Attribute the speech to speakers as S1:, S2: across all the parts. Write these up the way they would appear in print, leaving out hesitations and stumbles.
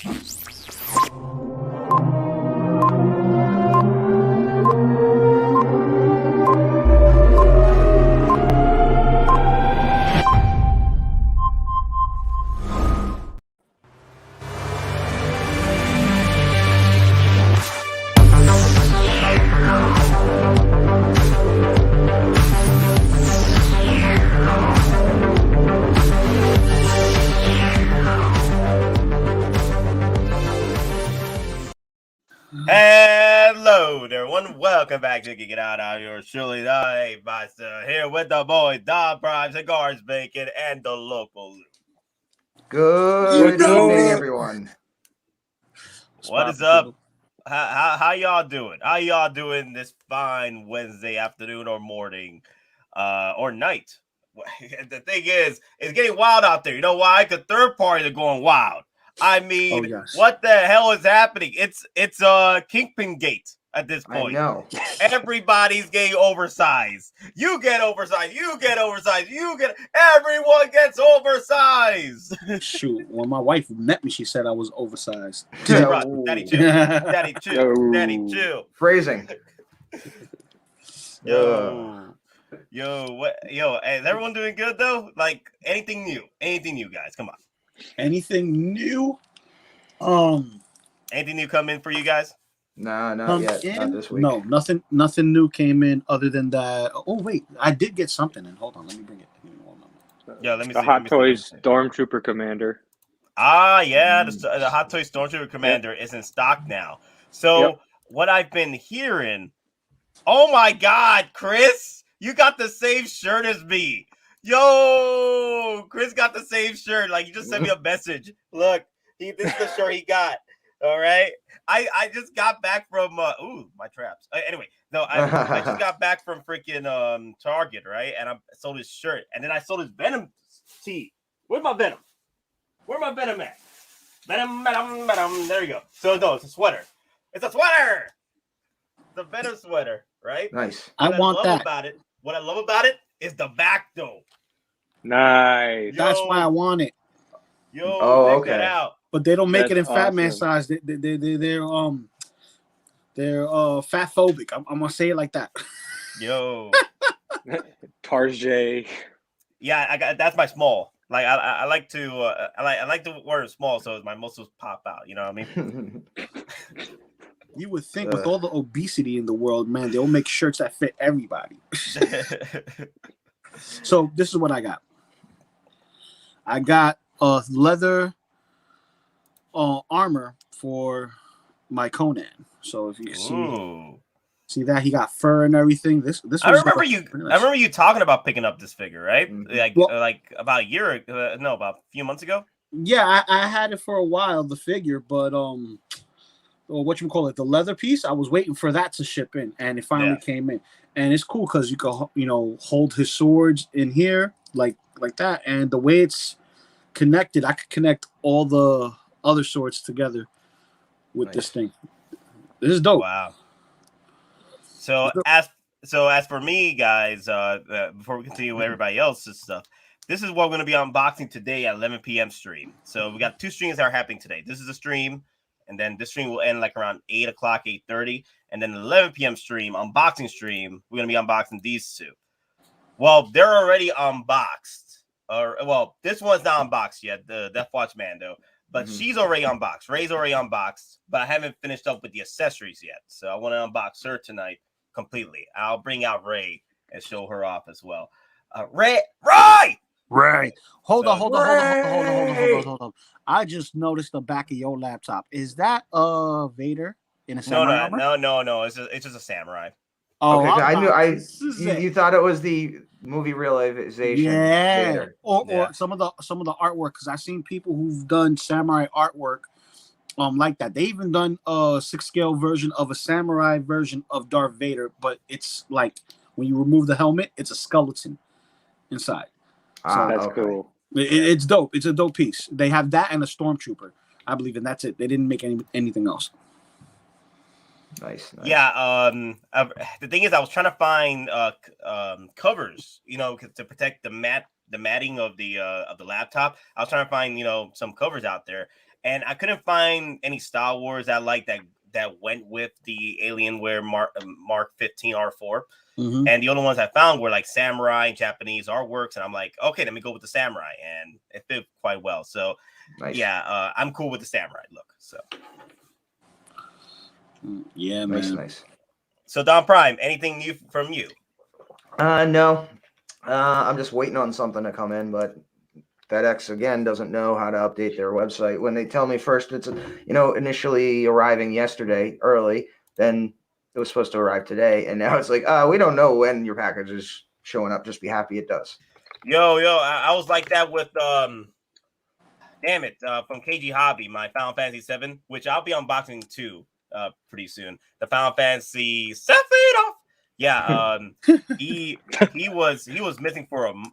S1: Hello there, everyone. Welcome back to Get Out of Your Surely Die Master here with the boys, DonPrime, Cigars, Bacon, and the Loco Lu.
S2: Good evening, everyone.
S1: What is up? How y'all doing? How y'all doing this fine Wednesday afternoon or morning or night? The thing is, it's getting wild out there. You know why? Because third parties are going wild. I mean, What the hell is happening? It's Kingpin Gate at this point.
S2: I know.
S1: Everybody's getting oversized. You get oversized. You get oversized. Everyone gets oversized.
S3: Shoot, when my wife met me, she said I was oversized.
S1: Daddy chill. Daddy chill. Daddy chill.
S2: Phrasing.
S1: Yo, what? Yo, is everyone doing good though? Like anything new? Anything new, guys? Come on.
S3: Anything new?
S1: Anything new come in for you guys?
S2: No, not yet. Not this week.
S3: No, nothing new came in other than that. Oh wait, I did get something in. Hold on, let me bring it.
S1: Yeah, let me see.
S4: The Hot Toys Stormtrooper Commander.
S1: Ah, yeah, the Hot Toys Stormtrooper Commander is in stock now. So what I've been hearing, oh my God, Chris, you got the same shirt as me. Yo, Chris got the same shirt. Like, you just sent me a message. Look, this is the shirt he got. All right. I just got back from my traps. Anyway, no, I just got back from freaking Target, right? And I sold his shirt, and then I sold his Venom tee. Where's my Venom? Where my Venom at? Venom. There you go. So no, it's a sweater. It's a sweater. It's a Venom sweater, right?
S2: Nice.
S3: I want that.
S1: What I love about it is the back though.
S4: Nice.
S3: That's why I want it.
S1: Yo, check that out.
S3: But they don't make it in fat man size. They're fat phobic. I'm gonna say it like that.
S1: Yo,
S4: Tarjay.
S1: Yeah, that's my small. Like I like to I like to wear it small so my muscles pop out. You know what I mean?
S3: You would think with all the obesity in the world, man, they'll make shirts that fit everybody. So this is what I got. I got a leather armor for my Conan. So if you see that, he got fur and everything. This
S1: I remember you talking about picking up this figure, right? Like about a year, about a few months ago.
S3: Yeah, I had it for a while, the figure, but the leather piece. I was waiting for that to ship in, and it finally came in. And it's cool because you can hold his swords in here like that, and the way it's connected, I could connect all the other swords together with this thing. This is dope.
S1: Wow. So as for me, guys, before we continue with everybody else's stuff, this is what we're going to be unboxing today at 11 p.m. stream. So we got 2 streams that are happening today. This is a stream, and then this stream will end like around 8 o'clock, 8:30, and then 11 p.m. stream, unboxing stream, we're going to be unboxing these 2. Well, they're already unboxed. This one's not unboxed yet, the Death Watch Mando, but she's already unboxed. Ray's already unboxed, but I haven't finished up with the accessories yet. So I want to unbox her tonight completely. I'll bring out Ray and show her off as well. Ray!
S3: Hold on. I just noticed the back of your laptop. Is that Vader in a samurai armor?
S1: No. It's just a samurai.
S3: Oh,
S2: okay. You thought it was the movie realization.
S3: Yeah.
S2: Vader.
S3: Or some of the artwork, because I've seen people who've done samurai artwork like that. They even done a 6-scale version of a samurai version of Darth Vader, but it's like when you remove the helmet, it's a skeleton inside. So
S4: that's cool.
S3: It's dope. It's a dope piece. They have that and a stormtrooper, I believe, and that's it. They didn't make anything else.
S2: Nice.
S1: Yeah. The thing is, I was trying to find covers, to protect the matting of the laptop. I was trying to find some covers out there, and I couldn't find any Star Wars I like that went with the Alienware Mark 15 R4. And the only ones I found were like samurai and Japanese artworks, and I'm like, okay, let me go with the samurai, and it fit quite well. So,
S2: Nice.
S1: yeah, I'm cool with the samurai look. So,
S3: yeah,
S2: Nice,
S3: man.
S2: nice.
S1: So DonPrime, anything new from you?
S2: No. I'm just waiting on something to come in, but FedEx again doesn't know how to update their website. When they tell me first it's initially arriving yesterday early, then it was supposed to arrive today, and now it's like, we don't know when your package is showing up. Just be happy it does.
S1: Yo, I was like that with from KG Hobby, my Final Fantasy 7, which I'll be unboxing too pretty soon. The Final Fantasy 7 off. Yeah, he was missing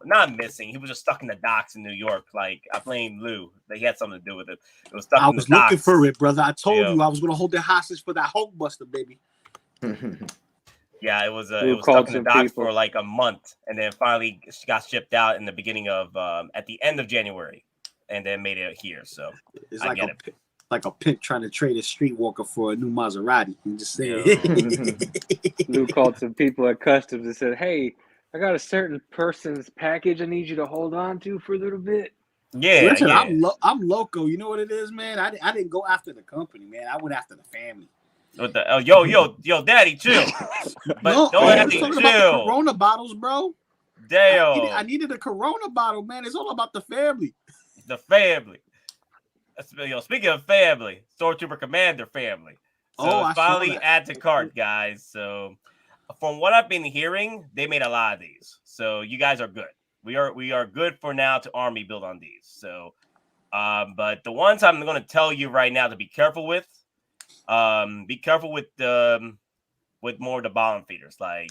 S1: not missing. He was just stuck in the docks in New York. Like I blame Lou. That he had something to do with it. It was stuck.
S3: I
S1: in the
S3: was looking
S1: docks.
S3: for it, brother. I told you I was gonna hold it hostage for that Hulkbuster, baby.
S1: Yeah, it was stuck in the docks for like a month, and then finally got shipped out in the beginning of at the end of January, and then made it here. So
S3: it's
S1: I
S3: like
S1: get it.
S3: Like a pimp trying to trade a streetwalker for a new Maserati. I'm just saying.
S4: Lou called some people at customs and said, "Hey, I got a certain person's package I need you to hold on to for a little bit."
S1: Yeah,
S3: listen,
S1: yeah.
S3: I'm loco. You know what it is, man? I didn't go after the company, man. I went after the family.
S1: What the yo, daddy, chill. But
S3: no,
S1: don't
S3: talking
S1: chill.
S3: about the Corona bottles, bro.
S1: Damn.
S3: I needed a Corona bottle, man. It's all about the family.
S1: The family. Speaking of family, Stormtrooper Commander family. So it's finally add to cart, guys. So from what I've been hearing, they made a lot of these. So you guys are good. We are good for now to army build on these. So but the ones I'm going to tell you right now to be careful with, be careful with more of the bottom feeders, like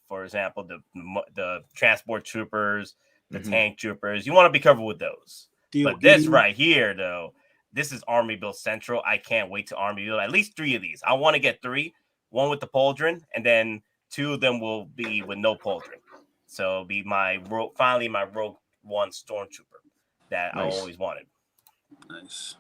S1: for example the transport troopers, the tank troopers. You want to be careful with those. But this right here, though, this is Army Build Central. I can't wait to Army Build at least 3 of these. I want to get 3, 1 with the Pauldron, and then 2 of them will be with no Pauldron. So it'll be finally my Rogue One Stormtrooper that I always wanted.
S3: Nice.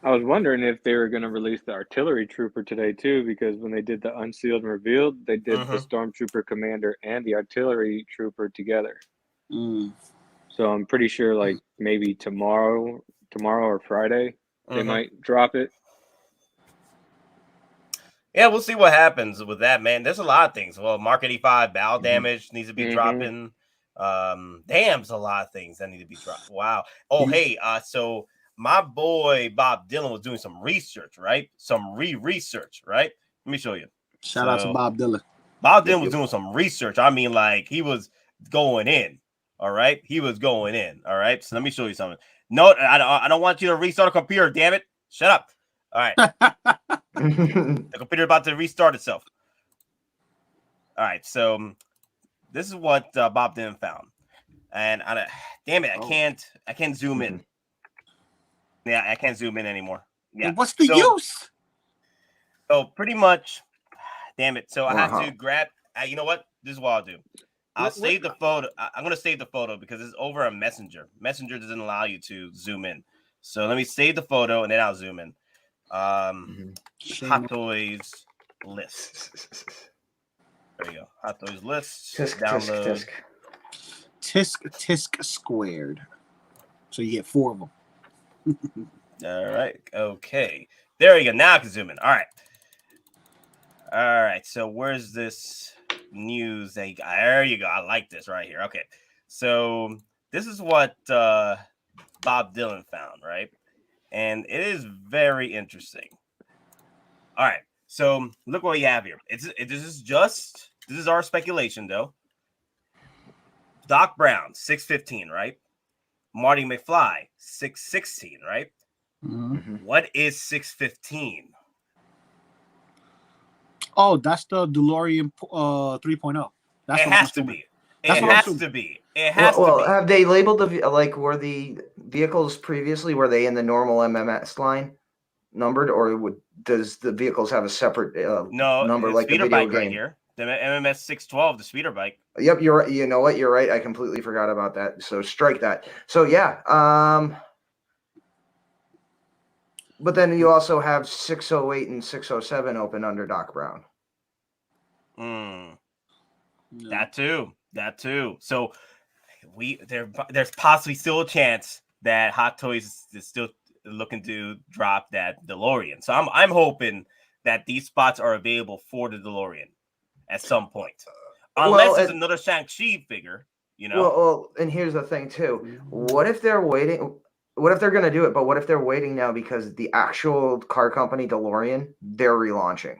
S4: I was wondering if they were going to release the Artillery Trooper today, too, because when they did the Unsealed and Revealed, they did the Stormtrooper Commander and the Artillery Trooper together. So I'm pretty sure, like, maybe tomorrow or Friday, they might drop it.
S1: Yeah, we'll see what happens with that, man. There's a lot of things. Well, Mark 85 battle damage needs to be dropping. There's a lot of things that need to be dropped. Wow. Oh, hey, so my boy Bob Dylan was doing some research, right? Some research, right? Let me show you.
S3: Shout out to Bob Dylan.
S1: Bob Dylan was doing some research. I mean, like, he was going in. All right, he was going in. All right, so let me show you something. No, I don't want you to restart a computer. Damn it! Shut up. All right, the computer about to restart itself. All right, so this is what Bob Dylan found, and damn it, I can't zoom in. Yeah, I can't zoom in anymore. Yeah,
S3: and what's the use?
S1: So pretty much, damn it. So I have to grab. You know what? This is what I'll do. I'll save the photo. I'm going to save the photo because it's over a Messenger. Messenger doesn't allow you to zoom in. So let me save the photo and then I'll zoom in. Hot Toys list. There you go. Hot Toys list. Download.
S3: Tisk squared. So you get 4 of them.
S1: All right. Okay. There you go. Now I can zoom in. All right. All right. So where's this news? There you go. I like this right here. Okay. So this is what Bob Dylan found, right? And it is very interesting. All right. So look what we have here. This is our speculation, though. Doc Brown, 6'15", right? Marty McFly, 6'16", right? What is 6'15"?
S3: Oh, that's the DeLorean 3.0.
S1: It has to be. It has to be. It has to be.
S2: Have they labeled were the vehicles previously, were they in the normal MMS line numbered, or does the vehicles have a separate number like the video
S1: bike
S2: game?
S1: Right here. The MMS 612, the speeder bike.
S2: Yep, you're right. You know what? You're right. I completely forgot about that. So strike that. So yeah, But then you also have 608 and 607 open under Doc Brown.
S1: That too. So there's possibly still a chance that Hot Toys is still looking to drop that DeLorean. So I'm hoping that these spots are available for the DeLorean at some point, unless it's another Shang-Chi figure. You know.
S2: Well, and here's the thing too. What if they're waiting? What if they're going to do it? But what if they're waiting now because the actual car company DeLorean, they're relaunching?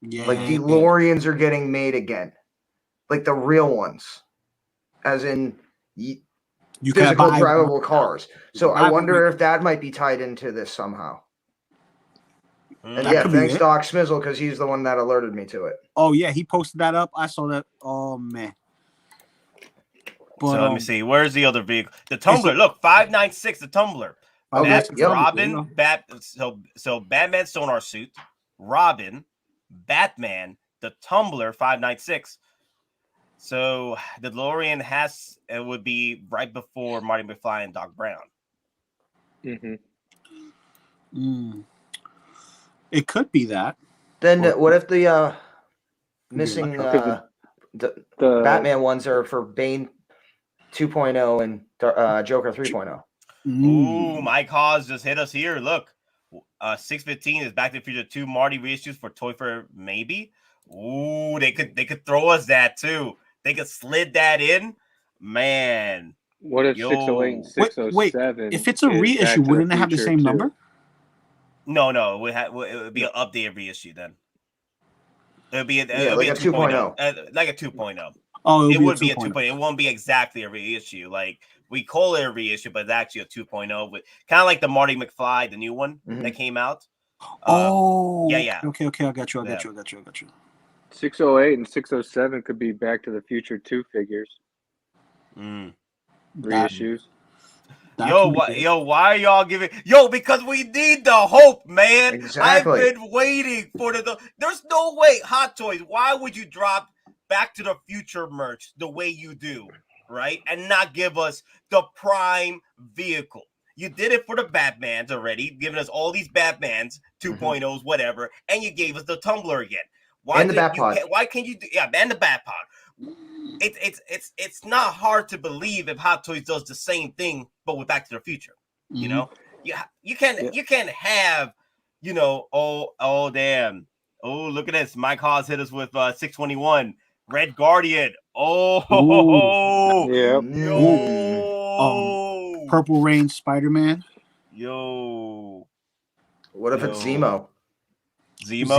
S2: Yeah. Like DeLoreans are getting made again, like the real ones, as in you physical drivable cars. So I wonder if that might be tied into this somehow. And yeah, thanks Doc Smizzle, because he's the one that alerted me to it.
S3: Oh yeah, he posted that up. I saw that. Oh man.
S1: But, so let me see. Where's the other vehicle? The Tumbler. Look, 596. The Tumbler.
S2: Oh,
S1: that's Robin. So Batman sonar suit. Robin. Batman. The Tumbler. 596. So the DeLorean it would be right before Marty McFly and Doc Brown.
S3: It could be that.
S2: Then what if the missing the Batman ones are for Bane 2.0 and Joker 3.0?
S1: Ooh, my cause just hit us here. Look, 615 is Back to the Future 2 Marty reissues for Toy Fair, maybe. Ooh, they could throw us that too. They could slid that in, man.
S4: What if 608 and 607?
S3: Wait, if it's a reissue, wouldn't it have the same number?
S1: No, it would be an updated reissue then. It would be a
S2: 2.0.
S1: Like a 2.0.
S3: Oh,
S1: it would be a 2.0. It won't be exactly a reissue. Like we call it a reissue, but it's actually a 2.0 with kind of like the Marty McFly, the new one that came out. Yeah.
S3: Okay, I got you.
S4: 608 and 607 could be Back to the Future 2 figures. Reissues.
S1: Why are y'all giving? Because we need the hope, man.
S2: Exactly.
S1: I've been waiting for there's no way, Hot Toys. Why would you drop Back to the Future merch the way you do, right? And not give us the prime vehicle. You did it for the Batmans already, giving us all these Batmans 2.0s, whatever, and you gave us the Tumbler again.
S2: And the Batpod.
S1: Why can't you do? Yeah, and the Batpod. It's not hard to believe if Hot Toys does the same thing, but with Back to the Future. You know, you can't have, oh damn, oh look at this. Mike Hawes hit us with 621 Red Guardian.
S3: Purple Rain Spiderman.
S2: What if it's Zemo?
S1: Zemo.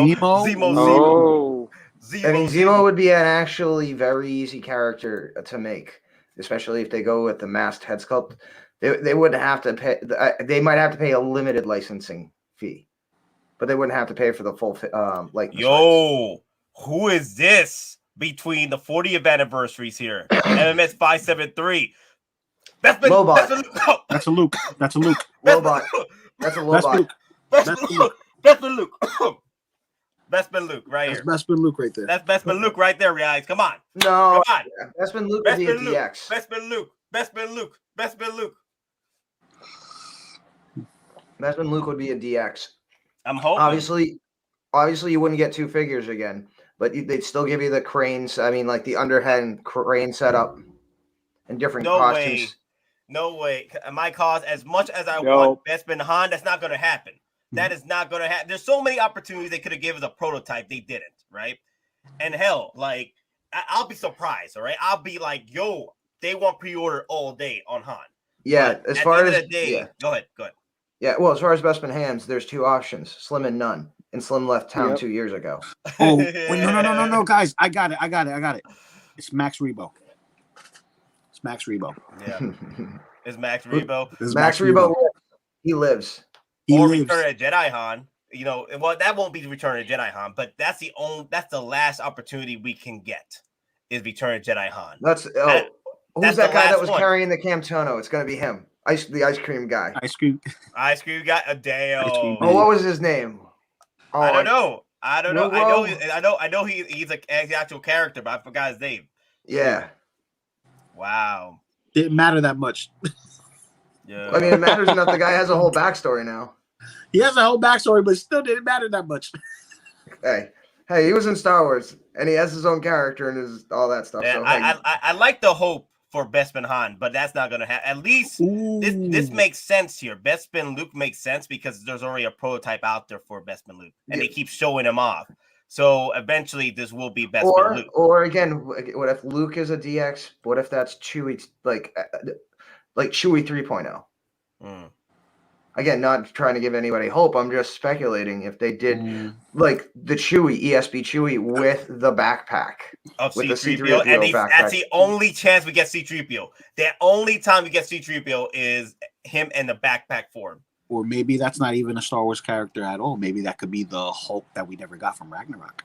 S2: I mean, Zemo would be an actually very easy character to make, especially if they go with the masked head sculpt. They wouldn't have to pay. They might have to pay a limited licensing fee, but they wouldn't have to pay for the full
S1: who is this between the 40th anniversaries here? MMS 573. That's a Luke.
S3: That's a Luke.
S2: Robot. That's a Lobot.
S1: That's a Luke. Bespin Luke right here.
S3: That's Bespin Luke right there.
S1: That's Bespin Luke right there, guys. Come on.
S2: No. Come on. Bespin Luke would be a DX.
S1: Bespin Luke. Bespin Luke
S2: would be a DX.
S1: I'm hoping.
S2: Obviously, you wouldn't get two figures again, but they'd still give you the cranes. I mean, like the underhead and crane setup and different costumes.
S1: No way. My cause, as much as I want Bespin Han, that's not going to happen. That is not going to happen. There's so many opportunities they could have given us a prototype. They didn't, right? And hell, like, I'll be surprised, all right? I'll be like, they want pre-order all day on Han.
S2: Yeah,
S1: but
S2: as far as
S1: the day, go ahead.
S2: Yeah, well, as far as Bespin Hams, there's two options: Slim and none. And Slim left town 2 years ago.
S3: Oh, wait, no, guys, I got it. It's Max Rebo.
S1: Yeah, it's Max Rebo.
S2: Max Rebo. He lives.
S1: Return of Jedi Han. That won't be Return of Jedi Han, but that's the last opportunity we can get is Return of Jedi Han.
S2: Who's that guy that was carrying the Camtono? It's gonna be him. The ice cream guy.
S3: Ice cream guy.
S1: Damn.
S2: What was his name?
S1: I don't know. I know he's an actual character, but I forgot his name.
S2: Yeah.
S1: Wow.
S3: Didn't matter that much.
S1: Yeah.
S2: I mean, it matters enough. The guy has a whole backstory now.
S3: He has a whole backstory, but it still didn't matter that much.
S2: Hey, he was in Star Wars, and he has his own character and his all that stuff.
S1: Yeah,
S2: So
S1: I like the hope for Bespin Han, but that's not gonna happen. At least this makes sense here. Bespin Luke makes sense because there's already a prototype out there for Bespin Luke, and they keep showing him off. So eventually, this will be Bespin Luke.
S2: Or again, what if Luke is a DX? What if that's Chewie, like Chewie 3.0? Again, not trying to give anybody hope. I'm just speculating if they did like the Chewie, ESB Chewie with the backpack.
S1: With the C3PO, and that's the only chance we get C3PO. The only time we get C3PO is him in the backpack form.
S3: Or maybe that's not even a Star Wars character at all. Maybe that could be the Hulk that we never got from Ragnarok.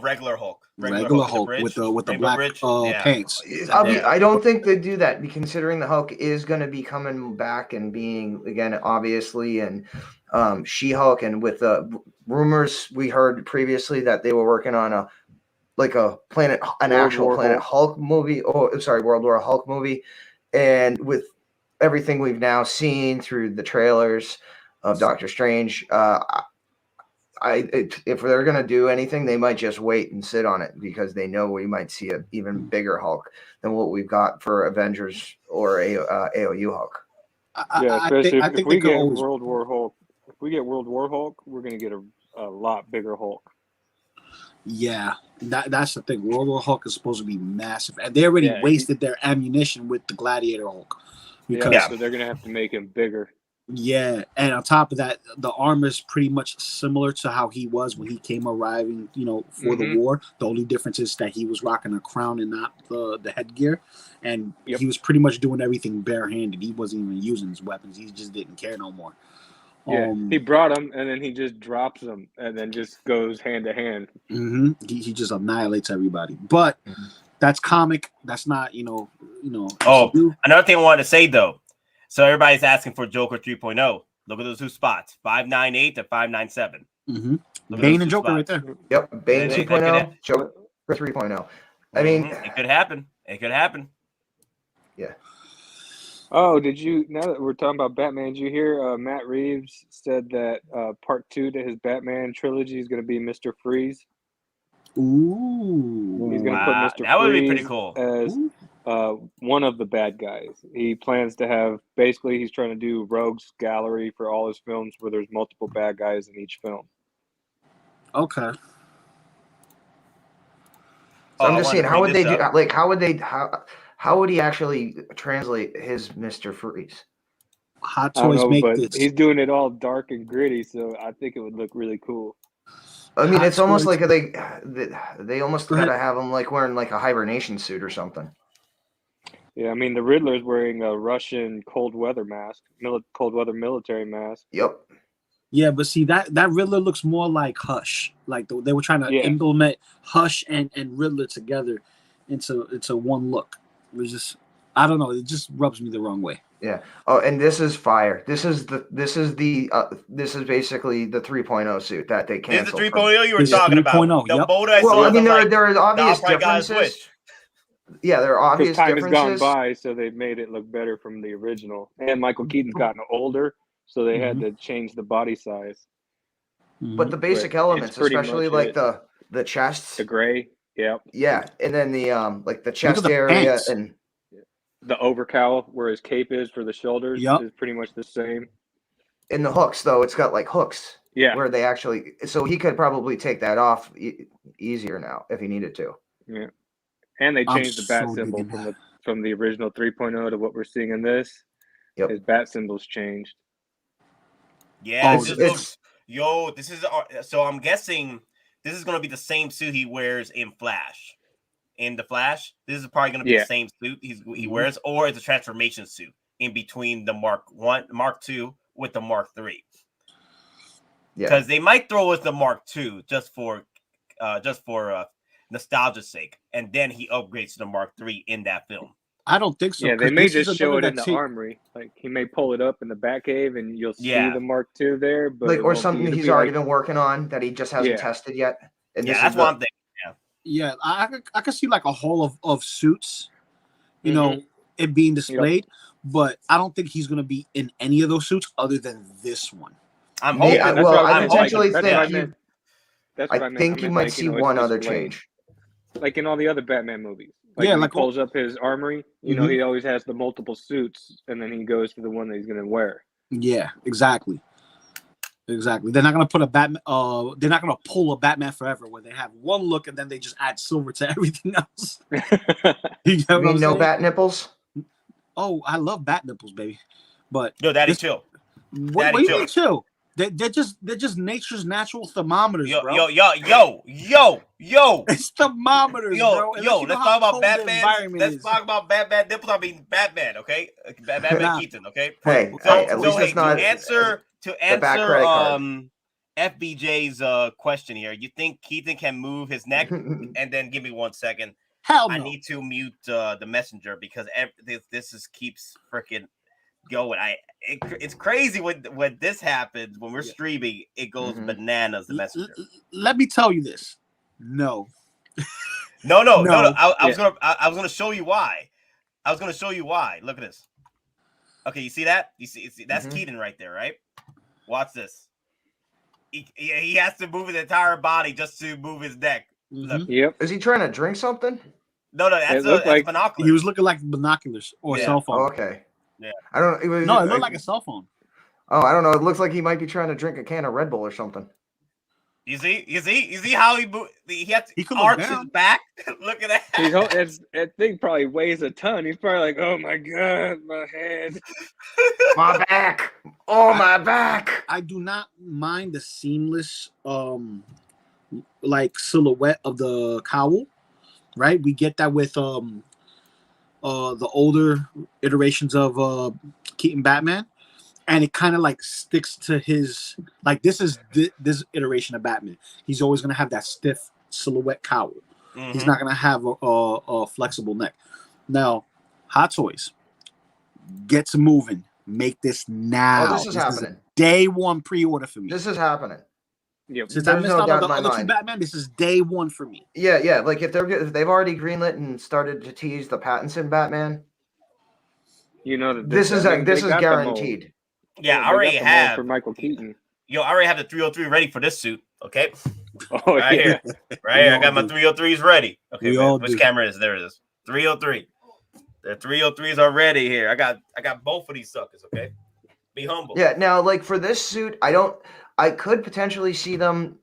S1: Regular Hulk.
S3: Regular Hulk with the black pants.
S2: I don't think they do that, considering the Hulk is going to be coming back and being again, obviously, and She-Hulk, and with the rumors we heard previously that they were working on an actual Planet Hulk movie. World War Hulk movie, and with everything we've now seen through the trailers of Doctor Strange, if they're going to do anything, they might just wait and sit on it because they know we might see an even bigger Hulk than what we've got for Avengers or AOU Hulk.
S4: Especially if we get World War Hulk. If we get World War Hulk, we're going to get a lot bigger Hulk.
S3: Yeah, that's the thing. World War Hulk is supposed to be massive, and they already wasted their ammunition with the Gladiator Hulk.
S4: So they're going to have to make him bigger.
S3: Yeah, and on top of that, the armor is pretty much similar to how he was when he came arriving, for the war. The only difference is that he was rocking a crown and not the headgear, and he was pretty much doing everything barehanded. He wasn't even using his weapons. He just didn't care no more.
S4: Yeah, he brought them, and then he just drops them, and then just goes hand to hand.
S3: He just annihilates everybody. But that's comic. That's not,
S1: another thing I wanted to say, though. So everybody's asking for Joker 3.0. Look at those two spots, 598 to 597.
S3: Bane and Joker spots right there.
S2: Yep, Bane 2.0, Joker 3.0. I mean,
S1: it could happen. It could happen.
S2: Yeah.
S4: Oh, now that we're talking about Batman, did you hear Matt Reeves said that part 2 to his Batman trilogy is going to be Mr. Freeze?
S3: Ooh.
S4: He's going to put Mr.
S1: That would
S4: Freeze
S1: be pretty cool.
S4: As one of the bad guys. He plans to have, basically, he's trying to do rogues gallery for all his films where there's multiple bad guys in each film.
S3: Okay.
S2: So I'm just saying, how would they do? Like, how would he actually translate his Mr. Freeze?
S3: Hot Toys make this.
S4: He's doing it all dark and gritty, so I think it would look really cool.
S2: I mean, it's almost like they almost gotta have him like wearing like a hibernation suit or something.
S4: Yeah, I mean, the Riddler's wearing a Russian cold weather mask, cold weather military mask.
S2: Yep.
S3: Yeah, but see that Riddler looks more like Hush. Like they were trying to implement Hush and Riddler together into one look. It was just, I don't know, it just rubs me the wrong way.
S2: Yeah. Oh, and this is fire. This is basically the 3.0 suit that they canceled.
S1: This is the 3.0 you were talking about.
S3: Yep.
S2: Well, I mean, there are obvious differences. Yeah, there are obvious
S4: time
S2: differences.
S4: Has gone by, so they've made it look better from the original. And Michael Keaton's gotten older, so they had to change the body size.
S2: But the basic elements, especially like the chests,
S4: the gray,
S2: yeah, and then the like the chest area
S3: pants.
S2: And
S4: the overcowl where his cape is for the shoulders is pretty much the same.
S2: In the hooks, though, it's got like hooks.
S4: Yeah,
S2: where they actually, so he could probably take that off easier now if he needed to.
S4: Yeah. And they changed the bat symbol from the original 3.0 to what we're seeing in this.
S2: Yep.
S4: His bat symbol's changed.
S1: Yeah, this is so I'm guessing this is going to be the same suit he wears in Flash. In the Flash, this is probably going to be the same suit he wears, or it's a transformation suit in between the Mark II with the Mark III. Yeah, because they might throw us the Mark II just for nostalgia's sake, and then he upgrades to the Mark III in that film.
S3: I don't think so.
S4: Yeah, they may just show it in the armory. Like he may pull it up in the Batcave, and you'll see the Mark II there. But
S2: like, or something he's already been working on that he just hasn't tested yet.
S1: And that's one thing.
S3: Yeah, I could see like a hall of suits, you know, it being displayed. but I don't think he's gonna be in any of those suits other than this one.
S1: I'm hoping.
S2: Yeah,
S4: that's
S2: well,
S4: what
S2: I potentially
S4: that's what I
S2: think
S4: meant. That's what I meant.
S2: think you might
S4: like,
S2: see
S4: you know,
S2: one
S4: it's
S2: other
S4: displayed.
S2: change.
S4: Like in all the other Batman movies. Like
S3: Yeah,
S4: when
S3: like
S4: he pulls up his armory, you know, he always has the multiple suits, and then he goes to the one that he's gonna wear.
S3: Yeah, exactly. Exactly. They're not gonna put a Batman. They're not gonna pull a Batman Forever where they have one look and then they just add silver to everything else. You know
S2: I mean, no
S3: saying?
S2: bat nipples.
S3: Oh, I love bat nipples, baby. But
S1: Yo, Daddy, chill.
S3: What do you mean chill? They're just nature's natural thermometers, bro.
S1: Yo.
S3: It's thermometers, bro.
S1: Let's talk about Batman. Let's talk about Batman nipples. I mean Batman, okay? Batman Keaton, okay?
S2: Hey, at least it's not
S1: to answer FBJ's question here. You think Keaton can move his neck? And then give me 1 second.
S3: Hell no.
S1: I need to mute the messenger because this keeps freaking going. It's crazy when this happens, when we're streaming, it goes bananas, the messenger.
S3: Let me tell you this. No.
S1: No. I was gonna show you why. Look at this. Okay, you see that? You see that's Keaton right there, right? Watch this. He has to move his entire body just to move his neck.
S4: Yep.
S2: Is he trying to drink something?
S1: No, that's
S4: like
S1: binoculars.
S3: He was looking like binoculars or a cell phone.
S2: Oh, okay.
S1: Yeah.
S2: I don't. It
S3: looked like a cell phone.
S2: Oh, I don't know. It looks like he might be trying to drink a can of Red Bull or something.
S1: You see how he has to arch his back. Look at that.
S4: That thing probably weighs a ton. He's probably like, oh my god, my head,
S2: my back, my back.
S3: I do not mind the seamless, like silhouette of the cowl. Right, we get that with the older iterations of Keaton Batman, and it kind of like sticks to his like this iteration of Batman. He's always gonna have that stiff silhouette cowl. He's not gonna have a flexible neck. Now, Hot Toys, get to moving. Make this now.
S2: Oh, this is happening.
S3: Day one pre-order for me.
S2: This is happening.
S4: Yep.
S3: Since I missed out on the other two Batman, this is day one for me.
S2: Yeah. Like if they've already greenlit and started to tease the Pattinson Batman,
S4: you know that
S2: this is guaranteed.
S1: Yeah, I already have
S4: for Michael Keaton.
S1: Yo, I already have the 303 ready for this suit. Okay,
S4: right
S1: here. I got my 303s ready. Okay, which camera is there? It is 303. The 303s are ready here. I got both of these suckers. Okay, be humble.
S2: Yeah. Now, like for this suit, I could potentially see them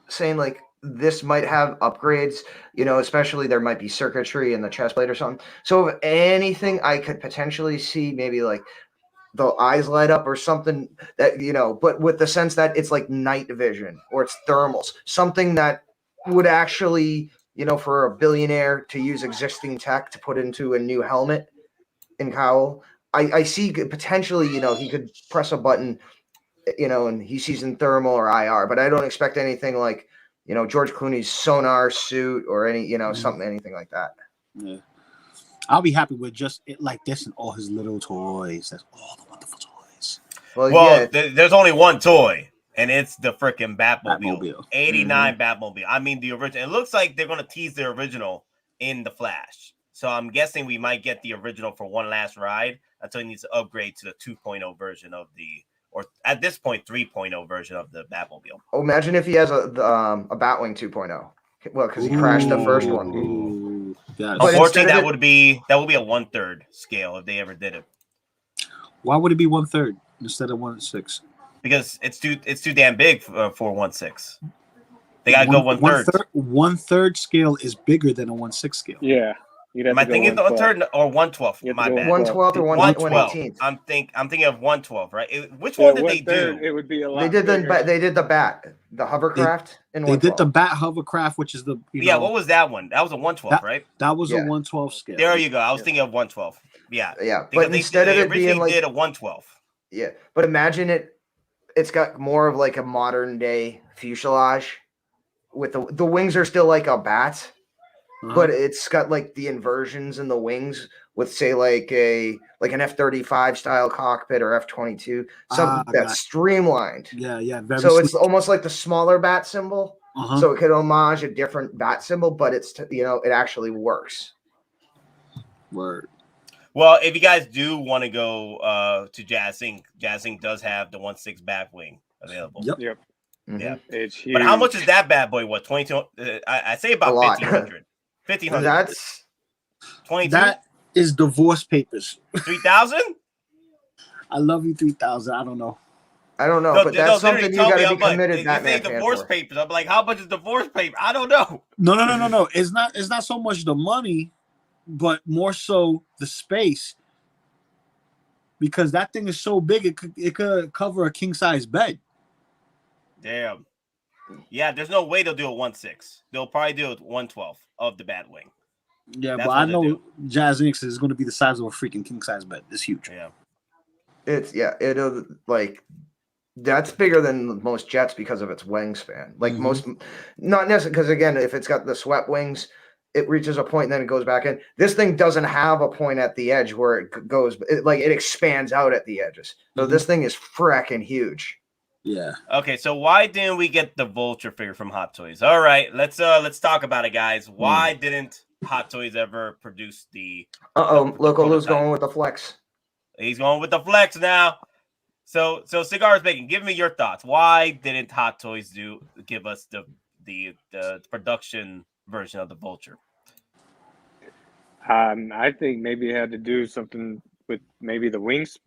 S2: saying like this might have upgrades, you know, especially there might be circuitry in the chest plate or something. So if anything, I could potentially see maybe like the eyes light up or something that, you know, but with the sense that it's like night vision or it's thermals, something that would actually, you know, for a billionaire to use existing tech to put into a new helmet and cowl. I see potentially, you know, he could press a button, you know, and he sees in thermal or IR, but I don't expect anything like, you know, George Clooney's sonar suit or any, you know, anything like that.
S3: Yeah. I'll be happy with just it like this and all his little toys. That's all the wonderful toys.
S2: Well, yeah.
S1: There's only one toy, and it's the freaking Batmobile. 89 Batmobile. I mean, the original. It looks like they're going to tease the original in the Flash. So I'm guessing we might get the original for one last ride until he needs to upgrade to the 2.0 version of or at this point, 3.0 version of the Batmobile.
S2: Oh, imagine if he has a Batwing 2.0. Well, because he crashed the first one.
S3: Yes.
S1: Unfortunately, that would be a 1/3 scale if they ever did it.
S3: Why would it be 1/3 instead of 1/6?
S1: Because it's too damn big for 1/6. They gotta go 1/3.
S3: 1/3 scale is bigger than a 1/6 scale.
S4: Yeah.
S1: Am I thinking 1/3 or 1/12? My bad.
S2: 1/12 or 1/18.
S1: I'm thinking of 1/12, right? Which one did they do?
S4: It would be a lot.
S2: They did the bat, the hovercraft.
S3: They did the bat hovercraft, which is the
S1: what was that one? That was a 1/12, right?
S3: That was a 1/12 scale.
S1: There you go. I was thinking of 1/12. Yeah.
S2: But instead of it being like
S1: did a 1/12.
S2: Yeah, but imagine it's got more of like a modern day fuselage with the wings are still like a bat. But it's got like the inversions in the wings with say like an F-35 style cockpit or F-22, something that's streamlined.
S3: Yeah.
S2: So it's almost like the smaller bat symbol. So it could homage a different bat symbol, but it's it actually works.
S3: Word.
S1: Well, if you guys do want to go to Jazz Inc does have the 1/6 Batwing available.
S4: Yep.
S1: Yeah.
S4: It's huge.
S1: But how much is that bad boy? What, 22? I say about 1,500. 1,500.
S2: That's
S1: 22.
S3: That is divorce papers.
S1: 3,000?
S3: I love you, 3,000. I don't know.
S2: but that's something you got to be committed.
S1: Like, they say divorce papers. I'm like, how much is divorce paper? I don't know.
S3: No. It's not so much the money, but more so the space. Because that thing is so big, it could cover a king size bed.
S1: Damn. Yeah, there's no way they'll do a 1/6. They'll probably do a 1/12 of the Batwing.
S3: Yeah, but I know Jazz Inc is going to be the size of a freaking king size bed. It's huge.
S1: Yeah.
S2: It'll like that's bigger than most jets because of its wingspan. Like most, not necessarily because again, if it's got the swept wings, it reaches a point and then it goes back in. This thing doesn't have a point at the edge where it goes. It expands out at the edges. So this thing is fracking huge.
S3: Yeah.
S1: Okay, so why didn't we get the Vulture figure from Hot Toys? All right, let's talk about it, guys. Why didn't Hot Toys ever produce the?
S2: Loco Lu's going with the flex.
S1: He's going with the flex now. So Cigars Bacon, give me your thoughts. Why didn't Hot Toys give us the production version of the Vulture?
S4: I think maybe it had to do something with maybe the wings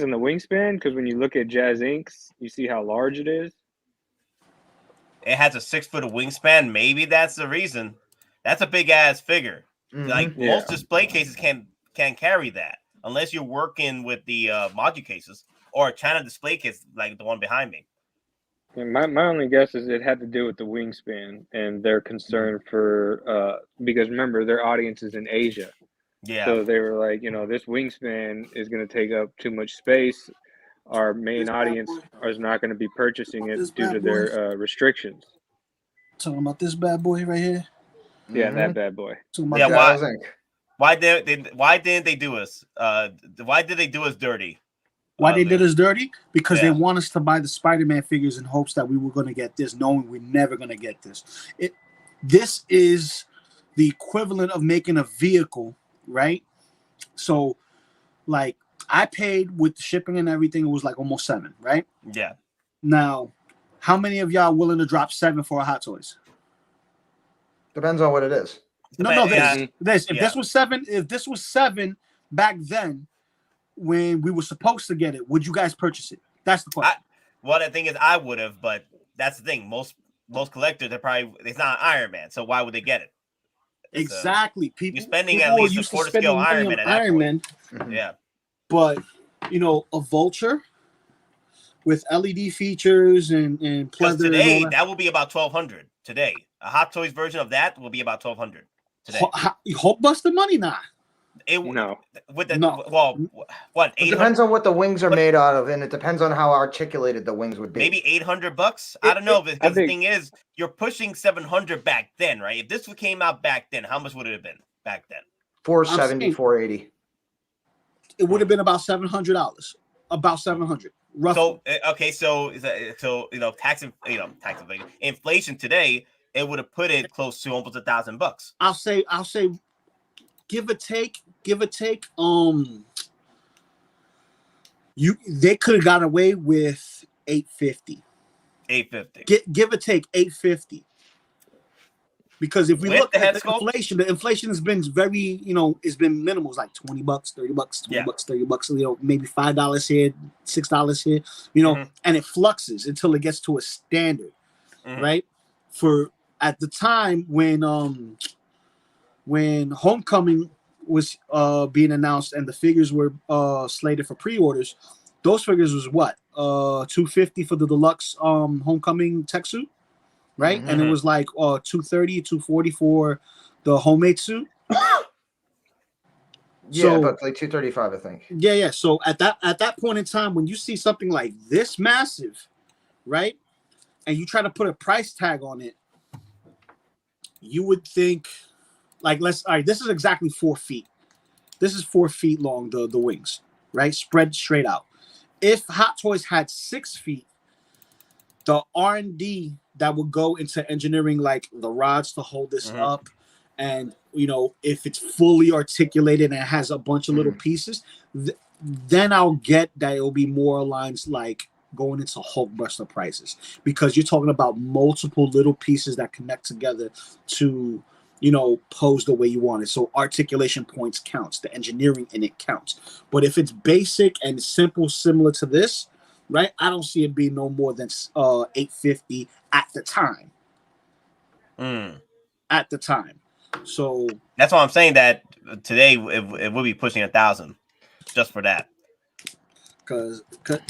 S4: and the wingspan, because when you look at Jazz Inc., you see how large it is.
S1: It has a 6 foot of wingspan. Maybe that's the reason. That's a big ass figure. Like most display cases can't carry that unless you're working with the module cases or a China display case like the one behind me.
S4: And my only guess is it had to do with the wingspan and their concern for because remember their audience is in Asia.
S1: Yeah.
S4: So they were like, this wingspan is going to take up too much space. Our main audience is not going to be purchasing it due to their restrictions.
S3: Talking about this bad boy right here.
S4: Yeah, that bad boy.
S1: Yeah, why didn't they do us? Why did they do us dirty?
S3: Why they did us dirty? Because they want us to buy the Spider-Man figures in hopes that we were going to get this, knowing we're never going to get this. This is the equivalent of making a vehicle, right? So, like, I paid with the shipping and everything. It was like almost $7, right?
S1: Yeah.
S3: Now, how many of y'all are willing to drop $7 for a Hot Toys?
S2: Depends on what it is.
S3: No, this. If this was $7 back then, when we were supposed to get it, would you guys purchase it? That's the question.
S1: Well, the thing is, I would have, but that's the thing. Most collectors, it's not Iron Man, so why would they get it?
S3: Exactly.
S1: You're spending at least a quarter scale Iron Man. Yeah.
S3: But a Vulture with LED features and pleather.
S1: Today, that will be about $1,200 today. A Hot Toys version of that will be about $1,200 today.
S3: Hulkbuster money, nah.
S1: Well, what?
S2: It depends on what the wings are made out of, and it depends on how articulated the wings would be.
S1: Maybe $800. I don't know, because the thing is, you're pushing $700 back then, right? If this came out back then, how much would it have been back then?
S2: $470, $480.
S3: It would have been about $700. About $700. Roughly.
S1: So tax inflation today, it would have put it close to almost $1,000.
S3: I'll say, give or take. They could have gotten away with $850. Give or take $850. Because if we look at the inflation has been very, it's been minimal. It's like $20, $30, $30, maybe $5 here, $6 here, and it fluxes until it gets to a standard, right? For at the time when Homecoming was being announced and the figures were slated for pre-orders, those figures was what? $250 for the deluxe Homecoming tech suit. Right, and it was like $230, $240 for the homemade suit.
S2: But like $235, I think.
S3: Yeah. So at that point in time, when you see something like this massive, right, and you try to put a price tag on it, you would think, like, all right, this is exactly 4 feet. This is 4 feet long, the wings, right, spread straight out. If Hot Toys had 6 feet, the R&D that would go into engineering, like the rods to hold this up and if it's fully articulated and it has a bunch of little pieces, then I'll get that it'll be more lines like going into Hulkbuster prices, because you're talking about multiple little pieces that connect together to pose the way you want it. So articulation points counts, the engineering in it counts. But if it's basic and simple, similar to this, right, I don't see it being no more than $850 at the time. At the time. So
S1: that's why I'm saying that today it will be pushing 1,000 just for that.
S3: Because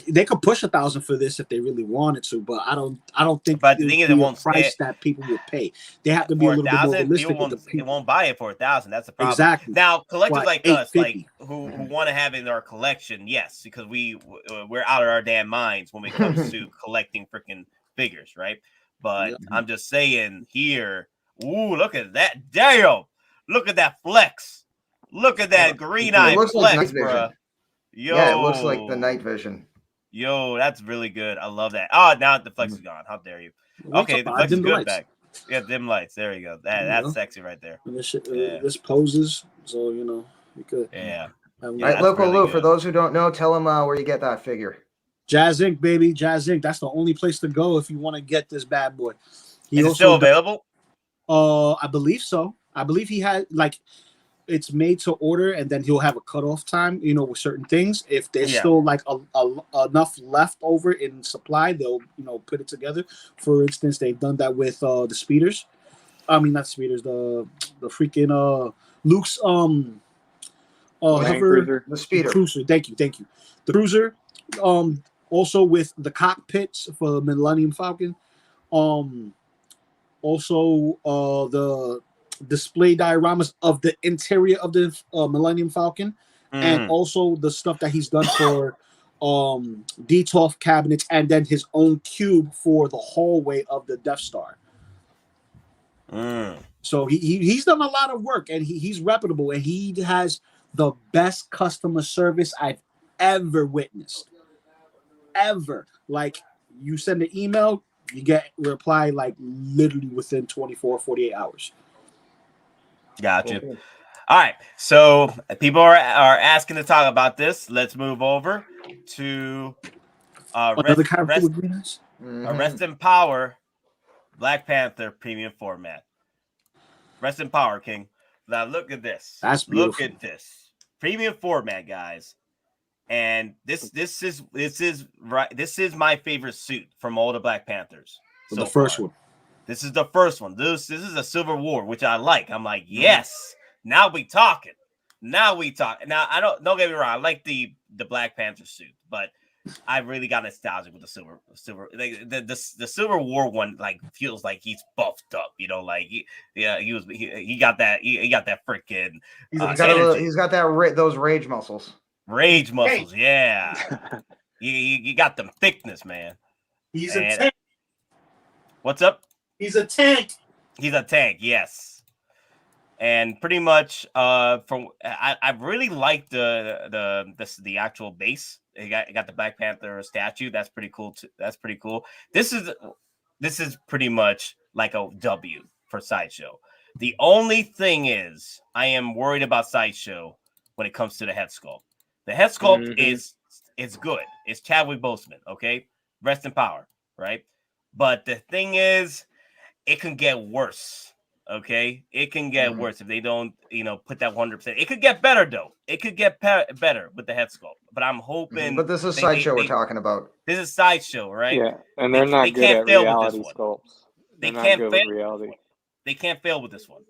S3: they could push 1,000 for this if they really wanted to, but I don't think.
S1: But the thing is, it won't
S3: price that people would pay. They have to be a little bit more realistic.
S1: It won't buy it for 1,000. That's the problem.
S3: Exactly.
S1: Now, collectors like us, like who want to have it in our collection, yes, because we're out of our damn minds when it comes to collecting freaking figures, right? But I'm just saying here. Ooh, look at that! Damn! Look at that flex! Look at that green eye flex, bro. Yo,
S2: yeah, it looks like the night vision.
S1: Yo, that's really good. I love that. Oh, now the flex is gone. How dare you? Okay, the flex is good back. Yeah, dim lights. There you go. That's sexy right there.
S3: This poses, so you could.
S1: Yeah.
S2: Right, Loco Lu, for those who don't know, tell them where you get that figure.
S3: Jazz Inc., baby. Jazz Inc. That's the only place to go if you want to get this bad boy.
S1: Is it still available?
S3: I believe so. I believe he had it's made to order, and then he'll have a cutoff time, with certain things. If there's still like enough left over in supply, they'll put it together. For instance, they've done that with the speeders. I mean, not speeders. The freaking Luke's
S2: cruiser. The speeder.
S3: Cruiser. Thank you. The cruiser. Also with the cockpits for the Millennium Falcon. Also the display dioramas of the interior of the Millennium Falcon, and also the stuff that he's done for DTOF cabinets, and then his own cube for the hallway of the Death Star. So he's done a lot of work, and he's reputable, and he has the best customer service I've ever witnessed. Ever. Like, you send an email, you get a reply like literally within 24, 48 hours.
S1: Gotcha. Okay. All right. So people are asking to talk about this. Let's move over to Rest in Power Black Panther premium format. Rest in Power, King. Now look at this.
S3: That's beautiful.
S1: Look at this premium format, guys. And this is my favorite suit from all the Black Panthers.
S3: So the first one.
S1: This is the first one. This is a Civil War, which I like. I'm like, yes. Now we talking. Now I don't get me wrong. I like the Black Panther suit, but I really got nostalgic with the silver. Like the Civil War one, like feels like he's buffed up. Like he got that. He got that freaking.
S2: He's got that those rage muscles.
S1: Rage muscles, yeah. you got them thickness, man.
S3: He's a tank.
S1: What's up?
S3: He's a tank.
S1: He's a tank, yes. And pretty much, I really like the actual base. You got the Black Panther statue. That's pretty cool too. That's pretty cool. This is pretty much like a W for Sideshow. The only thing is, I am worried about Sideshow when it comes to the head sculpt. The head sculpt is good. It's Chadwick Boseman, okay? Rest in power, right? But the thing is, it can get worse, okay? It can get worse if they don't, put that 100%. It could get better, though. It could get better with the head sculpt. But I'm hoping...
S2: But this is Sideshow we're talking about.
S1: This is Sideshow, right?
S4: Yeah, and they're not good at reality sculpts.
S1: They can't fail. They can't fail with this one.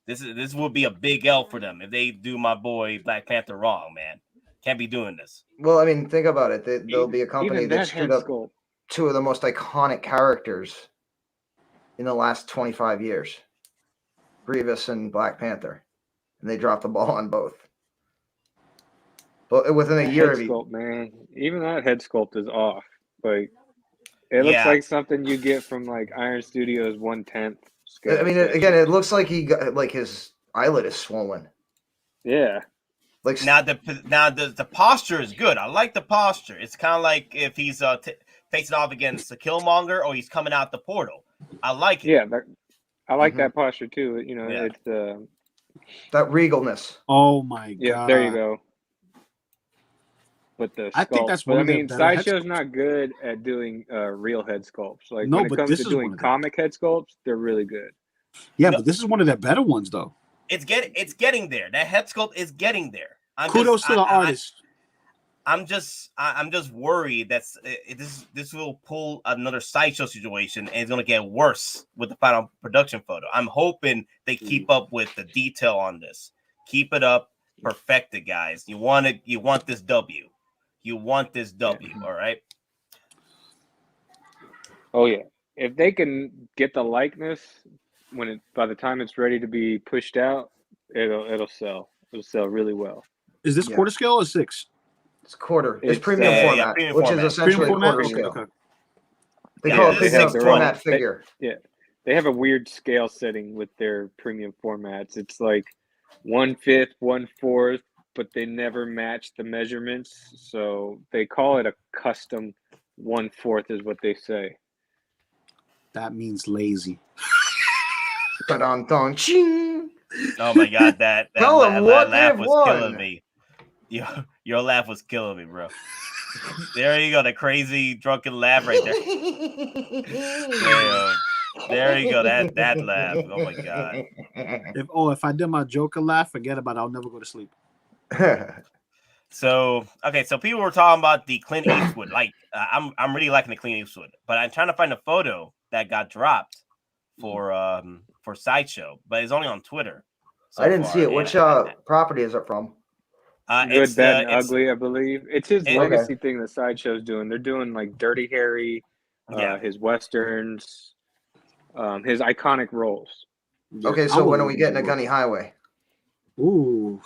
S1: This would be a big L for them if they do my boy Black Panther wrong, man. Can't be doing this.
S2: Well, I mean, think about it. There'll be a company that stood up two of the most iconic characters in the last 25 years, Grievous and Black Panther, and they dropped the ball on both. But within a year of
S4: sculpt, man, even that head sculpt is off. Like, it looks like something you get from like Iron Studios 1/10.
S2: I mean, again, it looks like he got like his eyelid is swollen.
S4: Yeah.
S2: Like
S1: now the posture is good. I like the posture. It's kind of like if he's facing off against the Killmonger or he's coming out the portal. I like it.
S4: Yeah, I like that posture too. You know, it's
S2: that regalness.
S3: Oh my god!
S4: Yeah, there you go. But the sculpt,
S3: I think that's
S4: but
S3: one
S4: I
S3: of their
S4: mean,
S3: better head
S4: Sideshow's
S3: sculpts.
S4: not good at doing real head sculpts. Like
S3: No,
S4: when it
S3: but
S4: comes
S3: this
S4: to
S3: is
S4: doing
S3: one of
S4: comic head sculpts, they're really good.
S3: Yeah,
S1: No.
S3: but this is one of their better ones, though.
S1: It's getting there. That head sculpt is getting there.
S3: Kudos to the artist.
S1: I'm just worried that this will pull another Sideshow situation, and it's gonna get worse with the final production photo. I'm hoping they keep up with the detail on this. Keep it up, perfect it, guys. You want this W. You want this W. All right.
S4: Oh yeah, if they can get the likeness by the time it's ready to be pushed out, it'll sell. It'll sell really well.
S3: Is this quarter scale or 6?
S2: It's quarter. It's premium format,
S1: premium
S2: which
S1: format.
S2: is essentially
S3: Premium
S2: a quarter
S3: format?
S2: scale.
S3: Okay.
S2: They call it
S1: this
S2: premium
S1: is
S2: format figure.
S4: They have a weird scale setting with their premium formats. It's like 1/5, 1/4, but they never match the measurements. So they call it a custom 1/4 is what they say.
S3: That means lazy.
S2: Ching.
S1: Oh my god, that laugh was killing me. Your laugh was killing me, bro. There you go, the crazy drunken laugh right there. There you go, that laugh. Oh my god.
S3: If I did my Joker laugh, forget about it. I'll never go to sleep.
S1: So people were talking about the Clint Eastwood. Like I'm really liking the Clint Eastwood, but I'm trying to find a photo that got dropped for Sideshow, but it's only on Twitter.
S2: I didn't see it. Which property is it from?
S4: Good, Bad, and Ugly, I believe. It's his legacy thing that Sideshow's doing. They're doing like Dirty Harry, his westerns, his iconic roles.
S2: Okay, so when are we getting a Gunny Highway?
S3: Ooh.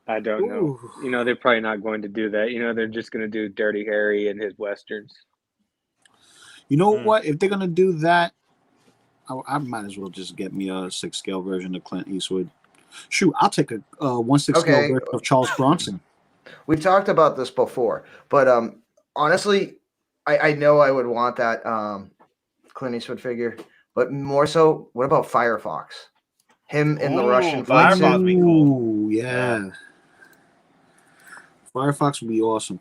S4: I don't know. You know, they're probably not going to do that. You know, they're just going to do Dirty Harry and his westerns.
S3: You know what? If they're going to do that, I might as well just get me a 6 scale version of Clint Eastwood. Shoot, I'll take a 1/6 scale version of Charles Bronson.
S2: We've talked about this before, but honestly, I know I would want that Clint Eastwood figure, but more so, what about Firefox? Him in the Russian flight suit.
S1: Firefox would be cool.
S3: Yeah. Firefox would be awesome,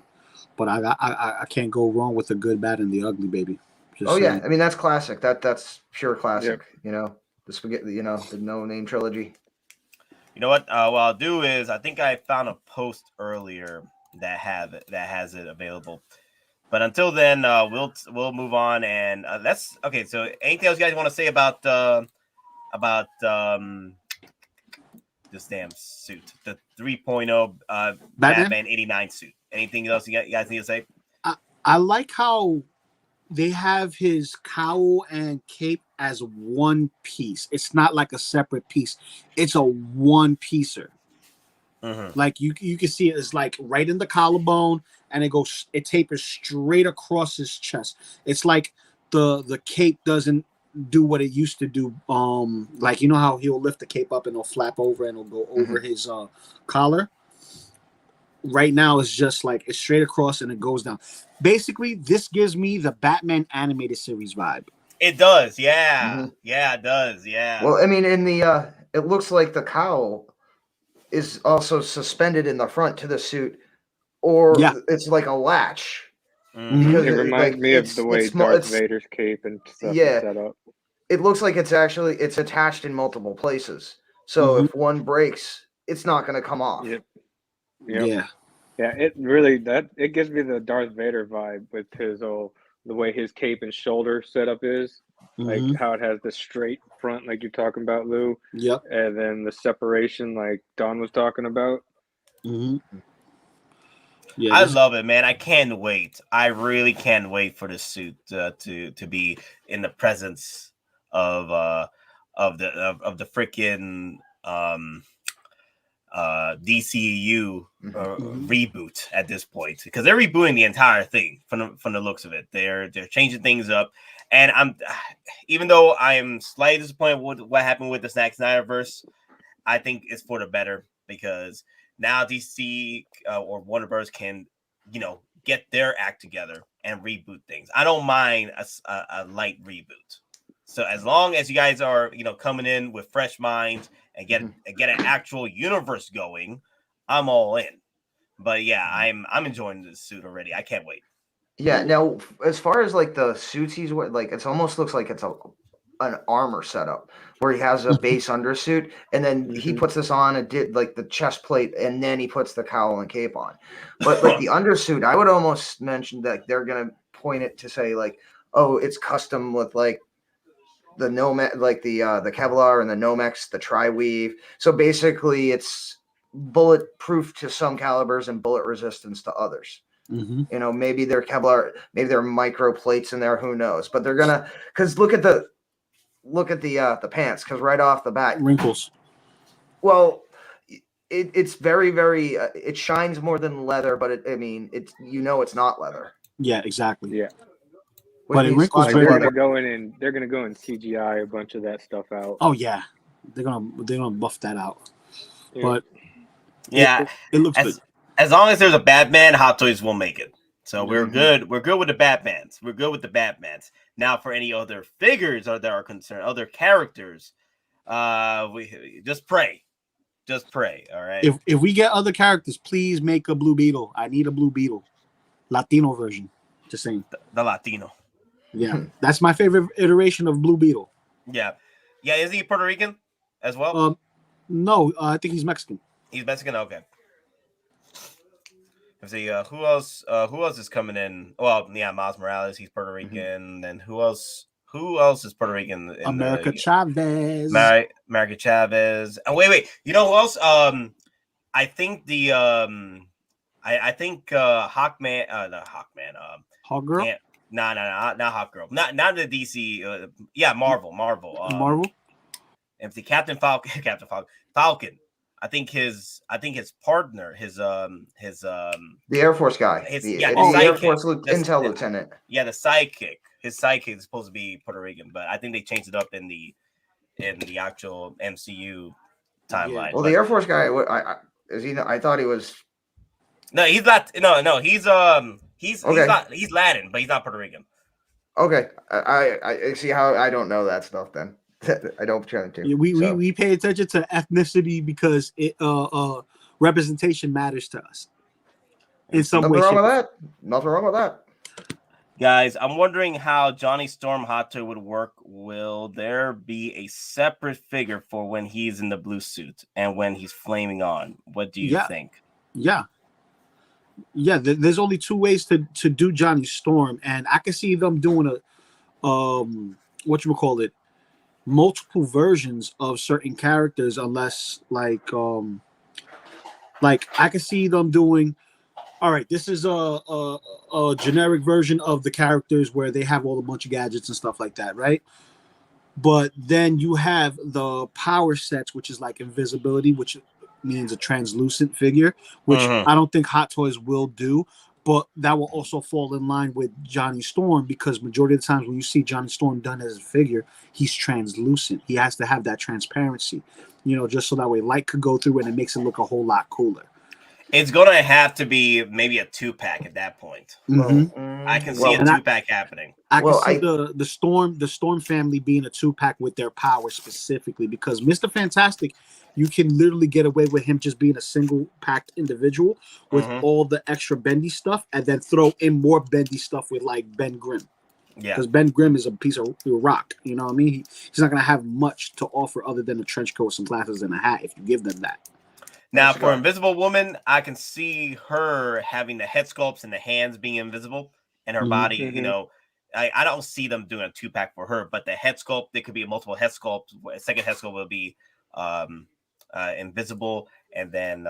S3: but I can't go wrong with the good, bad, and the ugly, baby.
S2: Yeah, I mean that's classic. That's pure classic. Yep. You know, the spaghetti. You know, the No Name trilogy.
S1: You know what? What I'll do is I think I found a post earlier that has it available. But until then, we'll move on and that's okay. So anything else you guys want to say about this damn suit, the 3.0 Batman 89 suit? Anything else you guys need to say?
S3: I like how they have his cowl and cape as one piece. It's not like a separate piece. It's a one piecer. Like you can see it is like right in the collarbone, and it tapers straight across his chest. It's like the cape doesn't do what it used to do. Like you know how he'll lift the cape up and it'll flap over and it'll go over his collar. Right now it's just like it's straight across and it goes down. Basically, this gives me the Batman animated series vibe.
S1: It does, yeah. Yeah, it does, yeah.
S2: Well, I mean, in the it looks like the cowl is also suspended in the front to the suit, or it's like a latch.
S4: Because it reminds me of the way Darth Vader's cape and stuff is set up.
S2: It looks like it's attached in multiple places. So if one breaks, it's not going to come off.
S3: Yeah.
S4: It really it gives me the Darth Vader vibe with the way his cape and shoulder setup is, like how it has the straight front, like you're talking about, Lou.
S3: Yep.
S4: And then the separation, like Don was talking about.
S1: Yeah, I love it, man. I can't wait. I really can't wait for this suit to be in the presence of the freaking DCU reboot at this point, because they're rebooting the entire thing from the looks of it. They're changing things up, and even though I am slightly disappointed with what happened with the Zack Snyderverse, I think it's for the better, because now DC or Warner Bros. Can get their act together and reboot things. I don't mind a light reboot. So as long as you guys are, coming in with fresh minds and get an actual universe going, I'm all in. But yeah, I'm enjoying this suit already. I can't wait.
S2: Yeah. Now, as far as like the suits he's wearing, like it almost looks like it's an armor setup where he has a base undersuit, and then he puts this on and did like the chest plate, and then he puts the cowl and cape on. But like the undersuit, I would almost mention that they're gonna point it to say like, oh, it's custom with like the Nomex, like the Kevlar and the Nomex, the tri-weave. So basically, it's bulletproof to some calibers and bullet resistance to others. Maybe they're Kevlar, maybe they're micro plates in there. Who knows? But they're gonna, because look at the pants, because right off the bat,
S3: wrinkles.
S2: Well, it's very, very. It shines more than leather, but it's it's not leather.
S3: Yeah, exactly.
S4: Yeah.
S3: But it wrinkles
S4: they're gonna go in and CGI a bunch of that stuff out.
S3: Oh yeah, they're gonna buff that out.
S4: Yeah.
S3: But
S1: yeah,
S3: it looks good.
S1: As long as there's a Batman, Hot Toys will make it. So we're good. We're good with the Batmans. We're good with the Batmans. Now, for any other figures that are concerned, other characters, we just pray. Just pray. All right.
S3: If we get other characters, please make a Blue Beetle. I need a Blue Beetle, Latino version. Just saying.
S1: The Latino.
S3: Yeah, that's my favorite iteration of Blue Beetle.
S1: Yeah. Is he Puerto Rican as well?
S3: No, I think he's Mexican.
S1: He's Mexican. Okay. Let's see. Who else? Who else is coming in? Well, yeah, Miles Morales. He's Puerto Rican. And who else? Who else is Puerto Rican?
S3: America Chavez.
S1: America Chavez. And wait. You know who else? I think the I think Hawkman. Not Hawkman.
S3: Hawkgirl.
S1: No, not Hawkgirl. Not the DC. Yeah, Marvel.
S3: Marvel.
S1: If the Captain Falcon. I think his partner, the
S2: Air Force guy, the Air Force intel lieutenant.
S1: Yeah, the sidekick. His sidekick is supposed to be Puerto Rican, but I think they changed it up in the actual MCU timeline.
S2: Yeah. Well, the Air Force guy, is he? I thought he was.
S1: No, he's not. No, he's he's Latin, but he's not Puerto Rican.
S2: Okay, I see how I don't know that stuff then. I don't try to.
S3: Yeah, we pay attention to ethnicity because it representation matters to us in some way.
S2: Nothing wrong with that.
S1: Guys, I'm wondering how Johnny Storm Hot Toy would work. Will there be a separate figure for when he's in the blue suit and when he's flaming on? What do you think? Yeah.
S3: There's only two ways to do Johnny Storm, and I can see them doing a multiple versions of certain characters, unless like I can see them doing, all right, this is a generic version of the characters where they have all a bunch of gadgets and stuff like that, right? But then you have the power sets, which is like invisibility, which means a translucent figure, which I don't think Hot Toys will do. But that will also fall in line with Johnny Storm, because majority of the times when you see Johnny Storm done as a figure, he's translucent. He has to have that transparency, just so that way light could go through and it makes it look a whole lot cooler.
S1: It's going to have to be maybe a 2-pack at that point. I can see a 2-pack happening.
S3: I can see the Storm family being a 2-pack with their power specifically, because Mr. Fantastic, you can literally get away with him just being a single packed individual with all the extra bendy stuff, and then throw in more bendy stuff with like Ben Grimm. Yeah, because Ben Grimm is a piece of rock. You know what I mean? He's not gonna have much to offer other than a trench coat, some glasses, and a hat if you give them that.
S1: Now, for Invisible Woman, I can see her having the head sculpts and the hands being invisible, and her body. I don't see them doing a 2-pack for her, but the head sculpt, there could be a multiple head sculpt. A second head sculpt will be invisible, and then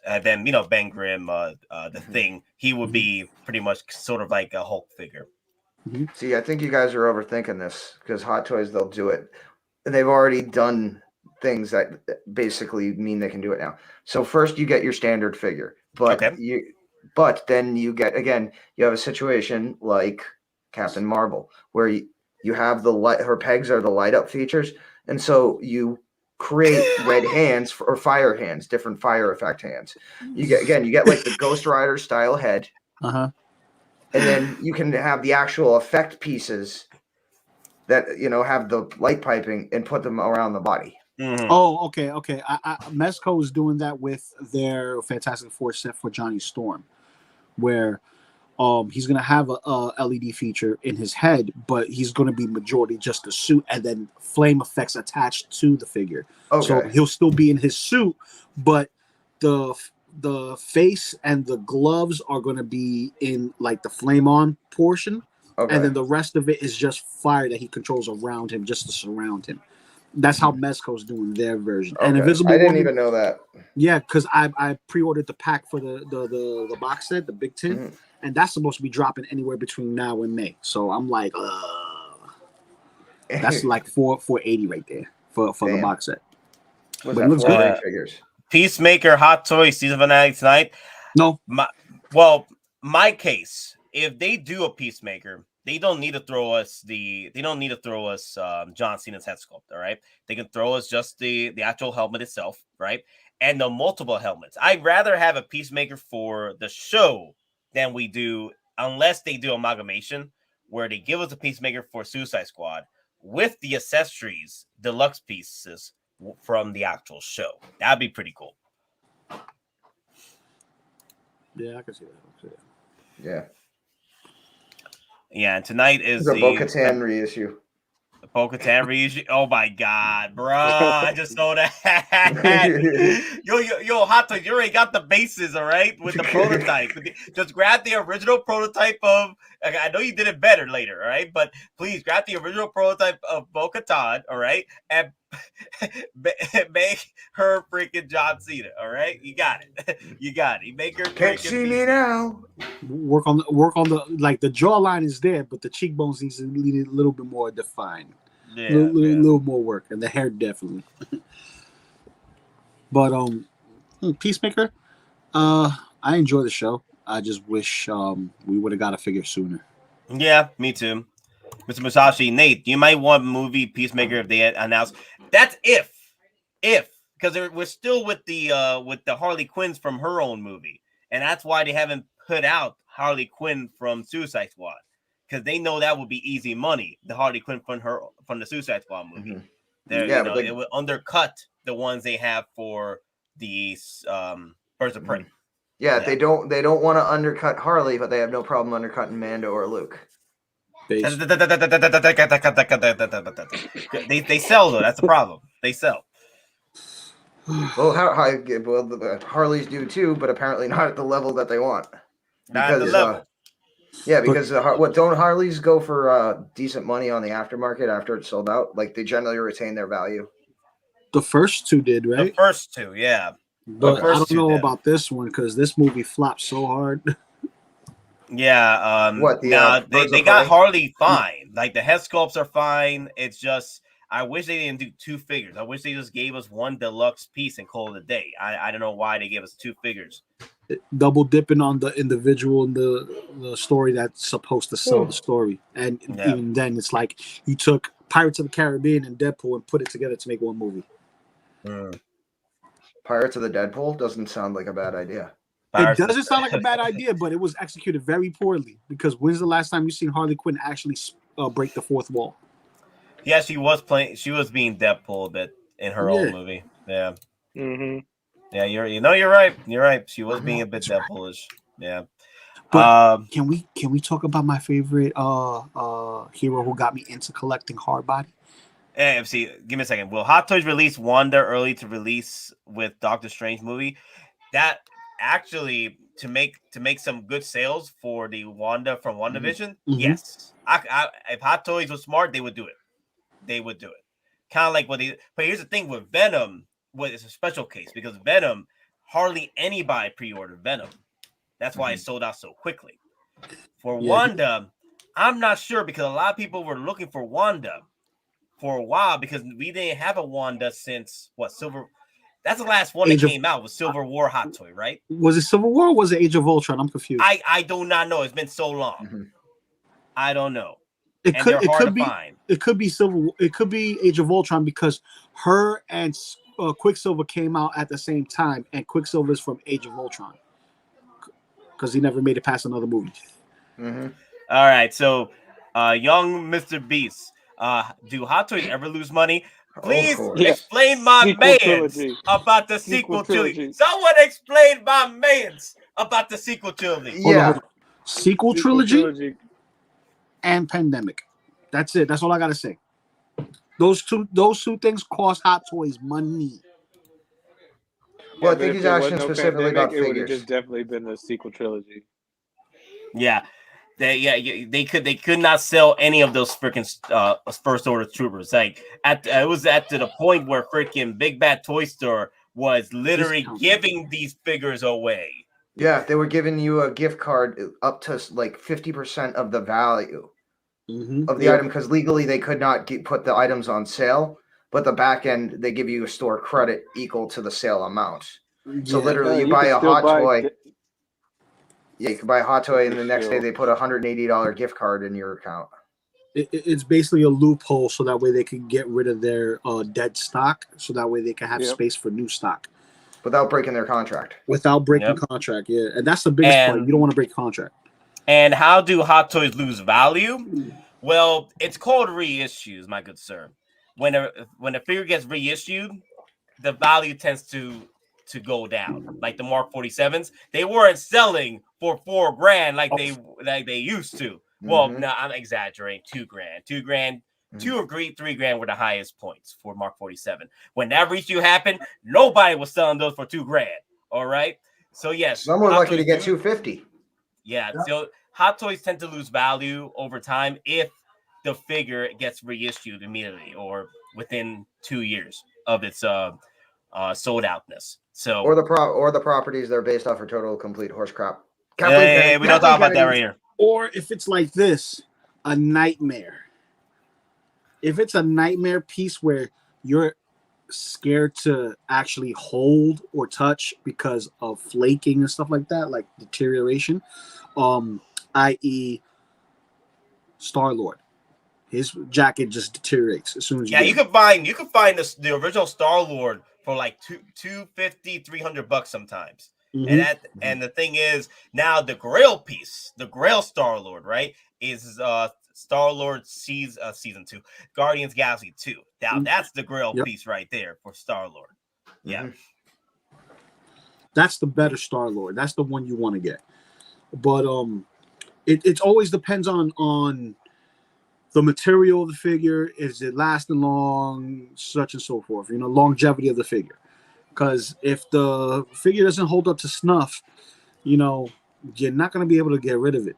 S1: Ben Grimm, the Thing, he would be pretty much sort of like a Hulk figure.
S2: See, I think you guys are overthinking this, because Hot Toys, they'll do it. They've already done things that basically mean they can do it now. So first you get your standard figure, but then you get, again, you have a situation like Captain Marvel, where you have the light, her pegs are the light up features, and so you create red hands or fire hands, different fire effect hands. You get like the Ghost Rider style head.
S3: Uh-huh.
S2: And then you can have the actual effect pieces that have the light piping and put them around the body.
S3: Mm-hmm. Oh, okay. Mezco is doing that with their Fantastic Four set for Johnny Storm, where he's gonna have a LED feature in his head, but he's gonna be majority just the suit and then flame effects attached to the figure. Okay. So he'll still be in his suit, but the face and the gloves are gonna be in like the flame on portion. Okay. And then the rest of it is just fire that he controls around him, just to surround him. That's how Mezco's doing their version. Okay. And Invisible
S2: I didn't even know that.
S3: Yeah, because I pre-ordered the pack for the box set, the big tin, and that's supposed to be dropping anywhere between now and May. So I'm like, that's like $480 right there for the box set.
S2: But it looks good. Figures.
S1: Peacemaker Hot Toys season finale tonight.
S3: No,
S1: my case. If they do a Peacemaker, they don't need to throw us John Cena's head sculpt. All right, they can throw us just the actual helmet itself, right, and the multiple helmets. I'd rather have a Peacemaker for the show than we do, unless they do amalgamation where they give us a Peacemaker for Suicide Squad with the accessories, deluxe pieces from the actual show. That'd be pretty cool.
S3: Yeah, I can see that.
S2: Yeah.
S1: Yeah, and tonight is
S2: the Bo-Katan reissue.
S1: The Bo-Katan reissue. Oh my god, bro! I just saw that. yo, Hot Toys, you already got the bases, all right, with the prototype. Just grab the original prototype of. I know you did it better later, all right, but please grab the original prototype of Bo-Katan, all right, and make her freaking John Cena, all right. You got it. You make her.
S2: Can't see me now.
S3: Work on the like the jawline is there, but the cheekbones needs to be a little bit more defined. Yeah, little more work, and the hair definitely. But Peacemaker, I enjoy the show. I just wish we would have got a figure sooner.
S1: Yeah, me too. Mr. Musashi, Nate, you might want movie Peacemaker if they announce. That's if because we're still with the Harley Quinns from her own movie, and that's why they haven't put out Harley Quinn from Suicide Squad, because they know that would be easy money. The Harley Quinn from the Suicide Squad movie, it would undercut the ones they have for the Birds of Prey.
S2: Yeah, they don't want to undercut Harley, but they have no problem undercutting Mando or Luke.
S1: They sell though. That's the problem. They sell.
S2: Well, Harleys do too, but apparently not at the level that they want.
S1: Not at the level.
S2: Because don't Harleys go for decent money on the aftermarket after it's sold out? Like they generally retain their value.
S3: The first two did, right?
S1: The first two, yeah.
S3: But I don't know about this one because this movie flopped so hard.
S1: Yeah. They got Harley fine. Like the head sculpts are fine. It's just I wish they didn't do two figures. I wish they just gave us one deluxe piece and call it a day. I don't know why they gave us two figures.
S3: Double dipping on the individual in the story that's supposed to sell the story. And even then it's like you took Pirates of the Caribbean and Deadpool and put it together to make one movie.
S2: Pirates of the Deadpool doesn't sound like a bad idea.
S3: It doesn't sound like a bad idea, but it was executed very poorly. Because when's the last time you seen Harley Quinn actually break the fourth wall?
S1: Yeah, she was being Deadpool a bit in her own movie. Yeah.
S4: Mm-hmm.
S1: Yeah, you're right. You're right. She was being a bit Deadpoolish. Yeah.
S3: But can we talk about my favorite hero who got me into collecting hard body?
S1: Hey, see, give me a second. Will Hot Toys release Wanda early to release with Doctor Strange movie? That actually to make some good sales for the Wanda from WandaVision? Yes. If Hot Toys was smart, they would do it. Kind of like but here's the thing with Venom, it's a special case because Venom, hardly anybody pre-ordered Venom. That's why it sold out so quickly. For Wanda, I'm not sure because a lot of people were looking for Wanda for a while because we didn't have a Wanda since Silver. That's the last one that came out was Civil War Hot Toy, right? Was it Civil War or was it Age of Ultron? I'm confused. I do not know. It's been so long. I don't know.
S3: It
S1: and
S3: could
S1: they're
S3: it
S1: hard
S3: could
S1: to
S3: be
S1: find.
S3: it could be it could be Age of Ultron because her and Quicksilver came out at the same time, and Quicksilver is from Age of Ultron because he never made it past another movie.
S2: Mm-hmm.
S1: All right, so young Mr. Beast, do Hot Toys ever lose money? Please explain my mans about the sequel trilogy. Someone explain my mans about the sequel trilogy.
S2: Yeah.
S3: Hold on. Sequel trilogy and Pandemic. That's it. That's all I gotta say. Those two things cost Hot Toys money.
S2: Well, I think he's asking specifically about
S4: figures. It would have
S2: figures.
S4: just definitely been the sequel trilogy.
S1: Yeah. They could not sell any of those freaking first order troopers. Like it was to the point where freaking Big Bad Toy Store was literally giving these figures away.
S2: Yeah, they were giving you a gift card up to like 50% of the value of the item because legally they could not put the items on sale, but the back end they give you a store credit equal to the sale amount. So literally, you buy a hot toy. Yeah, you can buy a hot toy, and the next day they put a $180 gift card in your account.
S3: It's basically a loophole, so that way they can get rid of their dead stock, so that way they can have space for new stock.
S2: Without breaking their contract.
S3: Without breaking contract, yeah. And that's the biggest part. You don't want to break contract.
S1: And how do Hot Toys lose value? Well, it's called reissues, my good sir. When a figure gets reissued, the value tends to go down. Like the Mark 47s, they weren't selling for $4,000 like they used to. Well, no, I'm exaggerating. $2,000, $2,000, $2 or $3,000 were the highest points for Mark 47. When that reissue happened, nobody was selling those for $2,000. All right, so yes,
S2: some were lucky to get $250.
S1: Yeah, so Hot Toys tend to lose value over time if the figure gets reissued immediately or within 2 years of its sold outness. So
S2: or the properties they're based off are total complete horse crap.
S1: Hey, we don't talk about that right here.
S3: Or if it's like this, a nightmare. If it's a nightmare piece where you're scared to actually hold or touch because of flaking and stuff like that, like deterioration, i.e. Star-Lord. His jacket just deteriorates as soon as
S1: you can find the original Star-Lord for like $250, $300 sometimes. And the thing is, now the Grail piece, the Grail Star-Lord, right, is Star-Lord season 2, Guardians Galaxy 2. Now that's the Grail piece right there for Star-Lord. Yeah.
S3: That's the better Star-Lord. That's the one you want to get. But it always depends on the material of the figure. Is it lasting long, such and so forth, longevity of the figure. Because if the figure doesn't hold up to snuff, you're not going to be able to get rid of it,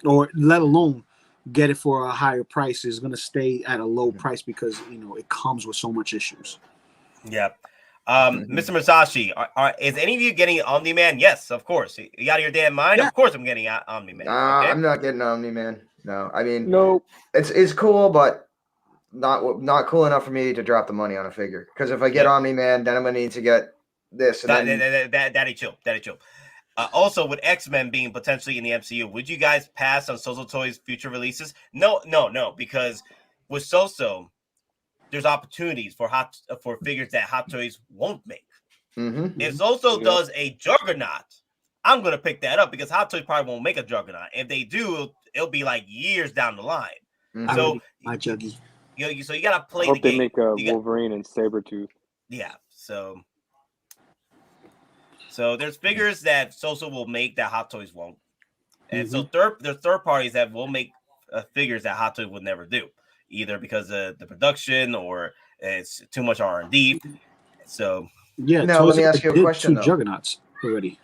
S3: or let alone get it for a higher price. It's going to stay at a low price because it comes with so much issues.
S1: Yeah. Mr. Musashi, is any of you getting Omni-Man? Yes, of course. You out of your damn mind? Yeah. Of course I'm getting Omni-Man. Okay?
S2: I'm not getting Omni-Man. No, I mean,
S4: nope.
S2: It's cool, but not cool enough for me to drop the money on a figure. Because if I get Omni-Man, then I'm gonna need to get this. And
S1: Daddy chill. Also, with X-Men being potentially in the MCU, would you guys pass on Soso Toys' future releases? No, because with Soso, there's opportunities for figures that Hot Toys won't make. If Soso does a Juggernaut, I'm gonna pick that up because Hot Toys probably won't make a Juggernaut. If they do, it'll be like years down the line. So
S3: my Juggy.
S1: So you gotta play the game.
S4: They make a Wolverine and Sabretooth.
S1: Yeah. So there's figures that Soso will make that Hot Toys won't, and so there's third parties that will make figures that Hot Toys would never do, either because of the production or it's too much R&D. So
S2: now let me ask you a question.
S3: Two Juggernauts already.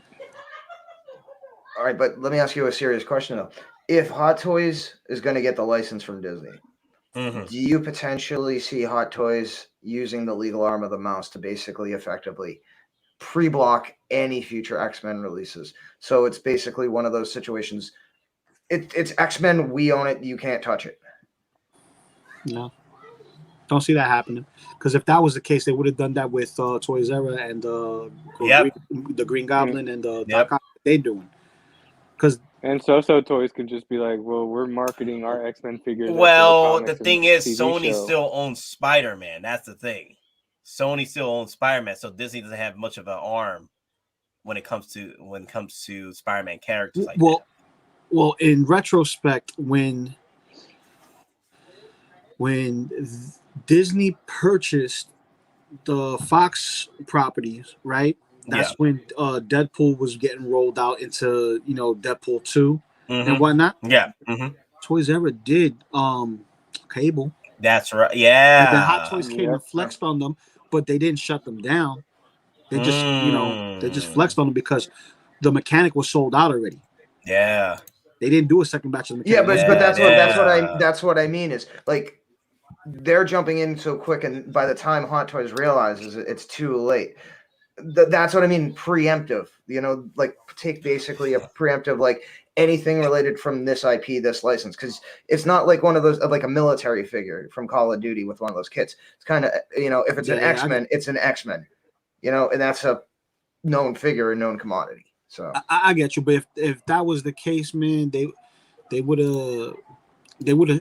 S2: All right, but let me ask you a serious question though. If Hot Toys is going to get the license from Disney, do you potentially see Hot Toys using the legal arm of the mouse to basically effectively pre-block any future X-Men releases? So it's basically one of those situations. It's X-Men, we own it, you can't touch it.
S3: No. Don't see that happening. Because if that was the case, they would have done that with Toys Era and the Green Goblin and Doc Ock. They're doing. Because
S4: And So Toys can just be like, well, we're marketing our X-Men figures.
S1: Well,
S4: after
S1: the
S4: comics
S1: thing
S4: and
S1: is,
S4: TV
S1: Sony
S4: show.
S1: still owns Spider-Man. That's the thing. Sony still owns Spider-Man, so Disney doesn't have much of an arm when it comes to Spider-Man characters like that.
S3: Well, in retrospect, when Disney purchased the Fox properties, right? That's when Deadpool was getting rolled out into, you know, Deadpool 2 and whatnot.
S1: Yeah.
S3: Toys ever did cable.
S1: That's right. Yeah.
S3: And then Hot Toys came and flexed on them, but they didn't shut them down. They just, you know, they just flexed on them because the mechanic was sold out already.
S1: Yeah.
S3: They didn't do a second batch of the mechanic.
S2: Yeah, but that's what I mean is like they're jumping in so quick, and by the time Hot Toys realizes it's too late. That's what I mean, preemptive. You know, like take basically a preemptive, like anything related from this IP, this license, because it's not like one of those like a military figure from Call of Duty with one of those kits. It's kind of, you know, if it's an X-Men, it's an X-Men. You know, and that's a known figure, a known commodity. So
S3: I get you, but if that was the case, man, they would have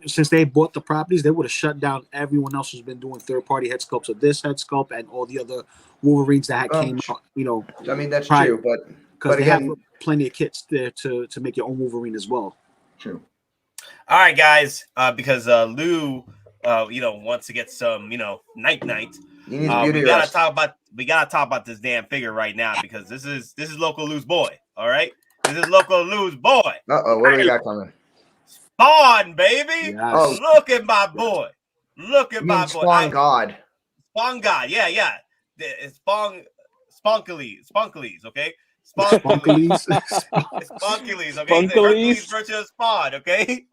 S3: since they bought the properties, they would have shut down everyone else who's been doing third-party head sculpts of this head sculpt and all the other Wolverines that had came out, you know.
S2: I mean, that's
S3: prior,
S2: true, but
S3: because they
S2: again,
S3: have plenty of kits there to make your own Wolverine as well.
S2: True.
S1: All right, guys, because Lou, you know, wants to get some, you know, night. We gotta talk about this damn figure right now because this is Loco Lu's boy. All right, this is Loco Lu's boy.
S2: What do we got coming?
S1: Spawn, baby.
S3: Yes.
S2: Oh,
S1: look at my boy. Look at my boy.
S2: Spawn God.
S1: Spawn God. Yeah. It's Spunkilies. Okay.
S3: Spunkilies.
S1: Spunkilies. Okay. Spunkilies versus Spawn. Okay.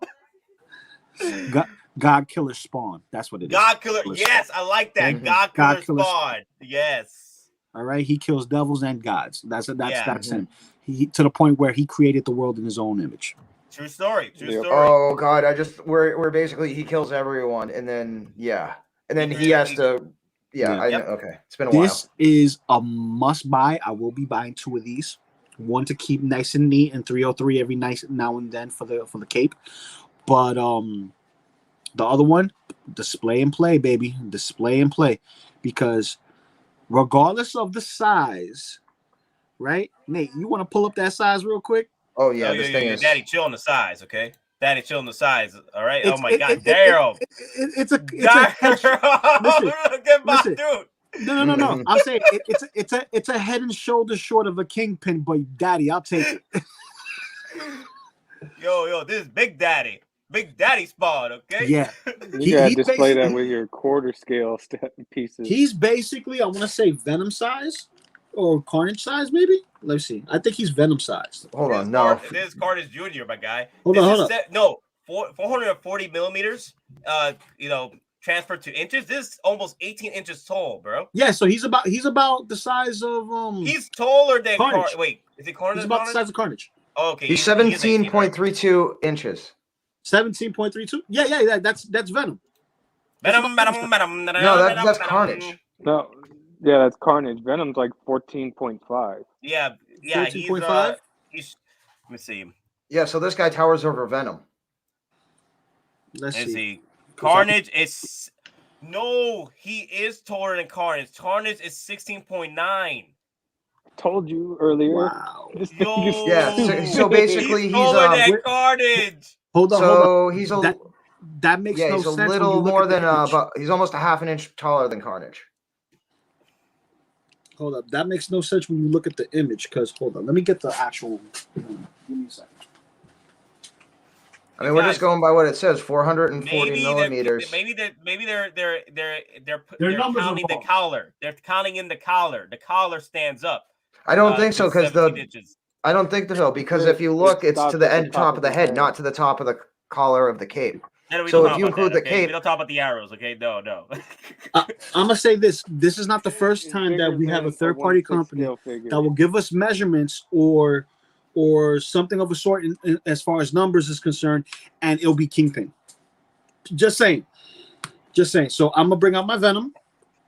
S3: God Killer Spawn. That's what it is.
S1: God Killer. Yes, I like that.
S3: Mm-hmm.
S1: God Killer Spawn. Yes.
S3: All right. He kills devils and gods. That's him. He to the point where he created the world in his own image.
S1: True story.
S2: Oh God, we're basically he kills everyone, and then he has to. I know. Okay, it's been a while.
S3: This is a must buy. I will be buying 2 of these. One to keep nice and neat and 303 every night now and then for the cape, but the other one, display and play, baby, display and play, because regardless of the size, right, Nate, you want to pull up that size real quik?
S2: Oh yeah, this thing is.
S1: Daddy, chill on the size, okay? Daddy, chill on the size. All right. Oh my God, Daryl.
S3: It's a
S1: look at my dude.
S3: No. I'm saying it's a head and shoulders short of a Kingpin, but Daddy, I'll take it.
S1: Yo, this is Big Daddy. Big Daddy Spawn, okay?
S3: Yeah.
S4: You gotta display that with your quarter scale pieces.
S3: He's basically, I want to say Venom size or Carnage size, maybe. Let's see. I think he's Venom sized.
S2: Hold on, no.
S1: This is Carnage Jr., my guy.
S3: Hold on.
S1: No, 440 millimeters. You know, transferred to inches. This is almost 18 inches tall, bro.
S3: Yeah, so he's about the size of
S1: He's taller than
S3: Carnage.
S1: Wait, is it Carnage?
S3: He's about the size of Carnage.
S1: Oh, okay.
S2: He's 17.32 inches.
S3: 17.32. Yeah. That's Venom.
S1: Venom.
S2: No, that's Carnage.
S4: No, yeah, that's Carnage. Venom's like 14.5.
S1: Yeah.
S3: 14.5.
S1: He's. Let me see.
S2: Yeah, so this guy towers over Venom.
S3: Let's see.
S1: Carnage is. No, he is taller than Carnage. Carnage is 16.9.
S4: Told you earlier.
S3: Wow.
S2: Yeah, so basically he's
S1: taller than Carnage.
S3: Hold on.
S2: So he's
S3: that makes no
S2: he's
S3: sense.
S2: a little more than but he's almost a half an inch taller than Carnage.
S3: Hold up, that makes no sense when you look at the image. Because hold on, let me get the actual. Give me a second.
S2: I mean, we're just going by what it says. 440 millimeters.
S1: Maybe they're
S3: numbers
S1: counting the collar. They're counting in the collar. The collar stands up.
S2: I don't think so because I don't think so because if you look, it's to the top of the head, not to the top of the collar of the cape. So if you include the cape,
S1: we don't talk about the arrows, okay? No.
S3: I'm gonna say this. This is not the first time that we have a third-party company that will give us measurements or something of a sort as far as numbers is concerned, and it'll be Kingpin. Just saying. So I'm gonna bring out my Venom,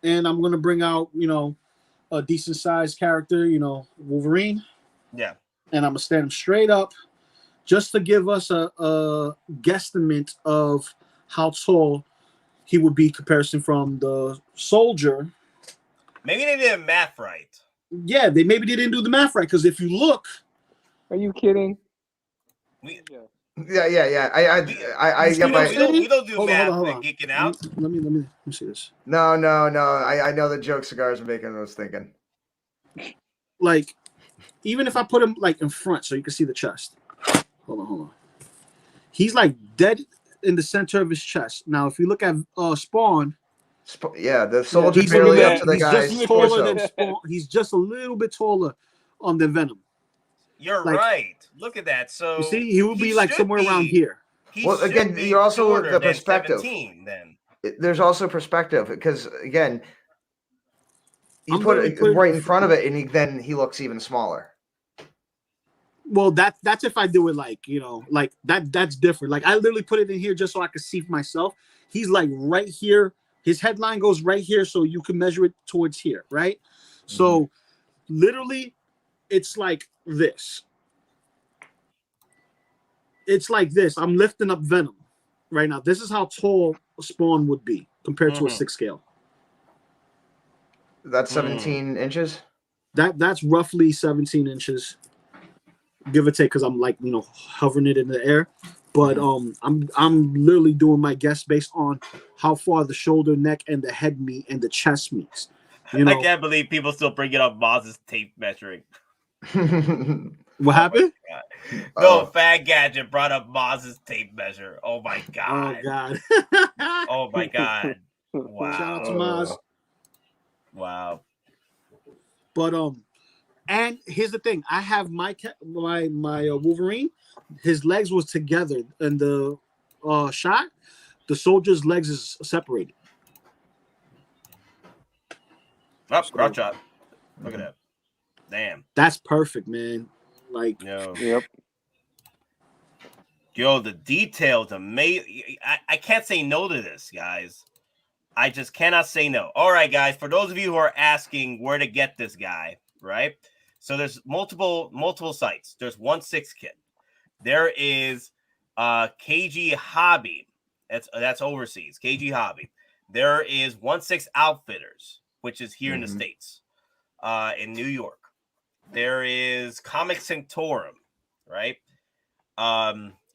S3: and I'm gonna bring out a decent sized character, Wolverine.
S1: Yeah.
S3: And I'm gonna stand him straight up just to give us a guesstimate of how tall he would be comparison from the soldier.
S1: Maybe they did math right.
S3: Yeah, maybe they didn't do the math right, because if you look,
S4: are you kidding?
S2: Yeah.
S1: We don't do math and geeking out.
S3: Let me see this.
S2: No. I know the joke Cigars are making. I was thinking,
S3: like, even if I put him like in front, so you can see the chest. Hold on. He's like dead in the center of his chest. Now, if you look at Spawn,
S2: the soldier barely up to the guy's torso.
S3: He's just a little bit taller than Venom.
S1: You're right. Look at that. So
S3: you see, he would be like somewhere around here.
S2: Well, again, you're also the perspective.
S1: Then
S2: there's also perspective, because again, you put it right in front of it, and then he looks even smaller.
S3: Well, that's if I do it like, like that. That's different. Like, I literally put it in here just so I could see for myself. He's like right here. His headline goes right here, so you can measure it towards here, right? Mm-hmm. So literally, it's like this. It's like this. I'm lifting up Venom right now. This is how tall Spawn would be compared to a 6 scale.
S2: That's 17 inches?
S3: That's roughly 17 inches, give or take, because I'm like, hovering it in the air. But I'm literally doing my guess based on how far the shoulder, neck, and the head meet and the chest meets.
S1: I can't believe people still bring it up Moz's tape measuring.
S3: What happened?
S1: No, Fat Gadget brought up Moz's tape measure. Oh my god.
S3: Oh god.
S1: Oh my god. Wow.
S3: Shout out to Moz.
S1: Wow.
S3: But and here's the thing. I have my Wolverine. His legs was together in the shot. The soldier's legs is separated.
S1: Oh, crotch shot. Look at that. Damn.
S3: That's perfect, man. Like,
S4: yep.
S1: Yo, the details amazing. I can't say no to this, guys. I just cannot say no. All right, guys. For those of you who are asking where to get this guy, right? So there's multiple sites. There's 1/6 Kit. There is KG Hobby. That's overseas. KG Hobby. There is 1/6 Outfitters, which is here in the States, in New York. There is Comic Sanctorum, right?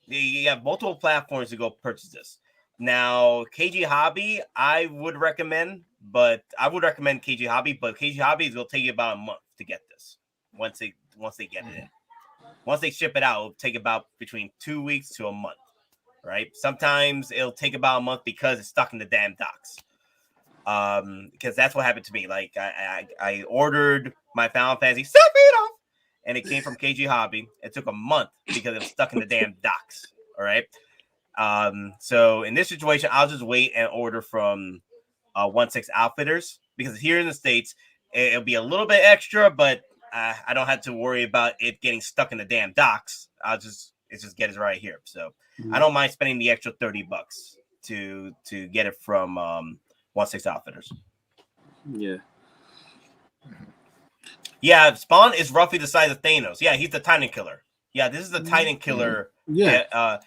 S1: You have multiple platforms to go purchase this. Now, KG Hobby, I would recommend KG Hobby, but KG Hobby is going to take you about a month to get this once they get it in. Once they ship it out, it'll take about between 2 weeks to a month, right? Sometimes it'll take about a month because it's stuck in the damn docks. Because that's what happened to me. Like, I ordered my Final Fantasy Sephiroth, and it came from KG Hobby. It took a month because it was stuck in the damn docks. All right. So in this situation, I'll just wait and order from 1/6 Outfitters, because here in the States, it'll be a little bit extra, but I don't have to worry about it getting stuck in the damn docks. It's just get it right here. So I don't mind spending the extra $30 to get it from 1/6 Outfitters.
S3: Yeah.
S1: Yeah, Spawn is roughly the size of Thanos. Yeah, he's the Titan Killer. Yeah, this is the Titan Killer.
S3: Yeah.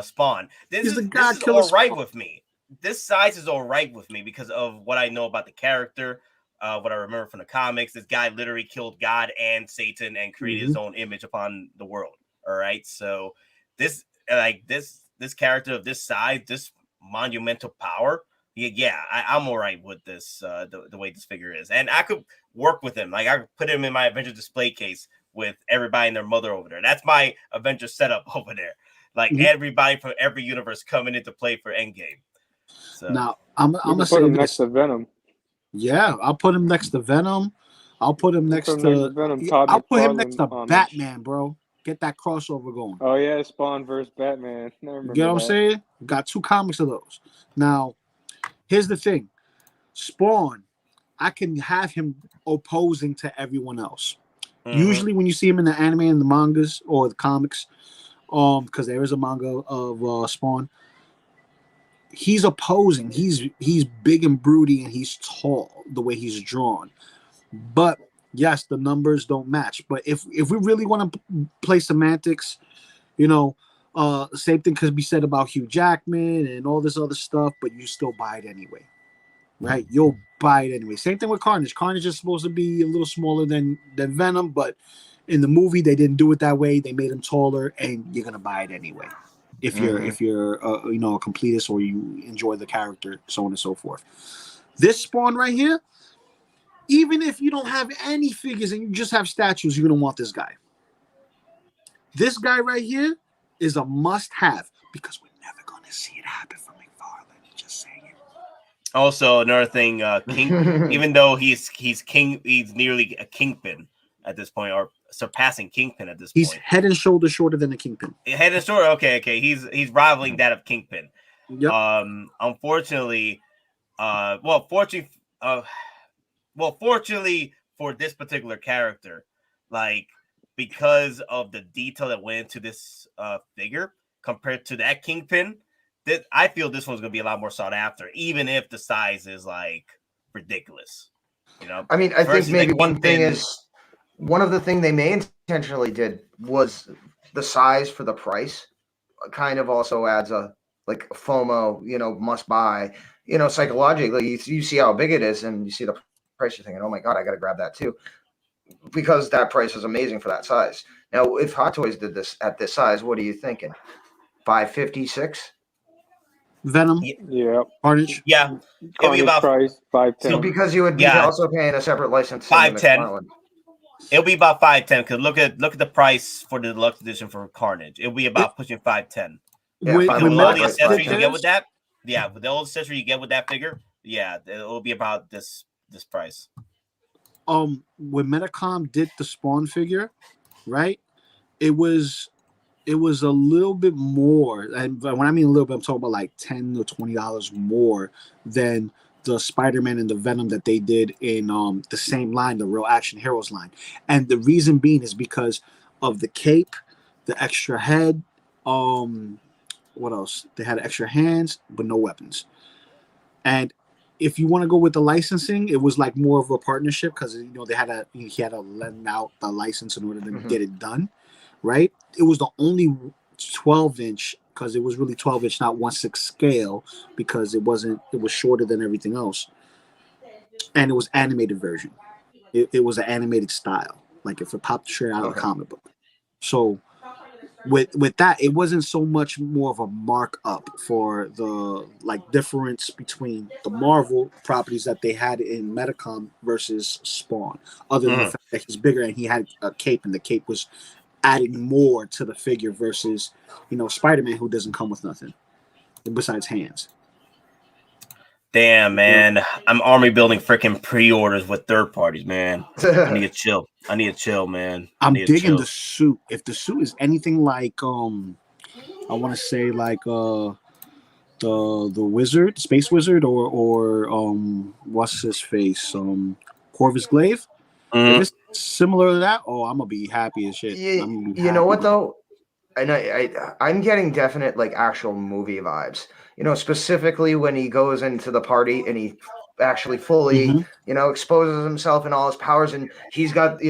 S1: Spawn. This is all right with me. This size is all right with me because of what I know about the character, what I remember from the comics. This guy literally killed God and Satan and created his own image upon the world. All right, so this character of this size, this monumental power. Yeah, I'm all right with this, the way this figure is. And I could work with him. Like, I could put him in my Avengers display case with everybody and their mother over there. That's my Avengers setup over there. Like, everybody from every universe coming into play for Endgame. So
S3: now, I'm going to
S4: put him next to Venom.
S3: Yeah, I'll put him next to Venom. I'll put him next to
S4: Venom.
S3: I'll put him next to Batman, bro. Get that crossover going.
S4: Oh, yeah, Spawn versus Batman. You know what
S3: I'm saying? Got 2 comics of those. Now, here's the thing. Spawn, I can have him opposing to everyone else. Usually when you see him in the anime and the mangas or the comics, because there is a manga of Spawn, he's opposing. He's big and broody and he's tall the way he's drawn. But yes, the numbers don't match. But if we really want to play semantics, You know, same thing could be said about Hugh Jackman and all this other stuff, but you still buy it anyway, right? You'll buy it anyway. Same thing with Carnage. Carnage is supposed to be a little smaller than Venom, but in the movie they didn't do it that way. They made him taller, and you're gonna buy it anyway. If you're you know, a completist or you enjoy the character, so on and so forth. This Spawn right here, even if you don't have any figures and you just have statues, you're gonna want this guy. This guy right here is a must-have because we're never gonna see it happen from McFarlane. Just saying.
S1: Also, another thing, King, even though he's nearly a Kingpin at this point, or surpassing Kingpin at this
S3: He's
S1: point.
S3: He's head and shoulders shorter than the Kingpin.
S1: Head and shoulders, okay. He's rivaling that of Kingpin.
S3: Yep.
S1: Unfortunately, fortunately for this particular character, like, because of the detail that went into this figure compared to that Kingpin, that I feel this one's gonna be a lot more sought after, even if the size is like ridiculous. You know,
S2: I mean, I think maybe one thing
S1: Kingpin,
S2: is one of the things they may intentionally did was the size for the price kind of also adds a like FOMO, you know, must buy, you know, psychologically you see how big it is and you see the price, you're thinking, oh my God, I got to grab that too. Because that price is amazing for that size. Now, if Hot Toys did this at this size, what are you thinking? 556?
S3: Venom?
S4: Yeah.
S3: Carnage?
S1: Yeah. It'll be about
S4: price, 510.
S2: So because you would be also paying a separate license.
S1: 510. It'll be about 510 because look at the price for the deluxe edition for Carnage. It'll be about pushing 510.
S2: Yeah,
S3: with
S1: all the accessories
S3: you
S1: get with that, with the old accessory you get with that figure, it'll be about this price.
S3: When Metacom did the Spawn figure, right? It was a little bit more, and when I mean a little bit, I'm talking about like $10 or $20 more than the Spider-Man and the Venom that they did in the same line, the Real Action Heroes line. And the reason being is because of the cape, the extra head, what else? They had extra hands, but no weapons. And if you want to go with the licensing, it was like more of a partnership because he had to lend out the license in order to get it done, right? It was the only 12-inch because it was really 12-inch, not 1/6 scale, because it was shorter than everything else, and it was animated version. It was an animated style, like if it popped straight out of a comic book. So with that, it wasn't so much more of a markup for the difference between the Marvel properties that they had in Metacom versus Spawn, other than the fact that he's bigger and he had a cape, and the cape was adding more to the figure versus Spider-Man, who doesn't come with nothing besides hands.
S1: Damn, man, I'm army building freaking pre-orders with third parties, man. I need to chill, man.
S3: I'm digging the suit. If the suit is anything like I want to say like the wizard, space wizard, or what's his face, Corvus Glaive. If it's similar to that, I'm gonna be happy as shit.
S2: You know what though? I'm getting definite actual movie vibes. Specifically when he goes into the party and he actually fully, exposes himself and all his powers, and he's got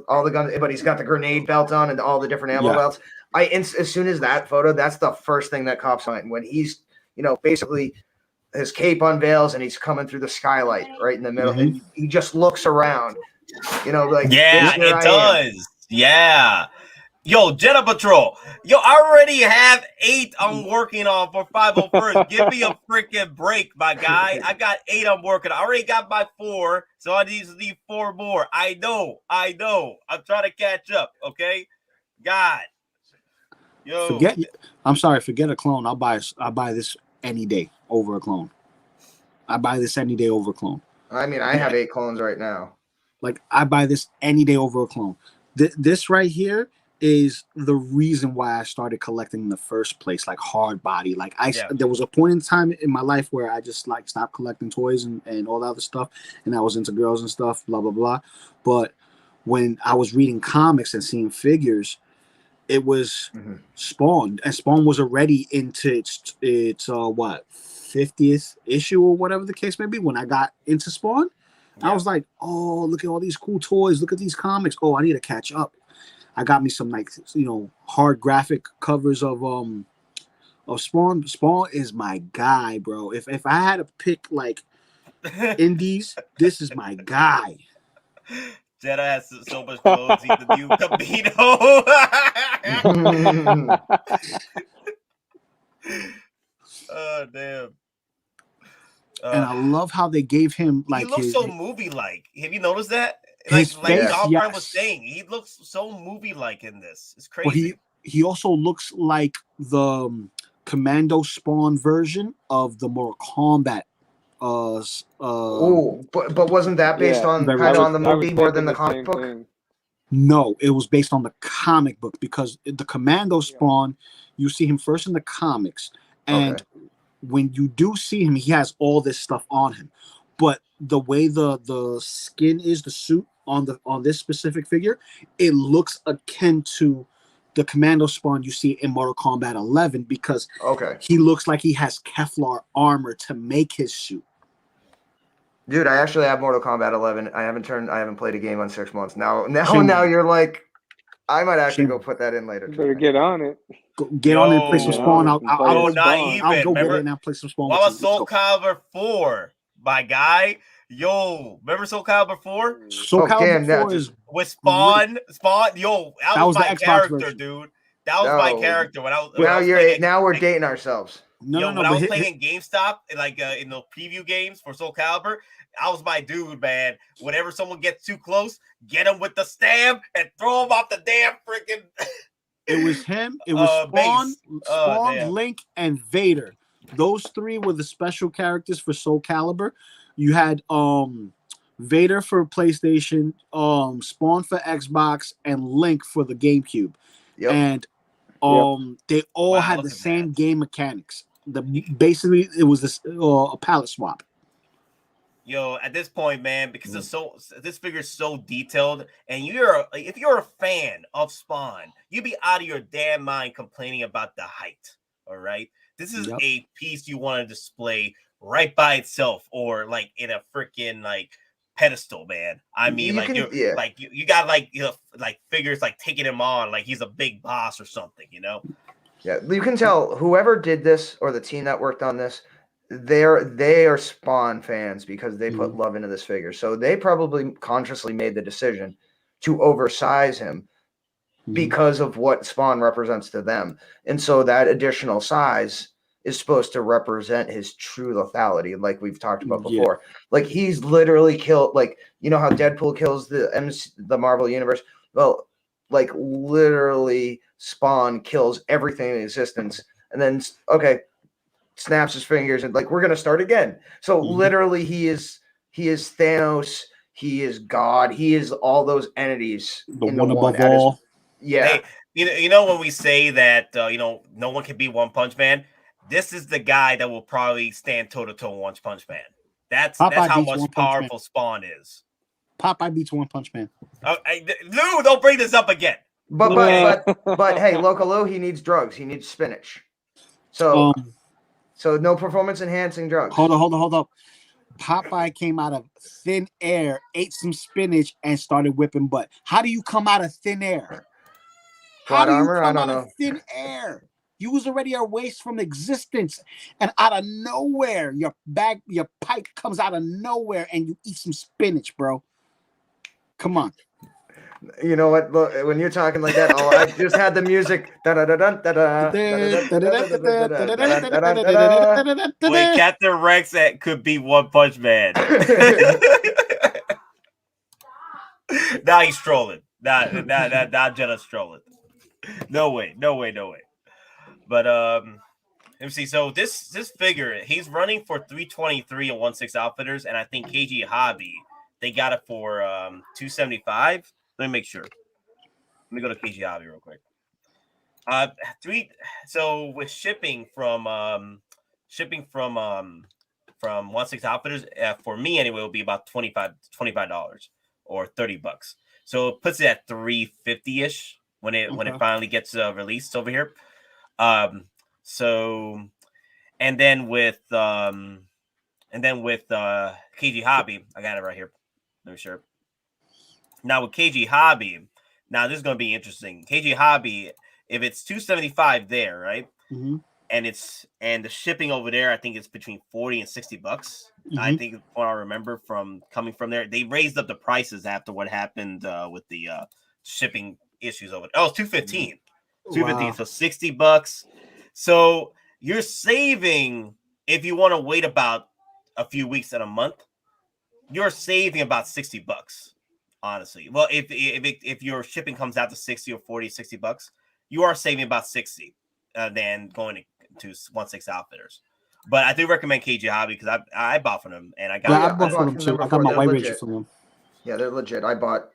S2: all the guns, but he's got the grenade belt on and all the different ammo belts. As soon as that photo, that's the first thing that cops on when he's basically his cape unveils and he's coming through the skylight right in the middle, and he just looks around.
S1: It does. Yeah. Yo, Jetta Patrol. Yo, I already have 8 I'm working on for 501st. Give me a freaking break, my guy. I got 8 I'm working on. I already got my 4, so I need 4 more. I know. I'm trying to catch up, okay? God. Yo.
S3: Forget a clone. I'll buy this any day over a clone. I buy this any day over a clone.
S2: I mean, I have 8 clones right now.
S3: I buy this any day over a clone. This right here is the reason why I started collecting in the first place, hard body. There was a point in time in my life where I just stopped collecting toys and all that other stuff, and I was into girls and stuff, blah blah blah. But when I was reading comics and seeing figures, it was Spawn, and Spawn was already into its 50th issue or whatever the case may be. When I got into Spawn, I was like, oh, look at all these cool toys, look at these comics. Oh, I need to catch up. I got me some like hard graphic covers of Spawn. Spawn is my guy, bro. If I had to pick like indies, this is my guy.
S1: Jedi has so much clothes. He's the new Camino. Oh damn!
S3: And I love how they gave him like
S1: he looks so movie-like. Have you noticed that?
S3: His face,
S1: DonPrime was saying, he looks so movie-like in this. It's crazy.
S3: But he also looks like the Commando Spawn version of the Mortal Kombat.
S2: But wasn't that based on kind of on the movie more than the comic book?
S4: Thing.
S3: No, it was based on the comic book because the Commando Spawn, you see him first in the comics, and when you do see him, he has all this stuff on him. But the way the skin is, the suit on this specific figure, it looks akin to the Commando Spawn you see in Mortal Kombat 11 because he looks like he has Kevlar armor to make his suit.
S2: Dude, I actually have Mortal Kombat 11. I haven't played a game in 6 months. Now you're like, I might actually go put that in later.
S4: Better get on it.
S3: Get on it and play some Spawn. I'll go
S1: Remember,
S3: get in and play some Spawn.
S1: What was Soul Calibur 4, my guy? Yo, remember Soul Calibur 4?
S3: Soul Calibur 4 is
S1: with Spawn. Yo, that was my character, version. Dude. That was my character when I was.
S2: Now we're dating ourselves.
S1: When I was playing in GameStop, like in the preview games for Soul Calibur, I was my dude, man. Whenever someone gets too close, get him with the stab and throw him off the damn freaking.
S3: It was him. It was Spawn, Link, and Vader. Those three were the special characters for Soul Calibur. You had Vader for PlayStation, Spawn for Xbox, and Link for the GameCube. Yep. And they all had the same game mechanics. Basically, it was a palette swap.
S1: Yo, at this point, man, because this figure is so detailed, and if you're a fan of Spawn, you'd be out of your damn mind complaining about the height. All right, this is a piece you want to display right by itself, or like in a freaking like pedestal, man. I mean, you got like figures like taking him on like he's a big boss or something,
S2: Yeah, you can tell whoever did this or the team that worked on this. They are Spawn fans because they put love into this figure. So they probably consciously made the decision to oversize him because of what Spawn represents to them. And so that additional size is supposed to represent his true lethality, like we've talked about before. Like he's literally killed, like, you know how Deadpool kills the Marvel Universe? Well, like literally Spawn kills everything in existence. And then, snaps his fingers and like we're gonna start again. So literally he is Thanos, he is God, he is all those entities.
S3: The one above all.
S1: Hey, when we say that no one can beat One Punch Man, this is the guy that will probably stand toe to toe with One Punch Man. That's how much powerful Spawn is.
S3: Popeye beats One Punch Man.
S1: Lou, don't bring this up again.
S2: But hey, Loco Lu, he needs drugs. He needs spinach. So no performance enhancing drugs.
S3: Hold up. Popeye came out of thin air, ate some spinach, and started whipping butt. How do you come out of thin air?
S2: Plot armor? I don't know.
S3: Thin air. You was already a waste from existence, and out of nowhere, your pipe comes out of nowhere, and you eat some spinach, bro. Come on.
S2: You know what? Look, when you're talking like that, I just had the music.
S1: Wait, Captain Rex could be One Punch Man. Now he's trolling. Now Jenna's trolling. No way. But let me see. So this figure, he's running for 323 and 1/6 Outfitters, and I think KG Hobby they got it for 275. Let me make sure. Let me go to KG Hobby real quick. So with shipping from 1/6 Outfitters, for me anyway, it will be about $25 or $30. So it puts it at 350-ish when it finally gets released over here. So and then with KG Hobby, I got it right here. Let me sure. Now with KG Hobby, Now this is going to be interesting. KG Hobby, if it's $275 there, right?
S3: Mm-hmm.
S1: And the shipping over there, I think it's between $40 and $60. Mm-hmm. I think what I remember from coming from there, they raised up the prices after what happened with the shipping issues over there. Oh, it's $215. $215, so $60. So you're saving, if you want to wait about a few weeks and a month, you're saving about $60, honestly. Well, if your shipping comes out to 60 or 40, $60, you are saving about 60 than going to 1/6 Outfitters. But I do recommend KG Hobby because I bought from them and I got
S3: bought from them too. I got my White Ranger from them.
S2: Yeah, they're legit. I bought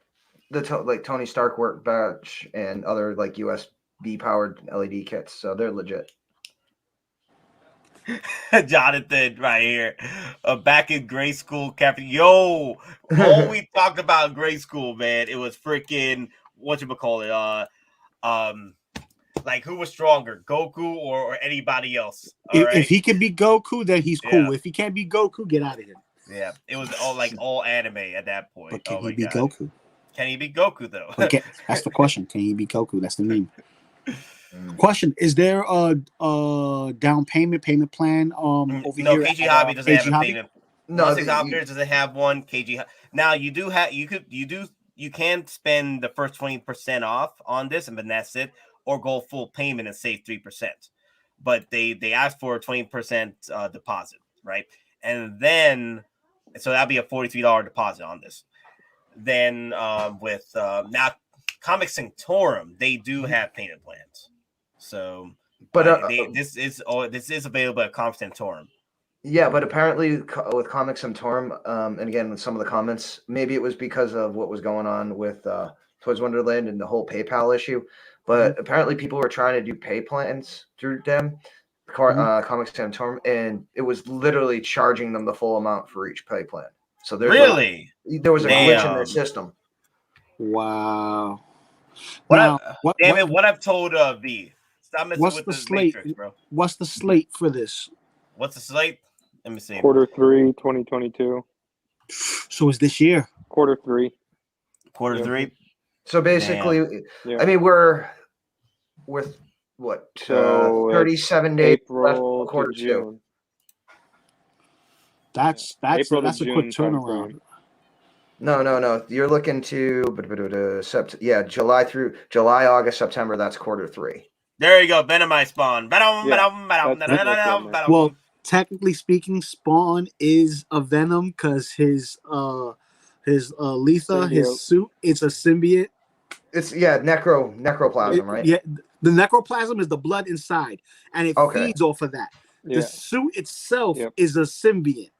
S2: the Tony Stark workbench and other like USB powered LED kits, so they're legit.
S1: Jonathan right here, back in grade school, Captain. Yo, all we talked about in grade school, man, it was freaking whatchamacallit, like who was stronger, Goku or anybody else?
S3: If he can be Goku, then he's cool. Yeah. If he can't be Goku, get out of here.
S1: Yeah, it was all anime at that point.
S3: But can he be Goku?
S1: Can he be Goku though?
S3: That's the question. Can he be Goku? That's the meme. Question: is there a down payment plan over here?
S1: No, KG Hobby doesn't have a payment.
S2: No,
S1: 1/6 Outfitters doesn't have one. KG now you can spend the first 20% off on this, and then that's it, or go full payment and save 3%. But they ask for a 20% deposit, right? And then so that'll be a $43 deposit on this. Then with now Comic Sanctorum, they do have payment plans. So, but this is available at Comic Sanctorum.
S2: Yeah, but apparently with Comic Sanctorum, and again with some of the comments, maybe it was because of what was going on with Toys Wonderland and the whole PayPal issue. But apparently people were trying to do pay plans through them, Comic Sanctorum, and it was literally charging them the full amount for each pay plan. So there was a glitch in their system.
S3: Wow.
S1: What I've told V. Stop messing with the slate, Matrix, bro.
S3: What's the slate for this?
S1: What's the slate? Let me see.
S4: Q3 2022.
S3: So it's this year.
S4: Q3.
S1: Q3.
S2: So basically, I mean, we're with what? 37 days
S4: April
S2: left for
S4: Q2.
S3: That's a quick turnaround.
S2: No. You're looking to July, August, September. That's Q3.
S1: There you go. Venom Spawn. Venom.
S3: Well, technically speaking, Spawn is a Venom because his Letha, his suit, it's a symbiote.
S2: It's necroplasm, right?
S3: Yeah, the necroplasm is the blood inside, and it feeds off of that. The suit itself is a symbiote.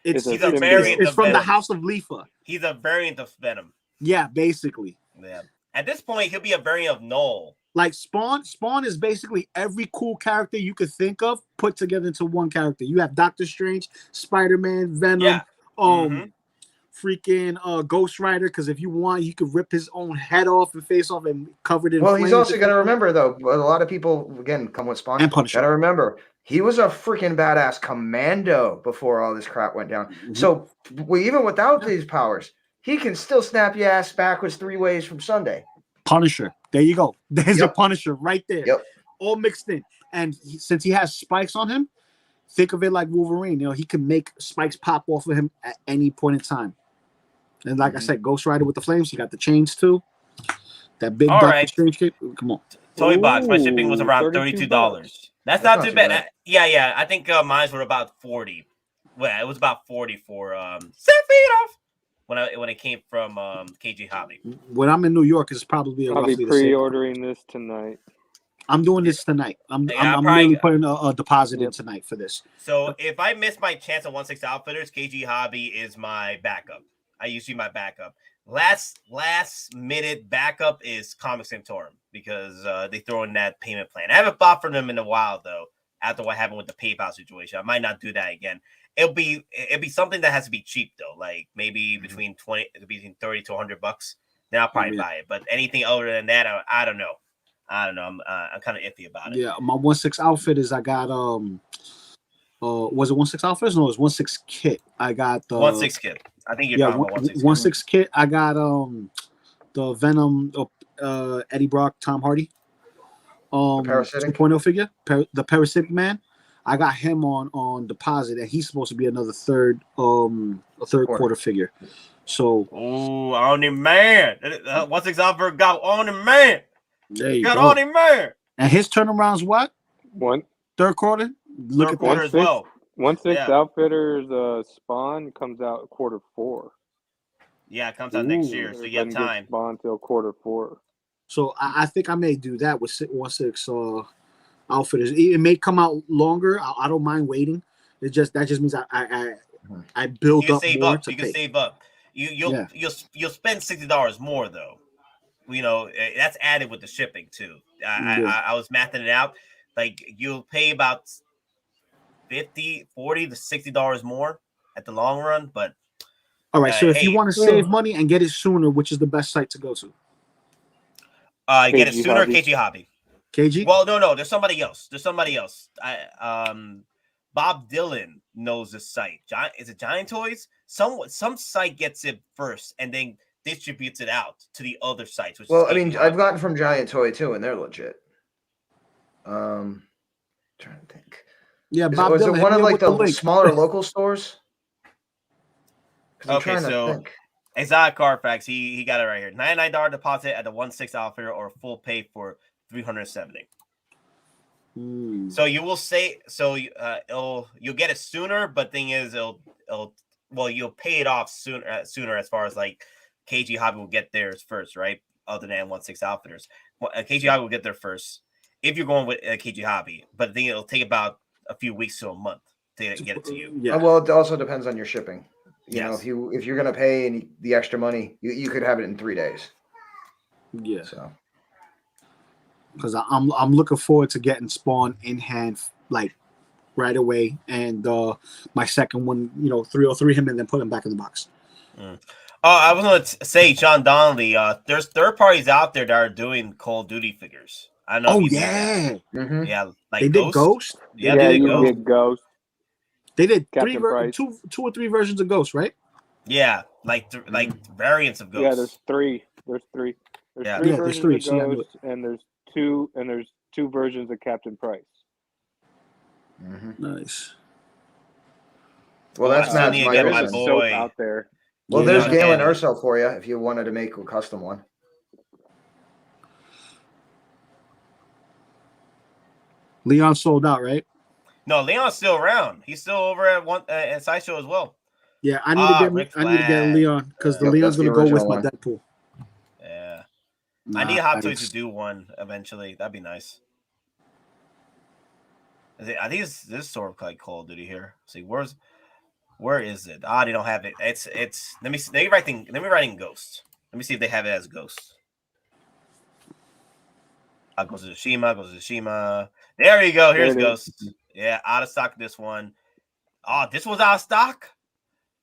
S3: It's
S1: a variant.
S3: It's from the House of Letha.
S1: He's a variant of Venom.
S3: Yeah, basically.
S1: Yeah. At this point, he'll be a variant of Null.
S3: Like Spawn is basically every cool character you could think of put together into one character. You have Doctor Strange, Spider-Man, Venom, freaking Ghost Rider. Because if you want, you could rip his own head off and face off and cover it in flames.
S2: He's also got to remember though. A lot of people again come with Spawn.
S3: And Punisher.
S2: Got to remember he was a freaking badass commando before all this crap went down. So even without these powers, he can still snap your ass backwards 3 ways from Sunday.
S3: Punisher. There you go. There's your Punisher right there.
S2: Yep.
S3: All mixed in. And since he has spikes on him, think of it like Wolverine. You know, he can make spikes pop off of him at any point in time. And like I said, Ghost Rider with the flames. He got the chains too. That big Doctor Strange kit. Come on.
S1: Toy box. My shipping was around $32. That's not too bad. Yeah. I think mine were about 40. Well, it was about 40 for 7 feet off. When it came from KG Hobby.
S3: When I'm in New York, it's probably
S4: I'll be pre-ordering this tonight.
S3: I'm doing this tonight. I'm really putting a deposit in tonight for this.
S1: So if I miss my chance at 1/6 Outfitters, KG Hobby is my backup. I usually my backup. Last minute backup is Comic Sanctorum because they throw in that payment plan. I haven't bought from them in a while though. After what happened with the PayPal situation, I might not do that again. It'll be something that has to be cheap though, like maybe between $30 to $100. Then I'll probably buy it. But anything other than that, I don't know. I'm kind of iffy about it.
S3: Yeah, my 1/6 outfit is I got was it 1/6 outfits? No, it was 1/6 kit. I got the
S1: 1/6 kit. I think you're talking about 1/6
S3: 1/6 kit. I got the Venom Eddie Brock, Tom Hardy,
S2: Parasitic?
S3: 2.0 figure, the Parasitic Man. I got him on deposit, and he's supposed to be another third quarter figure. So,
S1: on him, man. Once example got on him, man.
S3: There you
S1: got
S3: go.
S1: on him, man.
S3: And his turnaround's what? Third quarter.
S1: Look at quarter as well.
S4: 1/6 Outfitters Spawn comes out Q4.
S1: Yeah, it comes out next year, so you have time.
S4: Spawn till Q4.
S3: So I think I may do that with 1/6 Outfitters. It may come out longer. I don't mind waiting. That just means I build up more to pay.
S1: You can save up. You'll spend $60 more though. You know, that's added with the shipping too. I was mathing it out. Like you'll pay about $40 to $60 more at the long run, but
S3: all right. So if you want to save money and get it sooner, which is the best site to go to?
S1: Get it sooner, KG Hobby.
S3: KG?
S1: Well, no. There's somebody else. Bob Dylan knows this site. Is it Giant Toys? Some site gets it first and then distributes it out to the other sites.
S2: Well, I mean, I've gotten from Giant Toy too, and they're legit. Trying to think.
S3: Yeah, Bob Dylan.
S2: Was it one of like the smaller local stores?
S1: Okay, so Exotic Carfax, he got it right here. $99 deposit at the 1/6 Outfitter or full pay for $370. So you will say you'll get it sooner, but thing is you'll pay it off sooner as far as like KG Hobby will get theirs first, right? Other than 1/6 Outfitters, KG Hobby will get there first if you're going with KG Hobby, but then it'll take about a few weeks to a month to get it to you.
S2: Yeah. Well, it also depends on your shipping. You know, if you're gonna pay the extra money, you could have it in 3 days.
S3: Yeah.
S2: So.
S3: Because I'm looking forward to getting Spawn in hand like right away, and my second one, 303 him and then put him back in the box.
S1: I was going to say, John Donnelly, there's third parties out there that are doing Call of Duty figures. I know.
S3: Oh yeah,
S1: yeah. Like
S3: they did Ghost.
S1: Yeah, they
S4: did Ghost.
S3: They did two or three versions of Ghost, right?
S1: Yeah, like variants of Ghost.
S4: Yeah, there's three. There's three versions of Ghost, and there's two versions of Captain Price.
S3: Nice.
S2: Well, that's not
S1: my boy
S4: out there.
S2: Well, there's Galen Urso for you if you wanted to make a custom one.
S3: Leon sold out, right?
S1: No, Leon's still around. He's still over at Sideshow as well.
S3: Yeah, I need to get Leon because the Leon's gonna go with my Deadpool.
S1: Yeah, I need Hot Toys to do one eventually. That'd be nice. I think this sort of like Call of Duty here. See, where is it? They don't have it. It's let me write in Ghost. Let me see if they have it as Ghost. Goes to Tsushima. There you go. Here's Ghost. Yeah, out of stock this one. Oh, this was out of stock?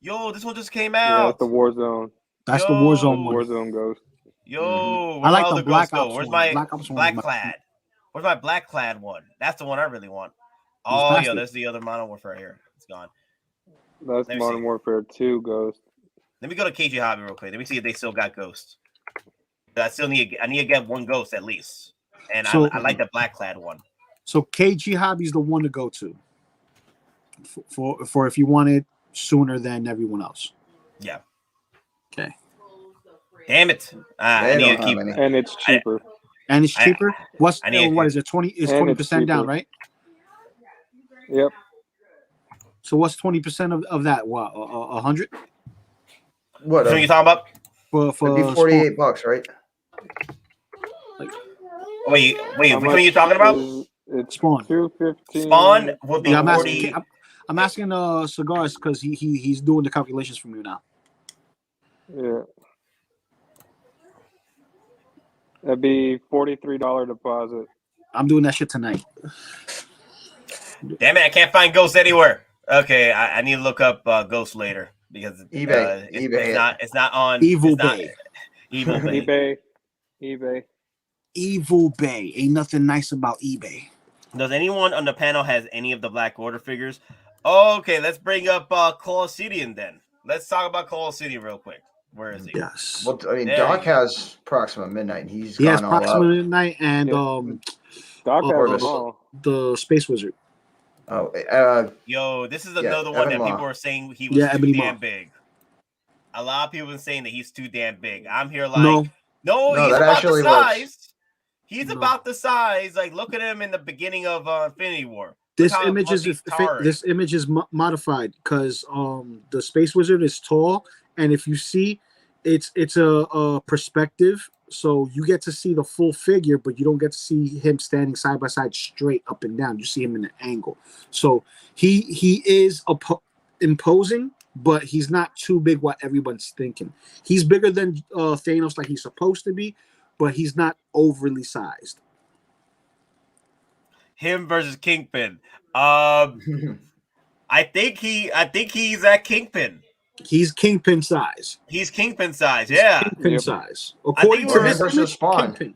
S1: Yo, this one just came out.
S4: Yeah, that's the Warzone.
S3: That's the Warzone one.
S4: Warzone Ghost.
S1: Yo,
S3: I like the Black Ops.
S1: Where's my Black Clad? Where's my Black Clad one? That's the one I really want. Oh, yo, that's the other Modern Warfare here. It's gone.
S4: That's Modern Warfare 2 Ghost.
S1: Let me go to KG Hobby real quick. Let me see if they still got Ghost. I need to get one Ghost at least. And so, I like the Black Clad one.
S3: So KG Hobby's the one to go to for if you want it sooner than everyone else.
S1: Yeah.
S3: Okay.
S1: Damn it! I need to keep it.
S4: And it's cheaper.
S3: And it's cheaper. What is it? 20? It's 20% down, right?
S4: Yep.
S3: So what's 20% of that? What? 100?
S2: What
S1: are you talking about?
S3: For
S2: it'd be $48, right?
S1: Wait, which one are you talking about?
S4: It's
S3: Spawn.
S4: $215.
S1: Spawn would be
S3: yeah,
S1: 40.
S3: I'm asking Cigars because he's doing the calculations for me now.
S4: Yeah. That'd be $43 deposit.
S3: I'm doing that shit tonight.
S1: Damn it! I can't find Ghost anywhere. Okay, I need to look up Ghost later because
S2: eBay.
S1: It's not on
S3: Evil Bay.
S1: Evil
S4: Bay. eBay.
S3: Evil Bay. Ain't nothing nice about eBay.
S1: Does anyone on the panel has any of the Black Order figures? Okay, let's bring up Cull Obsidian then. Let's talk about Cull Obsidian real quick. Where is he?
S3: Yes.
S2: Well, I mean,
S1: There
S2: Doc
S1: you go.
S2: has Proxima Midnight. And he's
S3: He has
S2: gone all
S3: Proxima
S2: out.
S3: Midnight and
S4: Doc has
S2: Orvis.
S4: them all.
S3: the Space Wizard.
S2: Oh,
S1: Yo, this is
S2: Yeah,
S1: another one
S2: Evan
S1: that
S2: Law.
S1: people are saying he was too
S3: Ebony
S1: damn
S3: Maw.
S1: big. A lot of people have been saying that he's too damn big. I'm here
S3: No.
S1: no, he's
S2: that
S1: about the
S2: actually
S1: size.
S2: works.
S1: He's
S3: No.
S1: about the size. Like, look at him in the beginning of Infinity War.
S3: This image is modified because the Space Wizard is tall, and if you see, it's a perspective, so you get to see the full figure, but you don't get to see him standing side by side straight up and down. You see him in an angle. So he is imposing, but he's not too big what everyone's thinking. He's bigger than Thanos like he's supposed to be, but he's not overly sized.
S1: Him versus Kingpin. I think he's at Kingpin.
S3: He's Kingpin size.
S1: He's Kingpin size, yeah.
S3: Kingpin size.
S1: According
S3: to
S1: this
S3: image,
S2: Spawn.
S3: Kingpin.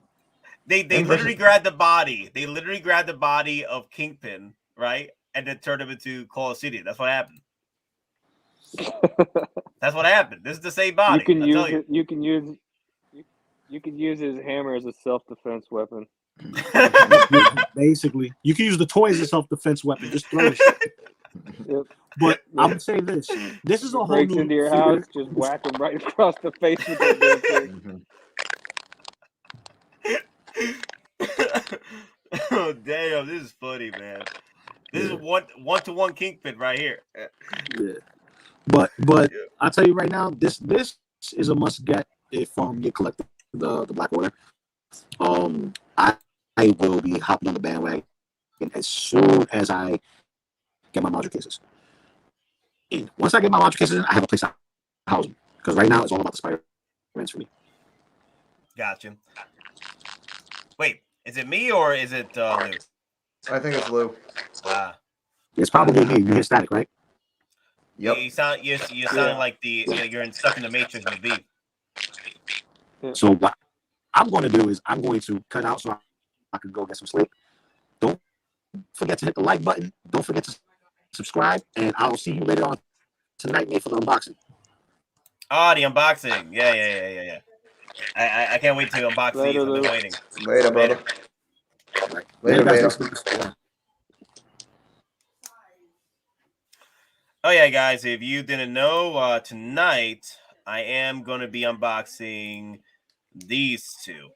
S1: They literally grabbed the body. They literally grabbed the body of Kingpin, right? And then turned him into Cull Obsidian. That's what happened. That's what happened. This is the same body.
S4: You can use his hammer as a self-defense weapon.
S3: Basically, you can use the toy as a self-defense weapon. Just throw it.
S4: Yep.
S3: But I would say this is a whole
S4: Breaks
S3: new
S4: into your
S3: figure.
S4: house, just whack him right across the face with that damn thing.
S1: Oh damn! This is funny, man. This is one-to-one Kingpin right here.
S3: Yeah, but I'll tell you right now, this is a must get if you collect the Black Order. I will be hopping on the bandwagon as soon as I get my module cases. And once I get my module cases, I have a place to house them because right now it's all about the Spider-Mans for me.
S1: Gotcha. Wait, is it me or is it Lou?
S2: I think it's Lou.
S3: It's probably me. You hear static, right?
S2: Yep.
S1: You sound like you're stuck in the Matrix with B.
S3: So what I'm going to do is I'm going to cut out so I can go get some sleep. Don't forget to hit the like button. Don't forget to subscribe, and I'll see you later on tonight, mate, for the unboxing.
S1: Oh, the unboxing. Yeah. I can't wait to unbox these. I've been waiting.
S2: Later, brother. Later,
S3: guys.
S1: Oh yeah, guys, if you didn't know, tonight I am going to be unboxing these two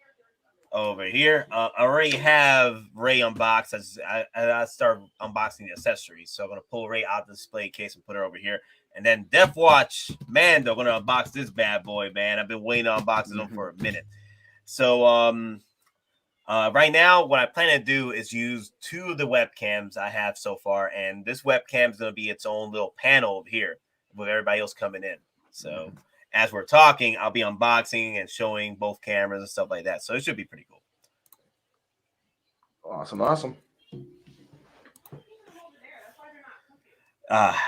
S1: over here. I already have Ray unboxed as I start unboxing the accessories. So I'm going to pull Ray out the display case and put her over here. And then Death Watch Mando going to unbox this bad boy, man. I've been waiting to unbox them for a minute. So right now, what I plan to do is use two of the webcams I have so far. And this webcam is going to be its own little panel over here with everybody else coming in. So as we're talking, I'll be unboxing and showing both cameras and stuff like that. So it should be pretty cool.
S2: Awesome.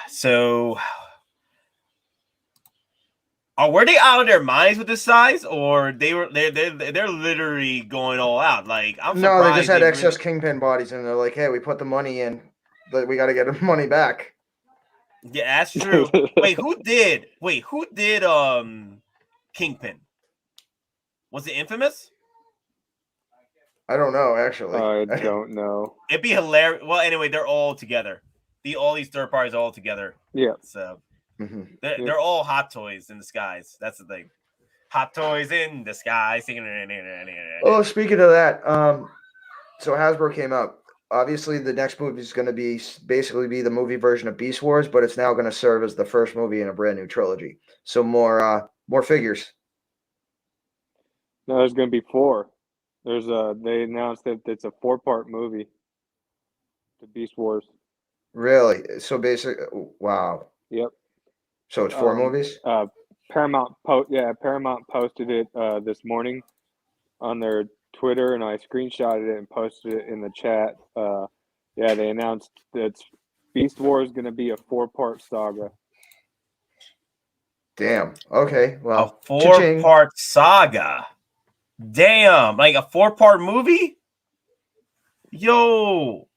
S1: So were they out of their minds with this size, or they're literally going all out? Like, I'm surprised.
S2: No, they just had excess Kingpin bodies, and they're like, "Hey, we put the money in, but we got to get the money back."
S1: Yeah, that's true. Wait, who did Kingpin? Was it Infamous?
S2: I don't know, actually.
S4: I don't know.
S1: It'd be hilarious. Well, anyway, they're all together. All these third parties are all together.
S4: Yeah.
S1: So they're all hot toys in disguise. That's the thing. Hot toys in disguise.
S2: Oh, speaking of that, so Hasbro came out. Obviously, the next movie is going to be basically the movie version of Beast Wars, but it's now going to serve as the first movie in a brand new trilogy. So more figures.
S4: No, there's going to be 4. They announced that it's a 4-part movie. The Beast Wars.
S2: Really? So basically, wow.
S4: Yep.
S2: So it's 4 movies?
S4: Paramount posted it this morning on their Twitter, and I screenshotted it and posted it in the chat. They announced that Beast Wars is going to be a 4-part saga.
S2: Damn. Okay. Well,
S1: a 4-part saga. Damn, like a 4-part movie? Yo.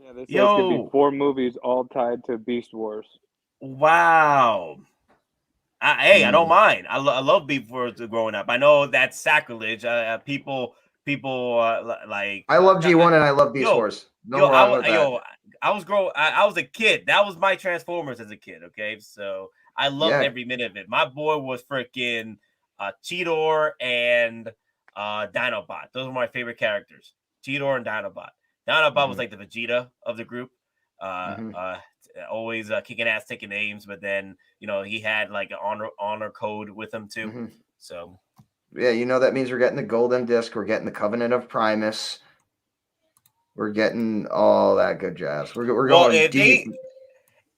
S4: Yeah, this is going to be 4 movies all tied to Beast Wars.
S1: Wow. Hey, I don't mind. I love beef for growing up. I know that's sacrilege. People like.
S2: I love G1 and I love Beast Wars. No wrong with that.
S1: I was a kid. That was my Transformers as a kid. Okay, so I loved every minute of it. My boy was freaking Cheetor and Dinobot. Those were my favorite characters. Cheetor and Dinobot. Dinobot was like the Vegeta of the group. Always kicking ass, taking names, but then he had like an honor code with him too. So
S2: yeah, that means we're getting the Golden Disc, we're getting the Covenant of Primus, we're getting all that good jazz. We're going deep.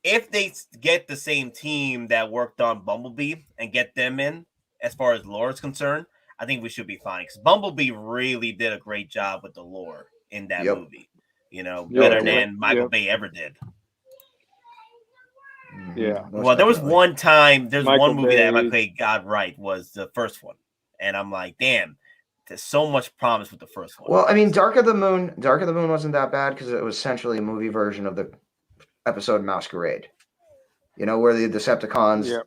S1: If they get the same team that worked on Bumblebee and get them in, as far as lore is concerned, I think we should be fine. Because Bumblebee really did a great job with the lore in that movie. Better than Michael Bay ever did.
S4: Yeah.
S1: Well, there was one time, there's one movie that Michael Bay got right, was the first one. And I'm like, damn, there's so much promise with the first one.
S2: Well, I mean, Dark of the Moon wasn't that bad because it was essentially a movie version of the episode Masquerade. Where the Decepticons,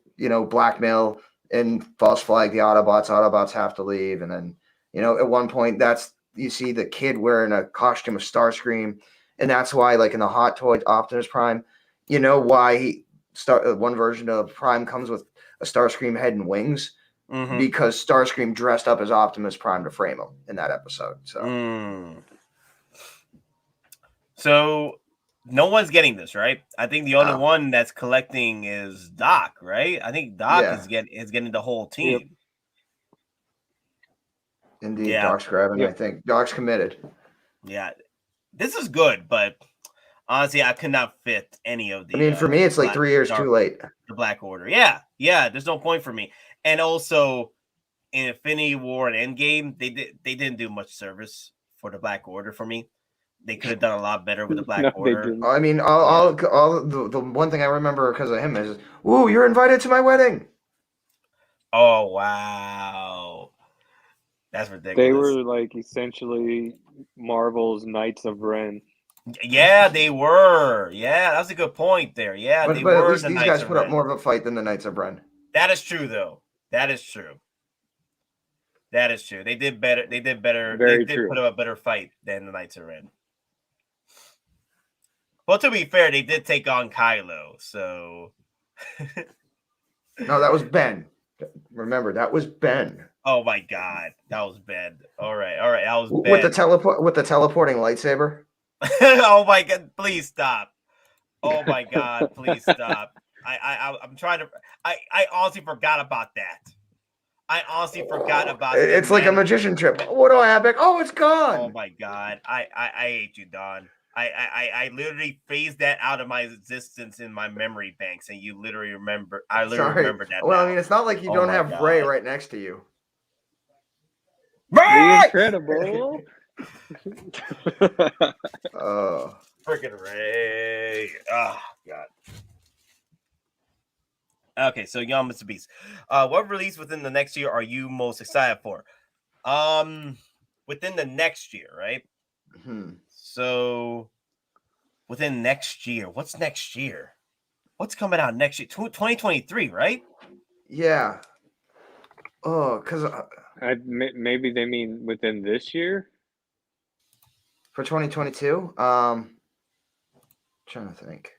S2: blackmail and false flag the Autobots. Autobots have to leave. And then, at one point, you see the kid wearing a costume of Starscream. And that's why, like in the Hot Toy Optimus Prime, why one version of Prime comes with a Starscream head and wings. Because Starscream dressed up as Optimus Prime to frame him in that episode.
S1: So no one's getting this, right? I think the only one that's collecting is Doc, right? I think Doc is getting the whole team.
S2: Indeed, Doc's grabbing. I think Doc's committed.
S1: Yeah, this is good, but honestly, I could not fit any of the.
S2: I mean, for me, it's like 3 years too late.
S1: The Black Order, yeah. There's no point for me. And also, in Infinity War and Endgame, they didn't do much service for the Black Order for me. They could have done a lot better with the Black Order.
S2: I mean, the one thing I remember because of him is, "Ooh, you're invited to my wedding."
S1: Oh wow, that's ridiculous.
S4: They were like essentially Marvel's Knights of Ren.
S1: Yeah, they were. Yeah, that's a good point there. Yeah,
S2: but at least these guys put up more of a fight than the Knights of Ren.
S1: That is true, though. That is true. They did better. They did better. They did put up a better fight than the Knights of Ren. Well, to be fair, they did take on Kylo, so.
S2: No, that was Ben. Remember, that was Ben.
S1: Oh my God, that was Ben. All right, that was Ben.
S2: With the teleporting lightsaber.
S1: Oh my God! Please stop. Oh my God! Please stop. I'm trying to. I honestly forgot about that.
S2: It's like a magician trip. What do I have back? Oh, it's gone.
S1: Oh my God! I hate you, Don. I literally phased that out of my existence in my memory banks, and you literally remember. I literally remember that.
S2: Well, I mean, it's not like you don't have Ray right next to you.
S4: Ray! Incredible.
S2: Oh,
S1: freaking Ray! Oh God. Okay, so Young Mr. Beast. What release within the next year are you most excited for? Within the next year, right? So within next year, what's next year? What's coming out next year? 2023, right?
S2: Yeah. Oh, because
S4: maybe they mean within this year.
S2: For 2022, trying to think.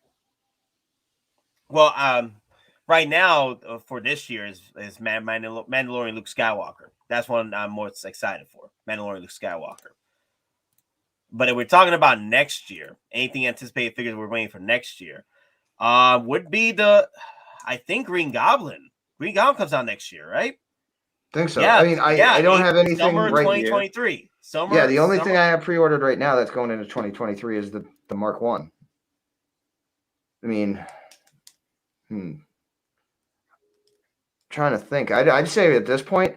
S1: Well, right now for this year is Mandalorian Luke Skywalker. That's one I'm most excited for. Mandalorian Luke Skywalker. But if we're talking about next year, anything anticipated figures we're waiting for next year, would be I think Green Goblin. Green Goblin comes out next year, right?
S2: I think so. Yeah, I mean, I don't have anything
S1: summer
S2: right
S1: 2023.
S2: Here. Summer. The only thing I have pre-ordered right now that's going into 2023 is the Mark 1. I mean, trying to think. I'd say at this point,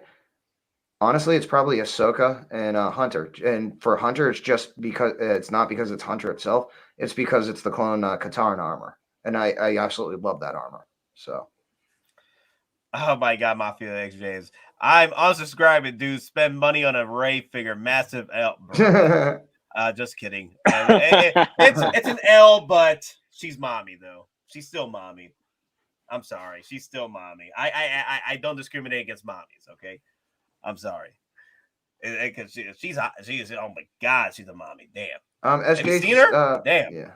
S2: honestly, it's probably Ahsoka and Hunter. And for Hunter, it's just because it's not because it's Hunter itself. It's because it's the clone Katarn armor, and I absolutely love that armor. So.
S1: Oh my God, Mafia XJs. I'm unsubscribing, dude. Spend money on a Ray figure. Massive L. Just kidding. It's an L, but she's mommy, though. She's still mommy. I'm sorry. She's still mommy. I don't discriminate against mommies. Okay, I'm sorry. Because she's oh my god, she's a mommy. Damn.
S2: SJ,
S1: have you seen her? Damn.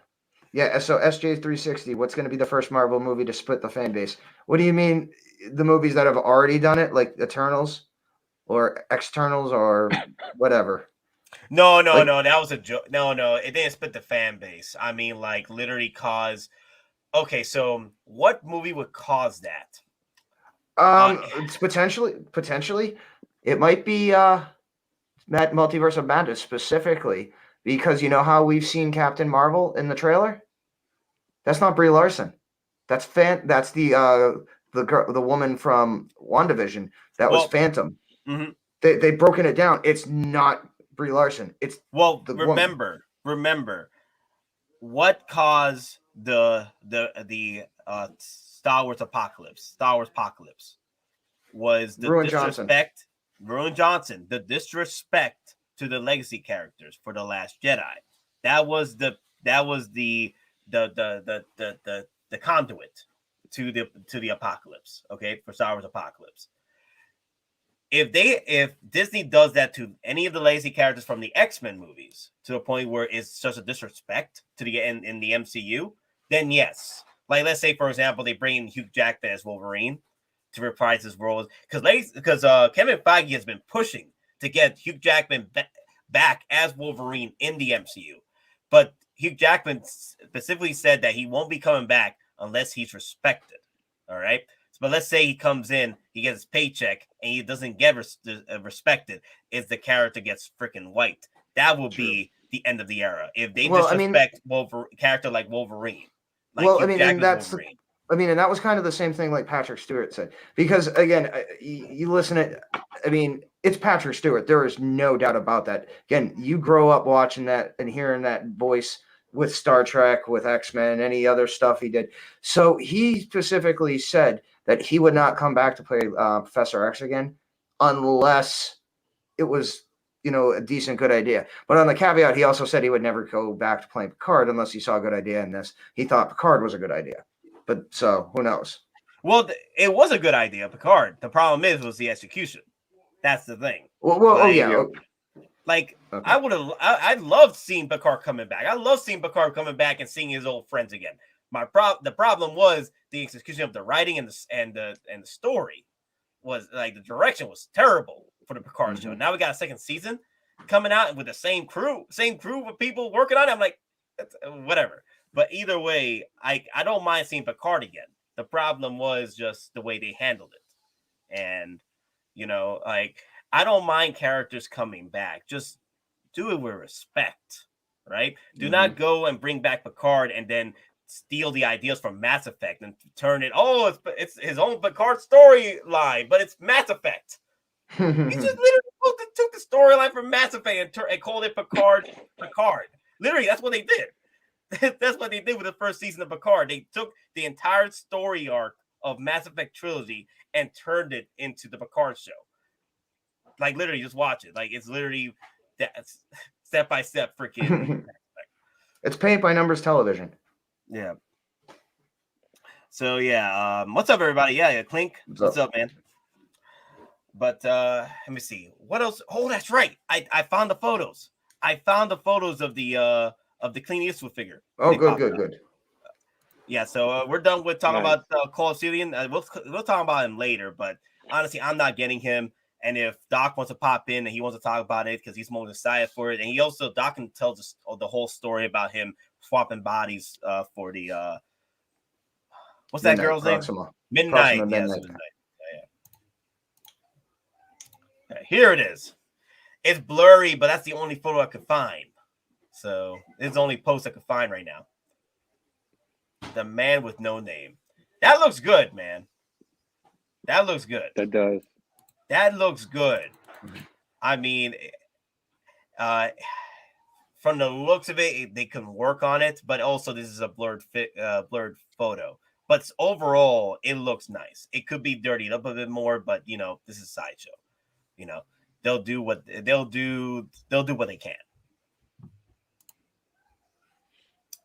S2: Yeah. So SJ360, what's going to be the first Marvel movie to split the fan base? What do you mean? The movies that have already done it, like Eternals or Externals or whatever?
S1: No, that was a joke. No, it didn't split the fan base. I mean, like literally cause. Okay, so what movie would cause that?
S2: It's potentially, it might be Multiverse of Madness specifically because you know how we've seen Captain Marvel in the trailer. That's not Brie Larson. That's the woman from WandaVision. That was Phantom.
S1: Mm-hmm.
S2: They've broken it down. It's not Brie Larson. It's
S1: remember what caused the Star Wars apocalypse was the disrespect. Ruin Johnson, the disrespect to the legacy characters for The Last Jedi. That was the conduit to the apocalypse. Okay, for Star Wars apocalypse. If Disney does that to any of the legacy characters from the X-Men movies to a point where it's such a disrespect to the in the MCU, then yes. Like let's say for example they bring in Hugh Jackman as Wolverine to reprise his role because Kevin Feige has been pushing to get Hugh Jackman back as Wolverine in the MCU, but Hugh Jackman specifically said that he won't be coming back unless he's respected. All right. But let's say he comes in, he gets his paycheck, and he doesn't get respected. Is the character gets freaking wiped? That will be the end of the era if they disrespect character like Wolverine. Like
S2: and that was kind of the same thing like Peytstrick Stewart said. Because again, you listen to, it's Peytstrick Stewart. There is no doubt about that. Again, you grow up watching that and hearing that voice with Star Trek, with X-Men, any other stuff he did. So he specifically said that he would not come back to play Professor X again unless it was, a decent, good idea. But on the caveat, he also said he would never go back to playing Picard unless he saw a good idea in this. He thought Picard was a good idea. But so who knows?
S1: Well, it was a good idea, Picard. The problem was the execution. That's the thing. Like, okay. I loved seeing Picard coming back. I love seeing Picard coming back and seeing his old friends again. The problem was the execution of the writing and the story was like the direction was terrible for the Picard show. Now we got a second season coming out with the same crew of people working on it. I'm like, whatever. But either way, I don't mind seeing Picard again. The problem was just the way they handled it. And, I don't mind characters coming back. Just do it with respect, right? Do not go and bring back Picard and then steal the ideas from Mass Effect and turn it, it's his own Picard storyline, but it's Mass Effect. He just literally took the storyline from Mass Effect and called it Picard. Literally, that's what they did. That's what they did with the first season of Picard. They took the entire story arc of Mass Effect trilogy and turned it into the Picard show. Like literally, just watch it. Like it's literally that step by step freaking.
S2: It's paint by numbers television.
S1: Yeah. So yeah, what's up, everybody? Yeah, Clink. What's up, man? But let me see what else. Oh, that's right. I found the photos. I found the photos of the Clint Eastwood figure.
S2: Oh, good.
S1: Yeah, so we're done with talking about Cull Obsidian. We'll talk about him later, but honestly, I'm not getting him. And if Doc wants to pop in and he wants to talk about it because he's more excited for it, and Doc can tell the whole story about him swapping bodies for the what's that girl's name? Midnight. Yes, Midnight. Yeah. Okay, here it is. It's blurry, but that's the only photo I could find. So it's the only post I could find right now. The man with no name. That looks good, man. That looks good.
S4: That does.
S1: That looks good. I mean, from the looks of it, they can work on it, but also this is a blurred photo. But overall, it looks nice. It could be dirtied up a bit more, but this is Sideshow. They'll do what they can.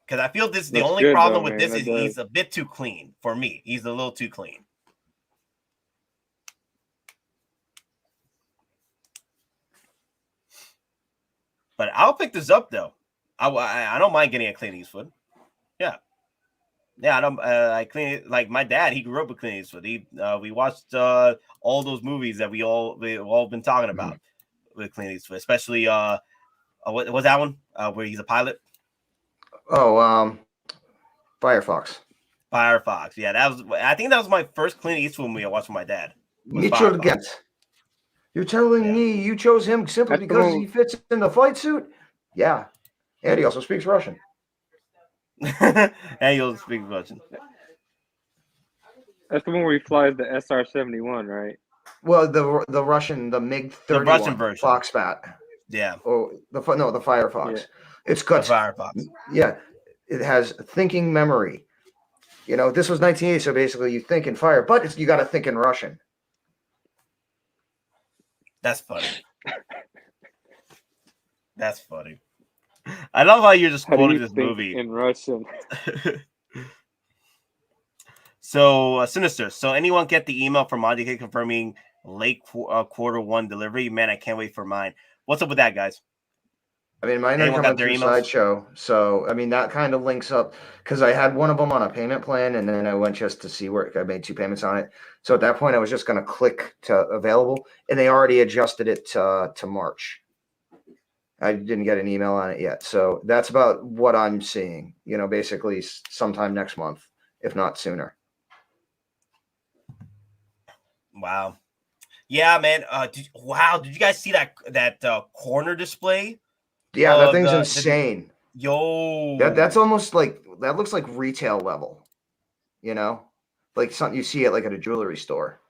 S1: Because I feel this is the
S4: Looks
S1: only
S4: good,
S1: problem
S4: though,
S1: with
S4: man.
S1: this is
S4: That does.
S1: he's a bit too clean for me. He's a little too clean. But I'll pick this up though. I don't mind getting a Clint Eastwood. Yeah. Yeah, I don't. I clean like my dad. He grew up with Clint Eastwood. We watched all those movies that we've all been talking about with Clint Eastwood, especially what was that one where he's a pilot?
S2: Oh, Firefox.
S1: Firefox. Yeah, that was. I think that was my first Clint Eastwood movie I watched with my dad.
S2: Mitchell Gent. You're telling me you chose him simply because he fits in the fight suit? Yeah, and he also speaks Russian.
S1: And he also speaks Russian.
S4: That's the one where he flies the SR-71, right?
S2: Well, the Russian, the MiG-31,
S1: the Russian version,
S2: Foxbat.
S1: Yeah.
S2: Oh, the Firefox.
S4: Yeah.
S2: It's got
S1: the Firefox.
S2: Yeah, it has thinking memory. You know, this was 1980, so basically you think in fire, but you got to think in Russian.
S1: That's funny. That's funny. I love how you're just quoting this movie
S4: in Russian.
S1: So Sinister. So anyone get the email from Monty confirming late quarter one delivery? Man, I can't wait for mine. What's up with that, guys?
S2: I mean, mine are coming through Sideshow, so I mean that kind of links up because I had one of them on a payment plan, and then I went just to see where I made 2 payments on it. So at that point, I was just going to click to available, and they already adjusted it to March. I didn't get an email on it yet, so that's about what I'm seeing. You know, basically sometime next month, if not sooner.
S1: Wow, yeah, man. Did you guys see that corner display?
S2: Yeah, that thing's insane.
S1: Yo,
S2: that's almost like that looks like retail level. You know, like something you see at a jewelry store.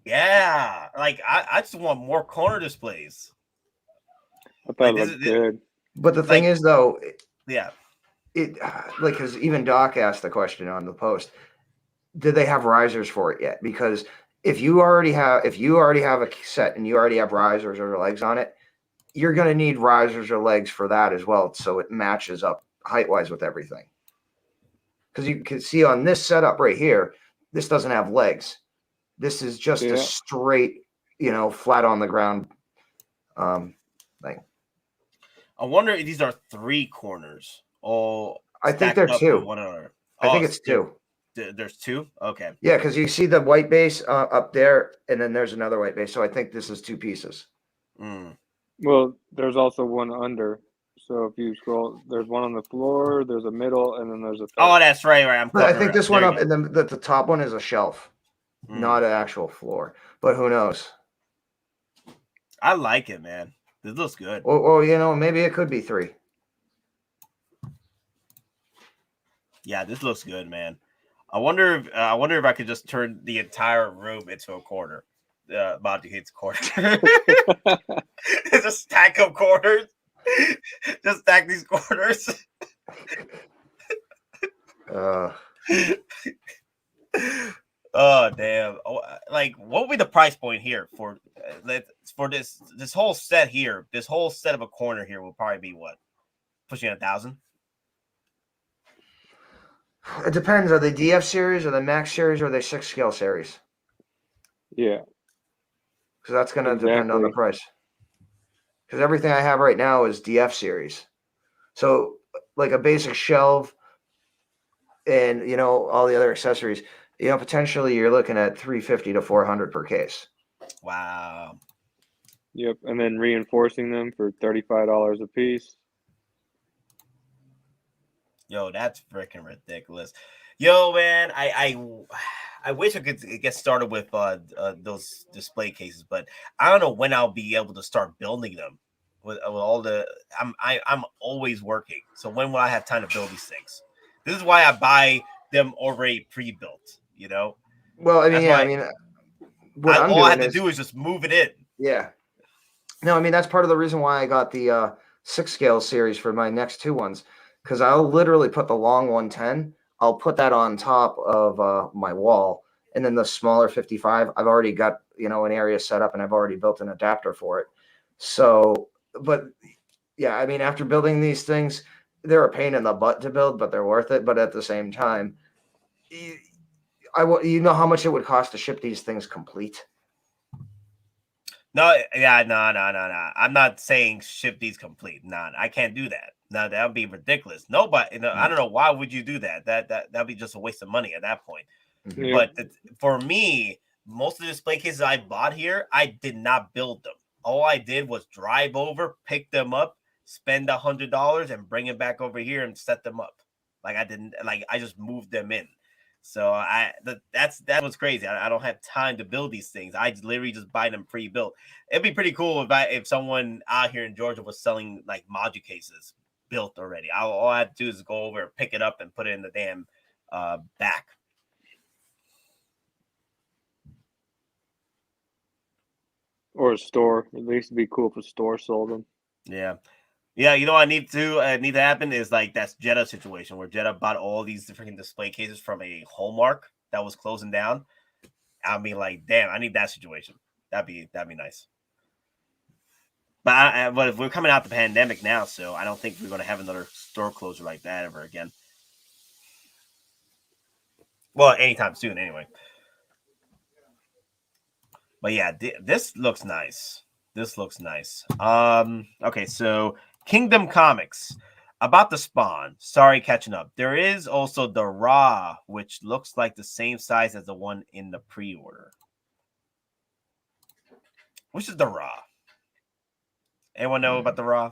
S1: Yeah, like I just want more corner displays.
S4: I thought it looked good.
S2: But the thing is, though,
S1: it
S2: because even Doc asked the question on the post, did they have risers for it yet? Because if you already have a set and you already have risers or legs on it, you're going to need risers or legs for that as well, so it matches up height-wise with everything. Because you can see on this setup right here, this doesn't have legs. This is just a straight, flat on the ground thing.
S1: I wonder if these are 3 corners. Oh,
S2: I think they're 2.
S1: One another.
S2: I think it's 2.
S1: There's 2? Okay.
S2: Yeah, because you see the white base up there, and then there's another white base. So I think this is 2 pieces.
S4: Well, there's also one under. So if you scroll, there's one on the floor, there's a middle, and then there's a third.
S1: Oh, that's right.
S2: I think this one up, and then the top one is a shelf, not an actual floor. But who knows?
S1: I like it, man. This looks good.
S2: Well, maybe it could be 3.
S1: Yeah, this looks good, man. I wonder if I could just turn the entire room into a corner. Monty hates corner. It's a stack of corners. Just stack these corners. Oh damn! Like, what would be the price point here for this whole set here? This whole set of a corner here will probably be what, pushing 1,000.
S2: It depends. Are they DF series, or the Max series, or are they 6 scale series?
S4: Yeah.
S2: Because that's going to depend on the price. Because everything I have right now is DF series. So, like a basic shelf and, all the other accessories, potentially you're looking at $350 to $400 per case.
S1: Wow.
S4: Yep. And then reinforcing them for $35 a piece.
S1: Yo, that's freaking ridiculous. Yo, man, I wish I could get started with those display cases, but I don't know when I'll be able to start building them with all the. I'm always working, so when will I have time to build these things? This is why I buy them already pre-built.
S2: Well, I mean,
S1: all I have to do is just move it in.
S2: Yeah. No, I mean that's part of the reason why I got the 6 scale series for my next 2 ones, because I'll literally put the long 110. I'll put that on top of my wall, and then the smaller 55, I've already got, an area set up, and I've already built an adapter for it. So, but yeah, I mean, after building these things, they're a pain in the butt to build, but they're worth it. But at the same time, you know how much it would cost to ship these things complete?
S1: No, yeah, no. I'm not saying ship these complete. No, I can't do that. No, that would be ridiculous. Nobody, I don't know, why would you do that? That'd be just a waste of money at that point.
S4: Yeah.
S1: But for me, most of the display cases I bought here, I did not build them. All I did was drive over, pick them up, spend $100, and bring it back over here and set them up. Like I just moved them in. So that was crazy. I don't have time to build these things. I literally just buy them pre-built. It'd be pretty cool if someone out here in Georgia was selling like module cases built already. All I have to do is go over, pick it up, and put it in the damn back.
S4: Or a store. At least it'd be cool if a store sold them.
S1: Yeah. Yeah, you know what need to happen is like that's Jetta situation where Jetta bought all these different display cases from a Hallmark that was closing down. I'll be like, damn, I need that situation. That'd be nice. But if we're coming out the pandemic now, so I don't think we're going to have another store closure like that ever again. Well, anytime soon, anyway. But yeah, this looks nice. This looks nice. Okay, so Kingdom Comics about the Spawn. Sorry, catching up. There is also the Ra, which looks like the same size as the one in the pre-order. Which is the Ra? Anyone know about the Ra?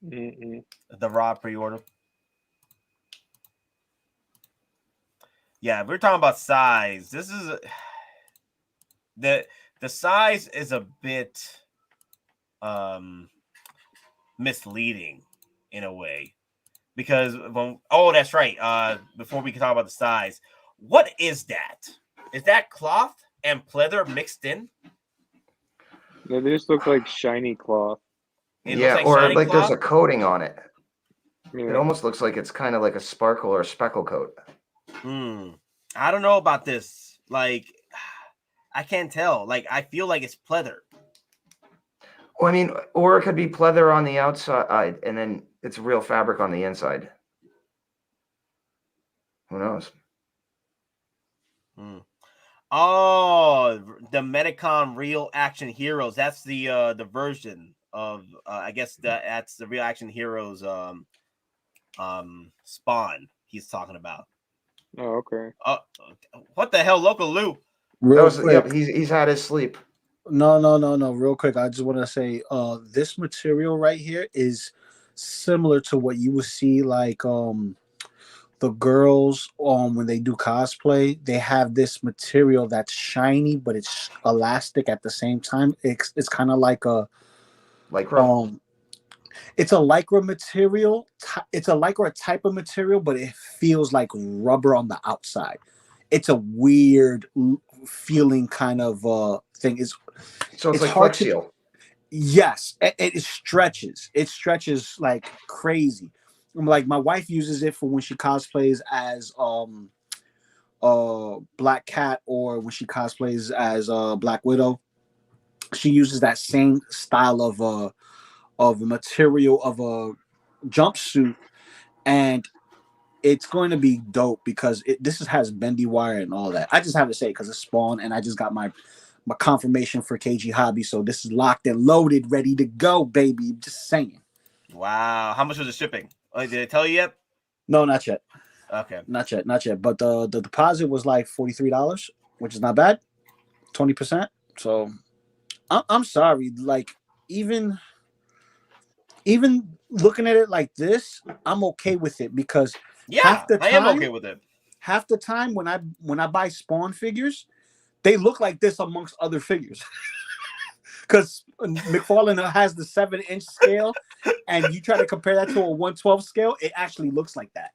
S4: Mm-mm.
S1: The Ra pre-order. Yeah, if we're talking about size, this is the size is a bit misleading in a way because that's right. Before we can talk about the size, what is that? Is that cloth and pleather mixed in?
S4: They just look like shiny cloth.
S2: Or like there's a coating on it.
S4: Yeah.
S2: It almost looks like it's kind of like a sparkle or a speckle coat.
S1: I don't know about this. Like, I can't tell. Like, I feel like it's pleather.
S2: Well, I mean, or it could be pleather on the outside and then it's real fabric on the inside. Who knows?
S1: Oh, the Medicon Real Action Heroes. That's the version of I guess that's the Real Action Heroes Spawn he's talking about.
S4: Oh, okay.
S1: What the hell, Loco Lu?
S2: He's had his sleep.
S3: No. Real quick, I just want to say, this material right here is similar to what you would see like the girls when they do cosplay. They have this material that's shiny, but it's elastic at the same time. It's kind of like a
S2: lycra.
S3: It's a lycra material. It's a lycra type of material, but it feels like rubber on the outside. It's a weird feeling kind of thing.
S2: So it's like Flex Seal.
S3: Yes, it stretches. It stretches like crazy. Like my wife uses it for when she cosplays as Black Cat or when she cosplays as Black Widow. She uses that same style of material of a jumpsuit, and it's going to be dope because this has bendy wire and all that. I just have to say because it's Spawn, and I just got my confirmation for KG Hobby, so this is locked and loaded, ready to go, baby. Just saying.
S1: Wow, how much was the shipping? Did they tell you yet?
S3: No, not yet.
S1: Okay,
S3: not yet. But the deposit was like $43, which is not bad, 20%. So I'm sorry, like even looking at it like this, I'm okay with it because
S1: I am okay with it.
S3: Half the time when I buy Spawn figures, they look like this amongst other figures. Because McFarlane has the 7-inch scale, and you try to compare that to a 1/12 scale, it actually looks like that.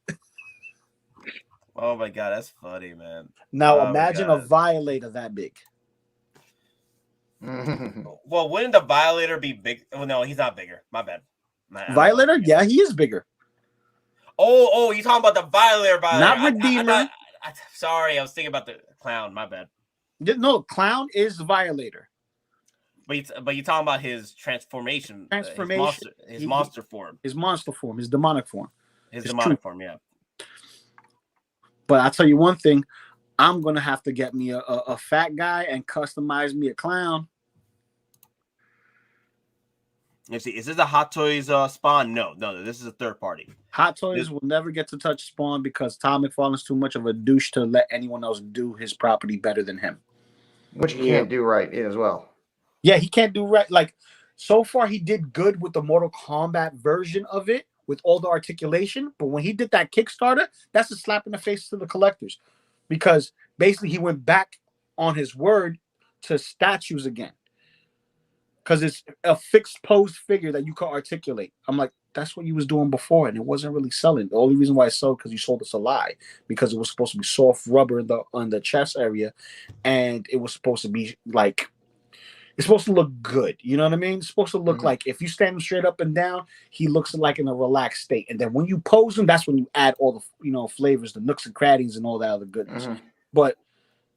S1: Oh my god, that's funny, man.
S3: Now imagine a Violator that big.
S1: Well, wouldn't the Violator be big? Oh no, he's not bigger. My bad.
S3: Violator, yeah, he is bigger.
S1: Oh, you talking about the Violator?
S3: Not Redeemer.
S1: Sorry, I was thinking about the Clown. My bad.
S3: No, Clown is Violator.
S1: But you talking about his transformation. His monster form.
S3: His monster form, his demonic form.
S1: His demonic form, yeah.
S3: But I'll tell you one thing, I'm gonna have to get me a fat guy and customize me a clown.
S1: Let's see, is this a Hot Toys Spawn? No, this is a third party.
S3: Hot Toys will never get to touch Spawn because Todd McFarlane's too much of a douche to let anyone else do his property better than him.
S2: Which he can't do right as well.
S3: Yeah, he can't do right. Like, so far he did good with the Mortal Kombat version of it with all the articulation, but when he did that Kickstarter, that's a slap in the face to the collectors because basically he went back on his word to statues again. Because it's a fixed pose figure that you can articulate. I'm like, that's what you was doing before, and it wasn't really selling. The only reason why it sold because you sold us a lie, because it was supposed to be soft rubber on the chest area, and it was supposed to be like, it's supposed to look good. You know what I mean? It's supposed to look like if you stand him straight up and down, he looks like in a relaxed state. And then when you pose him, that's when you add all the flavors, the nooks and crannies, and all that other goodness. But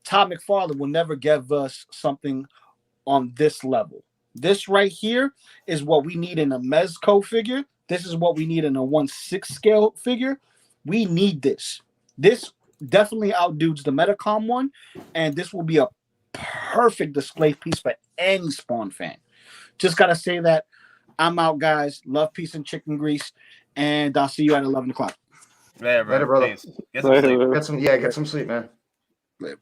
S3: Todd McFarlane will never give us something on this level. This right here is what we need in a Mezco figure. This is what we need in a 1/6 scale figure. We need this. This definitely outdudes the Metacom one, and this will be a perfect display piece for any Spawn fan. Just gotta say that I'm out, guys. Love, peace, and chicken grease, and I'll see you at 11 o'clock.
S1: Later, brother.
S2: Get some sleep, man.
S3: Later.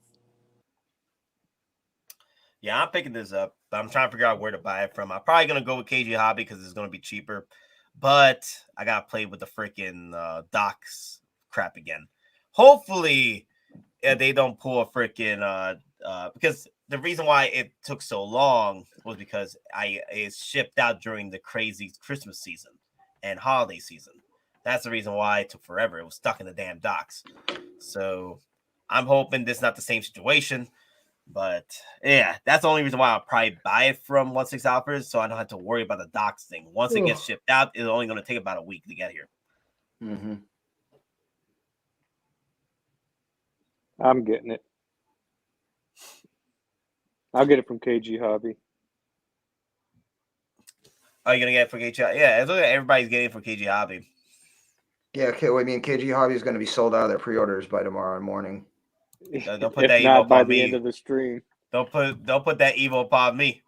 S1: Yeah, I'm picking this up, but I'm trying to figure out where to buy it from. I'm probably going to go with KG Hobby because it's going to be cheaper, but I got to play with the freaking docs crap again. Hopefully, they don't pull a freaking because the reason why it took so long was because it shipped out during the crazy Christmas season and holiday season. That's the reason why it took forever. It was stuck in the damn docs. So I'm hoping this is not the same situation. But yeah, that's the only reason why I'll probably buy it from 1/6 Alphas, so I don't have to worry about the docs thing. Once it gets shipped out, it's only going to take about a week to get here.
S4: I'm getting it. I'll get it from KG Hobby.
S1: Oh, you're going to get it from KG Hobby? Yeah, everybody's getting it from KG Hobby.
S2: Yeah, okay. Well, I mean, KG Hobby is going to be sold out of their pre-orders by tomorrow morning.
S1: Don't put that evil
S4: by
S1: upon
S4: the
S1: me.
S4: end of the stream.
S1: Don't put that evil upon me.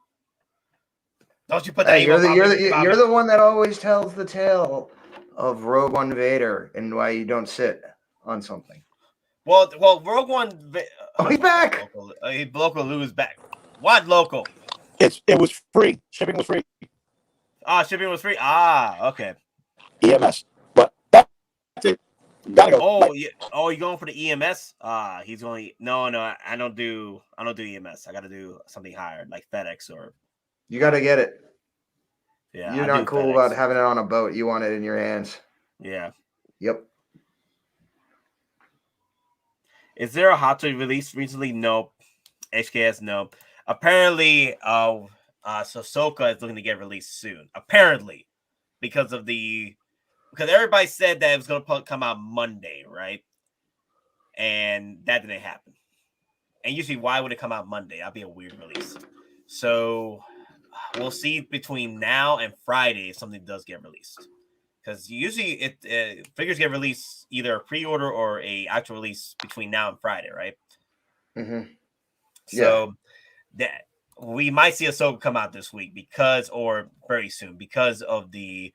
S1: Don't you put that
S2: evil
S1: upon me.
S2: You're the one that always tells the tale of Rogue One Vader and why you don't sit on something.
S1: Well, Rogue One.
S2: Oh, he's back.
S1: Loco Lu is back. What Loco?
S3: It was free. Shipping was free.
S1: Shipping was free. Okay.
S3: EMS, but that's it. Gotta go.
S1: Oh, yeah. Oh, you going for the EMS? He's only no. I don't do EMS. I got to do something higher, like FedEx or.
S2: You got to get it.
S1: Yeah,
S2: you're not cool FedEx. About having it on a boat. You want it in your hands.
S1: Yeah.
S2: Yep.
S1: Is there a Hot Toy release recently? Nope. HKS, no. Apparently, Ahsoka is looking to get released soon. Apparently, because everybody said that it was going to come out Monday, right? And that didn't happen. And usually, why would it come out Monday? That'd be a weird release. So we'll see between now and Friday if something does get released. Because usually figures get released either a pre-order or a actual release between now and Friday, right? So that we might see Ahsoka come out this week or very soon because of the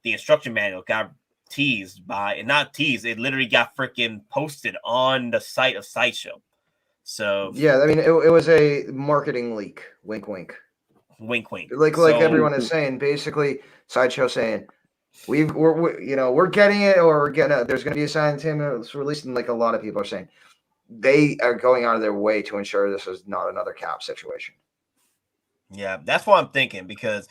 S1: instruction manual got teased not teased. It literally got freaking posted on the site of Sideshow. So
S2: yeah, I mean it was a marketing leak. Wink, wink.
S1: Wink, wink.
S2: Like everyone is saying, basically, Sideshow saying we're getting it, or there's gonna be a sign to him that's released, and like a lot of people are saying, they are going out of their way to ensure this is not another Cap situation.
S1: Yeah, that's what I'm thinking because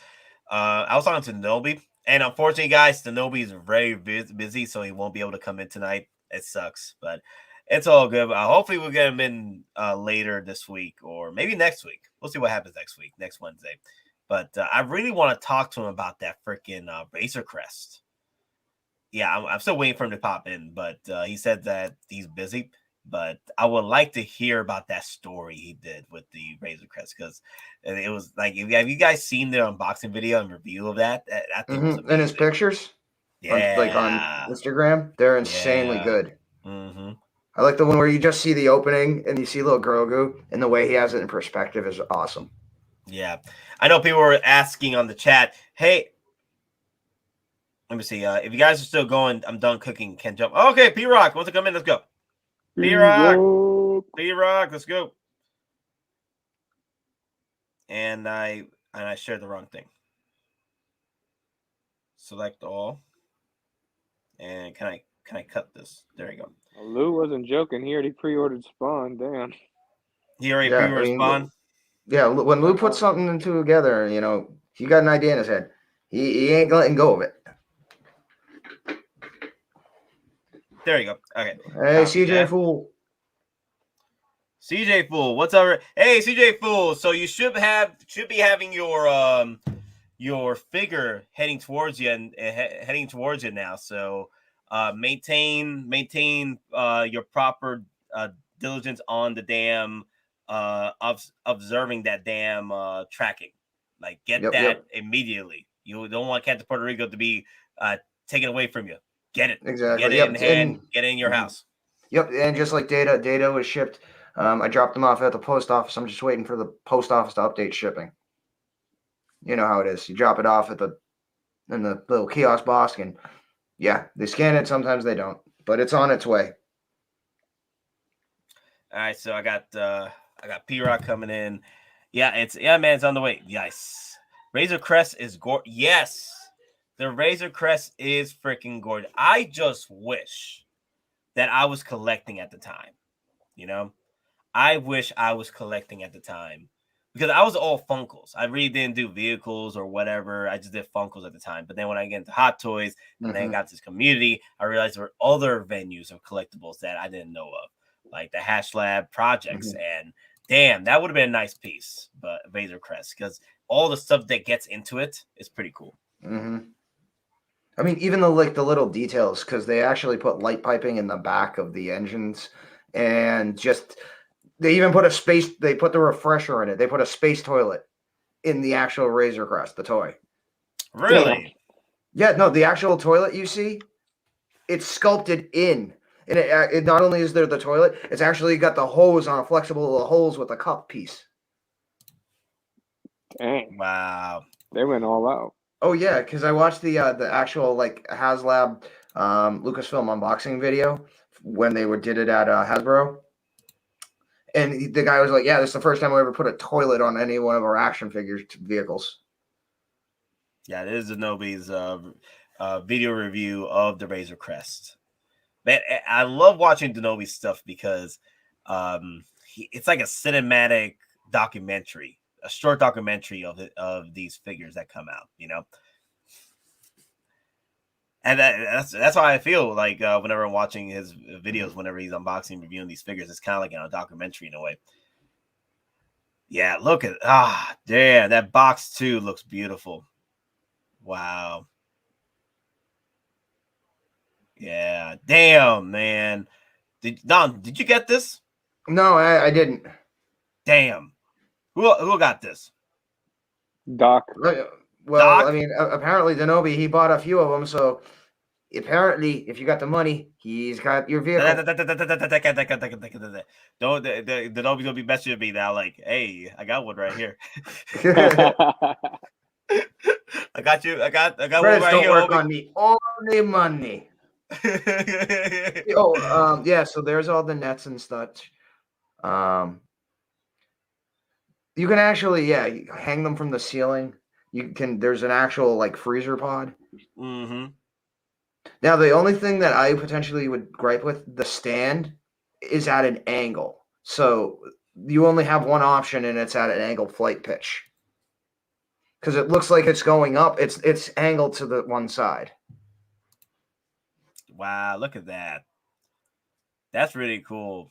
S1: I was talking to Nobi, and unfortunately, guys, Nobi is very busy, so he won't be able to come in tonight. It sucks, but it's all good. Hopefully, we'll get him in later this week or maybe next week. We'll see what happens next Wednesday. But I really want to talk to him about that freaking Razer Crest. Yeah, I'm still waiting for him to pop in, but he said that he's busy. But I would like to hear about that story he did with the Razer Crest because it was like, have you guys seen the unboxing video and review of that? I think it was amazing.
S2: And his pictures? on Instagram. They're insanely good.
S1: Mm-hmm.
S2: I like the one where you just see the opening and you see little Grogu, and the way he has it in perspective is awesome.
S1: Yeah. I know people were asking on the chat, hey, let me see. If you guys are still going, I'm done cooking. Can't jump. Okay, P-Rock wants to come in. Let's go. P-Rock, let's go. And I shared the wrong thing. Select all. And can I cut this? There you go.
S4: Lou wasn't joking. He already pre-ordered Spawn. Damn.
S1: He already pre-ordered Spawn?
S2: Yeah, when Lou puts something together, he got an idea in his head. He ain't letting go of it.
S1: There you go. Okay.
S2: Hey, CJ Fool.
S1: CJ Fool, what's up? Hey, CJ Fool. So you should be having your figure heading towards you and heading towards you now. So maintain your proper diligence on the damn observing that damn tracking. Like get that immediately. You don't want Captain Puerto Rico to be taken away from you. Get it.
S2: Exactly.
S1: Get it in hand. Get it in your house.
S2: Yep. And just like Data was shipped. I dropped them off at the post office. I'm just waiting for the post office to update shipping. You know how it is. You drop it off in the little kiosk box, and they scan it. Sometimes they don't, but it's on its way.
S1: All right, so I got P-Rock coming in. Man, it's on the way. Yes, Razer Crest is gorgeous. Yes, the Razer Crest is freaking gorgeous. I just wish that I was collecting at the time. I wish I was collecting at the time because I was all Funkles. I really didn't do vehicles or whatever. I just did Funkles at the time. But then when I get into Hot Toys and then got this community, I realized there were other venues of collectibles that I didn't know of, like the HasLab projects. And damn, that would have been a nice piece, but Razer Crest, because all the stuff that gets into it is pretty cool.
S2: I mean, even the little details, because they actually put light piping in the back of the engines, and just they even put they put the refresher in it. They put a space toilet in the actual Razer Crest, the toy.
S1: Really?
S2: Yeah, no, the actual toilet you see, it's sculpted in. And it not only is there the toilet, it's actually got the hose on a flexible hose with a cup piece.
S4: Dang.
S1: Wow.
S4: They went all out.
S2: Oh, yeah, because I watched the actual HasLab Lucasfilm unboxing video when they did it at Hasbro. And the guy was like, this is the first time I ever put a toilet on any one of our action figures vehicles.
S1: Yeah, this is Zenobi's video review of the Razer Crest. Man, I love watching Denobi's stuff because it's like a cinematic documentary, a short documentary of these figures that come out, And that's why I feel like whenever I'm watching his videos, whenever he's unboxing, reviewing these figures, it's kind of like a documentary in a way. Yeah, look at damn, that box too looks beautiful. Wow. Yeah, damn, man. Did you get this?
S2: No, I didn't.
S1: Damn. Who got this?
S4: Doc.
S2: Well, Doc? I mean, apparently Denobi, he bought a few of them, so apparently, if you got the money, he's got your vehicle. Denobi's
S1: gonna be messaging me now, like, hey, I got one right here. I got one right here.
S2: Don't work on me. Only money. So there's all the nets and such. You can actually hang them from the ceiling. There's an actual freezer pod. Now the only thing that I potentially would gripe with, the stand is at an angle, so you only have one option, and it's at an angle flight pitch, because it looks like it's going up. It's angled to the one side.
S1: Wow, look at that. That's really cool.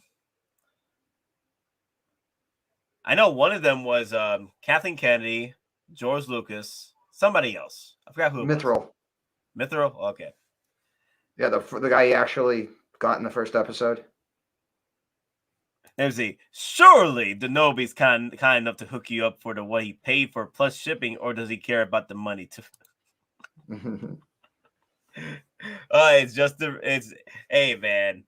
S1: I know one of them was Kathleen Kennedy, George Lucas, somebody else. I forgot who it was. Mithril? Okay.
S2: Yeah, the guy he actually got in the first episode.
S1: Let me see. Surely Denobi's kind enough to hook you up for what he paid for plus shipping, or does he care about the money too? It's just it's hey man,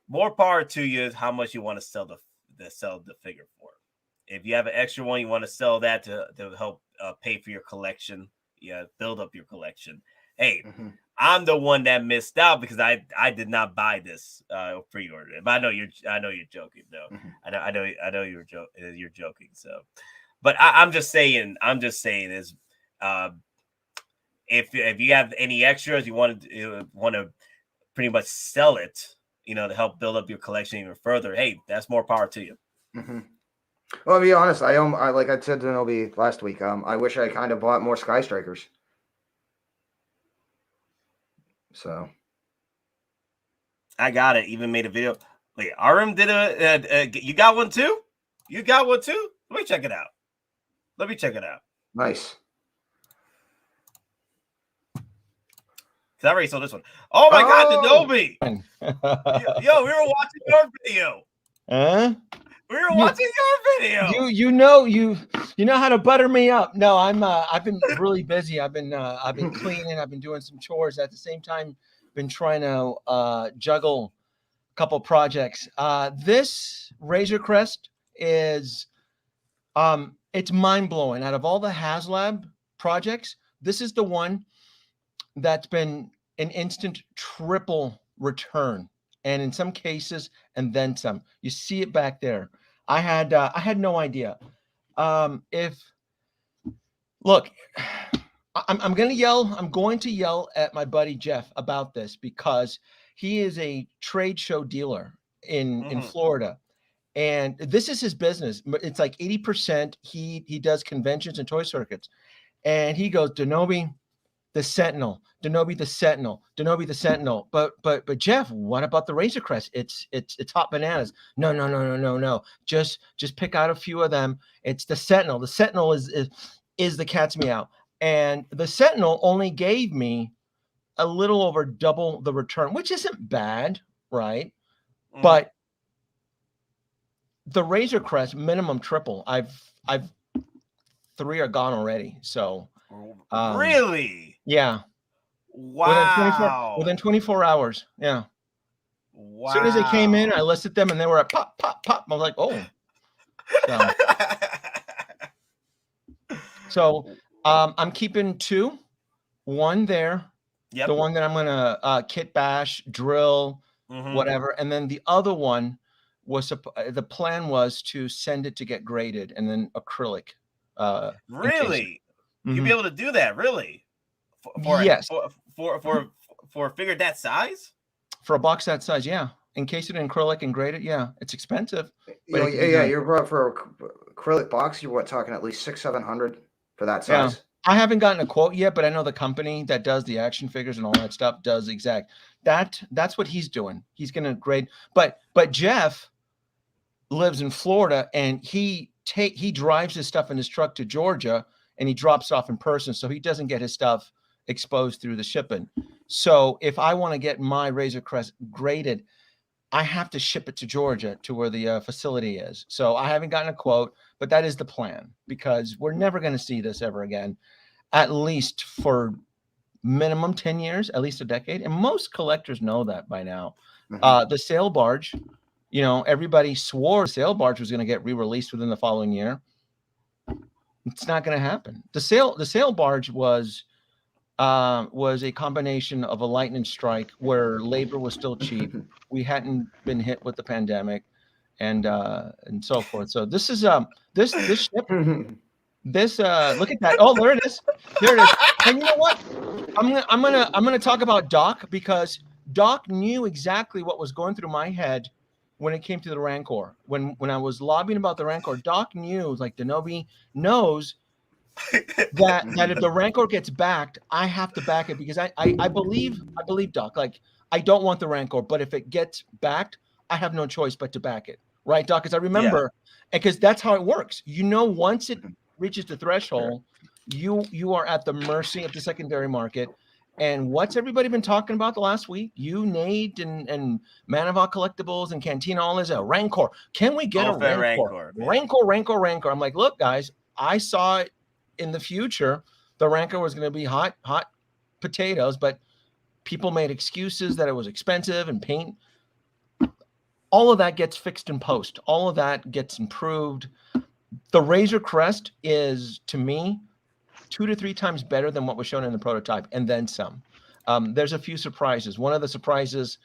S1: more power to you. How much you want to sell the figure for? If you have an extra one, you want to sell that to help pay for your collection. Yeah, build up your collection. Hey, I'm the one that missed out because I did not buy this pre-order. But I know you're joking though. I know you're joking. So, but I'm just saying is if you have any extras, you want to pretty much sell it, to help build up your collection even further. Hey, that's more power to you.
S2: Well, to be honest, I like I said to Nobi last week. I wish I kind of bought more Sky Strikers. So
S1: I got it. Even made a video. Wait, RM did you got one too? You got one too? Let me check it out.
S2: Nice.
S1: I already saw this one. Oh my God, Denobi! Yo, we were watching your video.
S5: Huh?
S1: We were watching your video.
S5: You know how to butter me up. No, I've been really busy. I've been cleaning. I've been doing some chores at the same time. Been trying to juggle a couple projects. This Razer Crest is it's mind blowing. Out of all the HasLab projects, this is the one that's been an instant triple return, and in some cases, and then some. You see it back there. I had no idea. Look, I'm going to yell at my buddy Jeff about this because he is a trade show dealer in Florida, and this is his business. It's like 80%. He does conventions and toy circuits, and he goes, Denobi, the Sentinel, Denobi the Sentinel, Denobi the Sentinel. But Jeff, what about the Razer Crest? It's hot bananas. No. Just pick out a few of them. It's the Sentinel. The Sentinel is the cat's meow. And the Sentinel only gave me a little over double the return, which isn't bad, right? But the Razer Crest minimum triple. I've 3 are gone already. So
S1: really?
S5: Yeah.
S1: Wow.
S5: Within 24 hours. Yeah.
S1: Wow.
S5: As soon as they came in, I listed them and they were at pop. I was like, oh. So I'm keeping 2. 1 there. Yep. The one that I'm gonna kit bash, drill, whatever. And then the other one was the plan was to send it to get graded and then acrylic.
S1: Really? You'd be able to do that, really?
S5: Yes.
S1: For a figure that size?
S5: For a box that size, yeah. Encase it in acrylic and grade it, yeah. It's expensive.
S2: But you're for acrylic box. You're talking at least $600-700 for that size.
S5: Yeah. I haven't gotten a quote yet, but I know the company that does the action figures and all that stuff does exact. That's what he's doing. He's gonna grade. But Jeff lives in Florida and he drives his stuff in his truck to Georgia and he drops off in person, so he doesn't get his stuff exposed through the shipping. So if I want to get my Razer Crest graded, I have to ship it to Georgia to where the facility is. So I haven't gotten a quote, but that is the plan because we're never going to see this ever again, at least for minimum 10 years, at least a decade. And most collectors know that by now. The sail barge, everybody swore the sail barge was going to get re-released within the following year. It's not going to happen. The sail barge was a combination of a lightning strike where labor was still cheap. We hadn't been hit with the pandemic and so forth. So this is this ship, look at that. Oh, there it is. And you know what? I'm gonna talk about Doc because Doc knew exactly what was going through my head when it came to the Rancor. When I was lobbying about the Rancor, Doc knew, like Denobi knows that if the Rancor gets backed, I have to back it because I believe Doc. Like I don't want the Rancor, but if it gets backed, I have no choice but to back it, right, Doc? Because I remember, and because that's how it works. Once it reaches the threshold, you are at the mercy of the secondary market. And what's everybody been talking about the last week? You, Nate, and Man of Hot Collectibles and Cantina, all is a Rancor. Can we get a Rancor? Rancor. I'm like, look, guys, I saw it in the future. The Rancor was going to be hot potatoes, but people made excuses that it was expensive and paint. All of that gets fixed in post. All of that gets improved. The Razer Crest is, to me, 2 to 3 times better than what was shown in the prototype, and then some. There's a few surprises. One of the surprises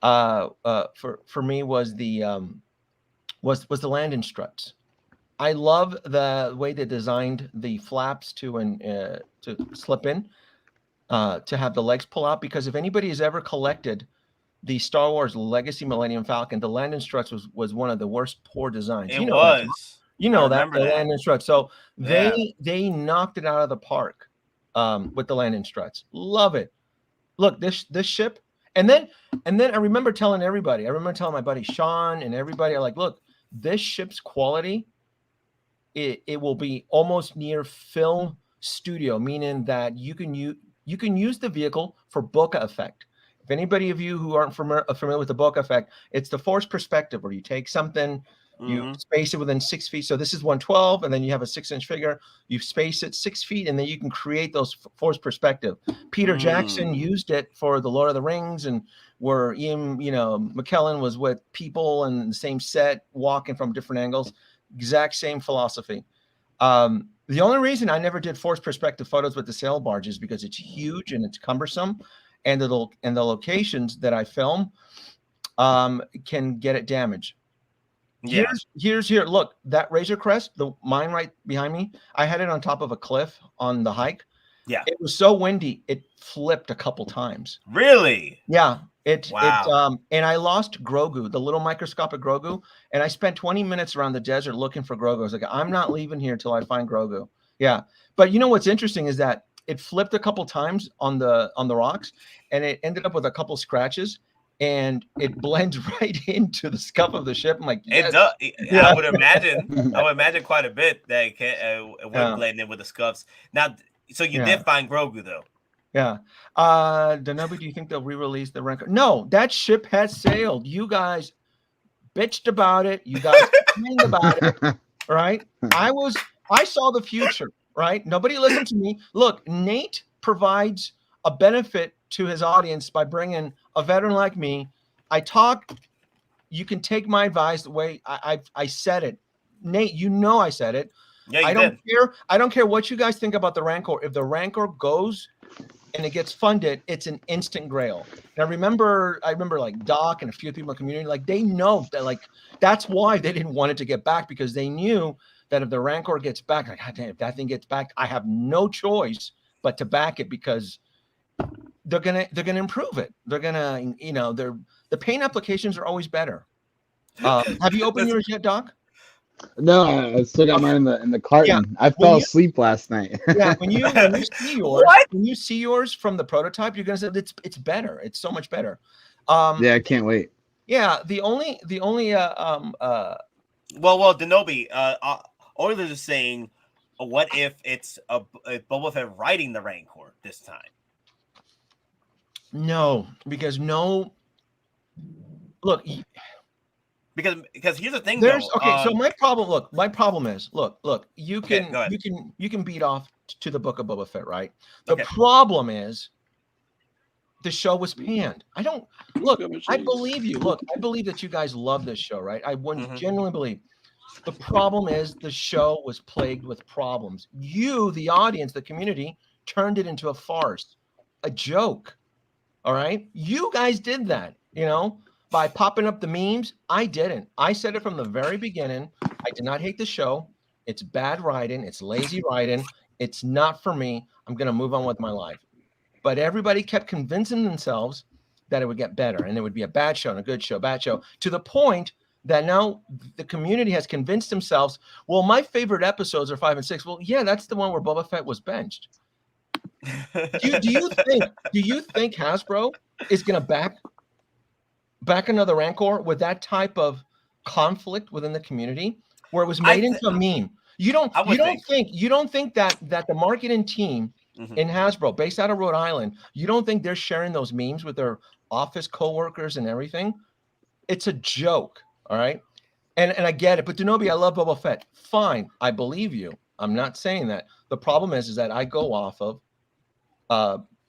S5: for me was the landing struts. I love the way they designed the flaps to slip in, to have the legs pull out, because if anybody has ever collected the Star Wars Legacy Millennium Falcon, the landing struts was one of the worst poor designs.
S1: It was.
S5: The landing struts. So they knocked it out of the park with the landing struts. Love it. Look, this ship, and then I remember telling everybody. I remember telling my buddy Sean and everybody, I'm like, look, this ship's quality, it will be almost near film studio, meaning that you can use the vehicle for bokeh effect. If anybody of you who aren't familiar with the bokeh effect, it's the forced perspective where you take something, you space it within 6 feet. So this is 112, and then you have a 6-inch figure. You space it 6 feet, and then you can create those forced perspective. Peter Jackson used it for the Lord of the Rings, and where Ian, McKellen was with people and the same set, walking from different angles. Exact same philosophy. The only reason I never did forced perspective photos with the sail barge is because it's huge and it's cumbersome, and the locations that I film can get it damaged. Yeah. Here's look, that Razer Crest, mine right behind me, I had it on top of a cliff on the hike.
S1: Yeah.
S5: It was so windy, it flipped a couple times.
S1: Really?
S5: Yeah.
S1: Wow.
S5: And I lost Grogu, the little microscopic Grogu, and I spent 20 minutes around the desert looking for Grogu. I was like, I'm not leaving here till I find Grogu. Yeah. But you know what's interesting is that it flipped a couple times on the rocks, and it ended up with a couple scratches, and it blends right into the scuff of the ship. I'm like, yes.
S1: It does. Yeah. I would imagine quite a bit that it would blend in with the scuffs. Now, so you did find Grogu though.
S5: Yeah. Denobi, do you think they'll re-release the Rancor? No, that ship has sailed. You guys bitched about it. You guys complained about it. Right? I saw the future, right? Nobody listened to me. Look, Nate provides a benefit to his audience by bringing a veteran like me. I talk, you can take my advice the way I said it. Nate, I said it.
S1: Yeah,
S5: I don't care what you guys think about the Rancor. If the Rancor goes and it gets funded, it's an instant grail. And I remember like Doc and a few people in the community, like they know that, like, that's why they didn't want it to get back, because they knew that if the Rancor gets back, like, God damn, if that thing gets back, I have no choice but to back it, because they're gonna improve it. They're gonna, the paint applications are always better. Have you opened yours yet, Doc?
S6: No, I still got mine in the carton. Yeah. I fell asleep last night.
S5: Yeah, when you see yours from the prototype, you're gonna say it's better. It's so much better.
S6: Yeah, I can't wait.
S5: Yeah, the only
S1: well, Denobi, Oilers is saying, what if it's Boba Fett riding the Rancor this time?
S5: No, because look.
S1: Because here's the thing,
S5: so my problem is, you can beat off to the Book of Boba Fett, right? The problem is the show was panned. I believe you. Look, I believe that you guys love this show, right? I wouldn't genuinely believe. The problem is the show was plagued with problems. You, the audience, the community, turned it into a farce, a joke. All right? You guys did that, by popping up the memes. I didn't. I said it from the very beginning. I did not hate the show. It's bad writing. It's lazy writing. It's not for me. I'm going to move on with my life. But everybody kept convincing themselves that it would get better, and it would be a bad show and a good show, bad show, to the point that now the community has convinced themselves, well, my favorite episodes are 5 and 6. Well, yeah, that's the one where Boba Fett was benched. Do you think Hasbro is going to back another Rancor with that type of conflict within the community, where it was made into a meme? You don't think that the marketing team in Hasbro, based out of Rhode Island, you don't think they're sharing those memes with their office coworkers and everything? It's a joke, all right? And I get it, but Denobi, I love Boba Fett. Fine, I believe you. I'm not saying that. The problem is that I go off of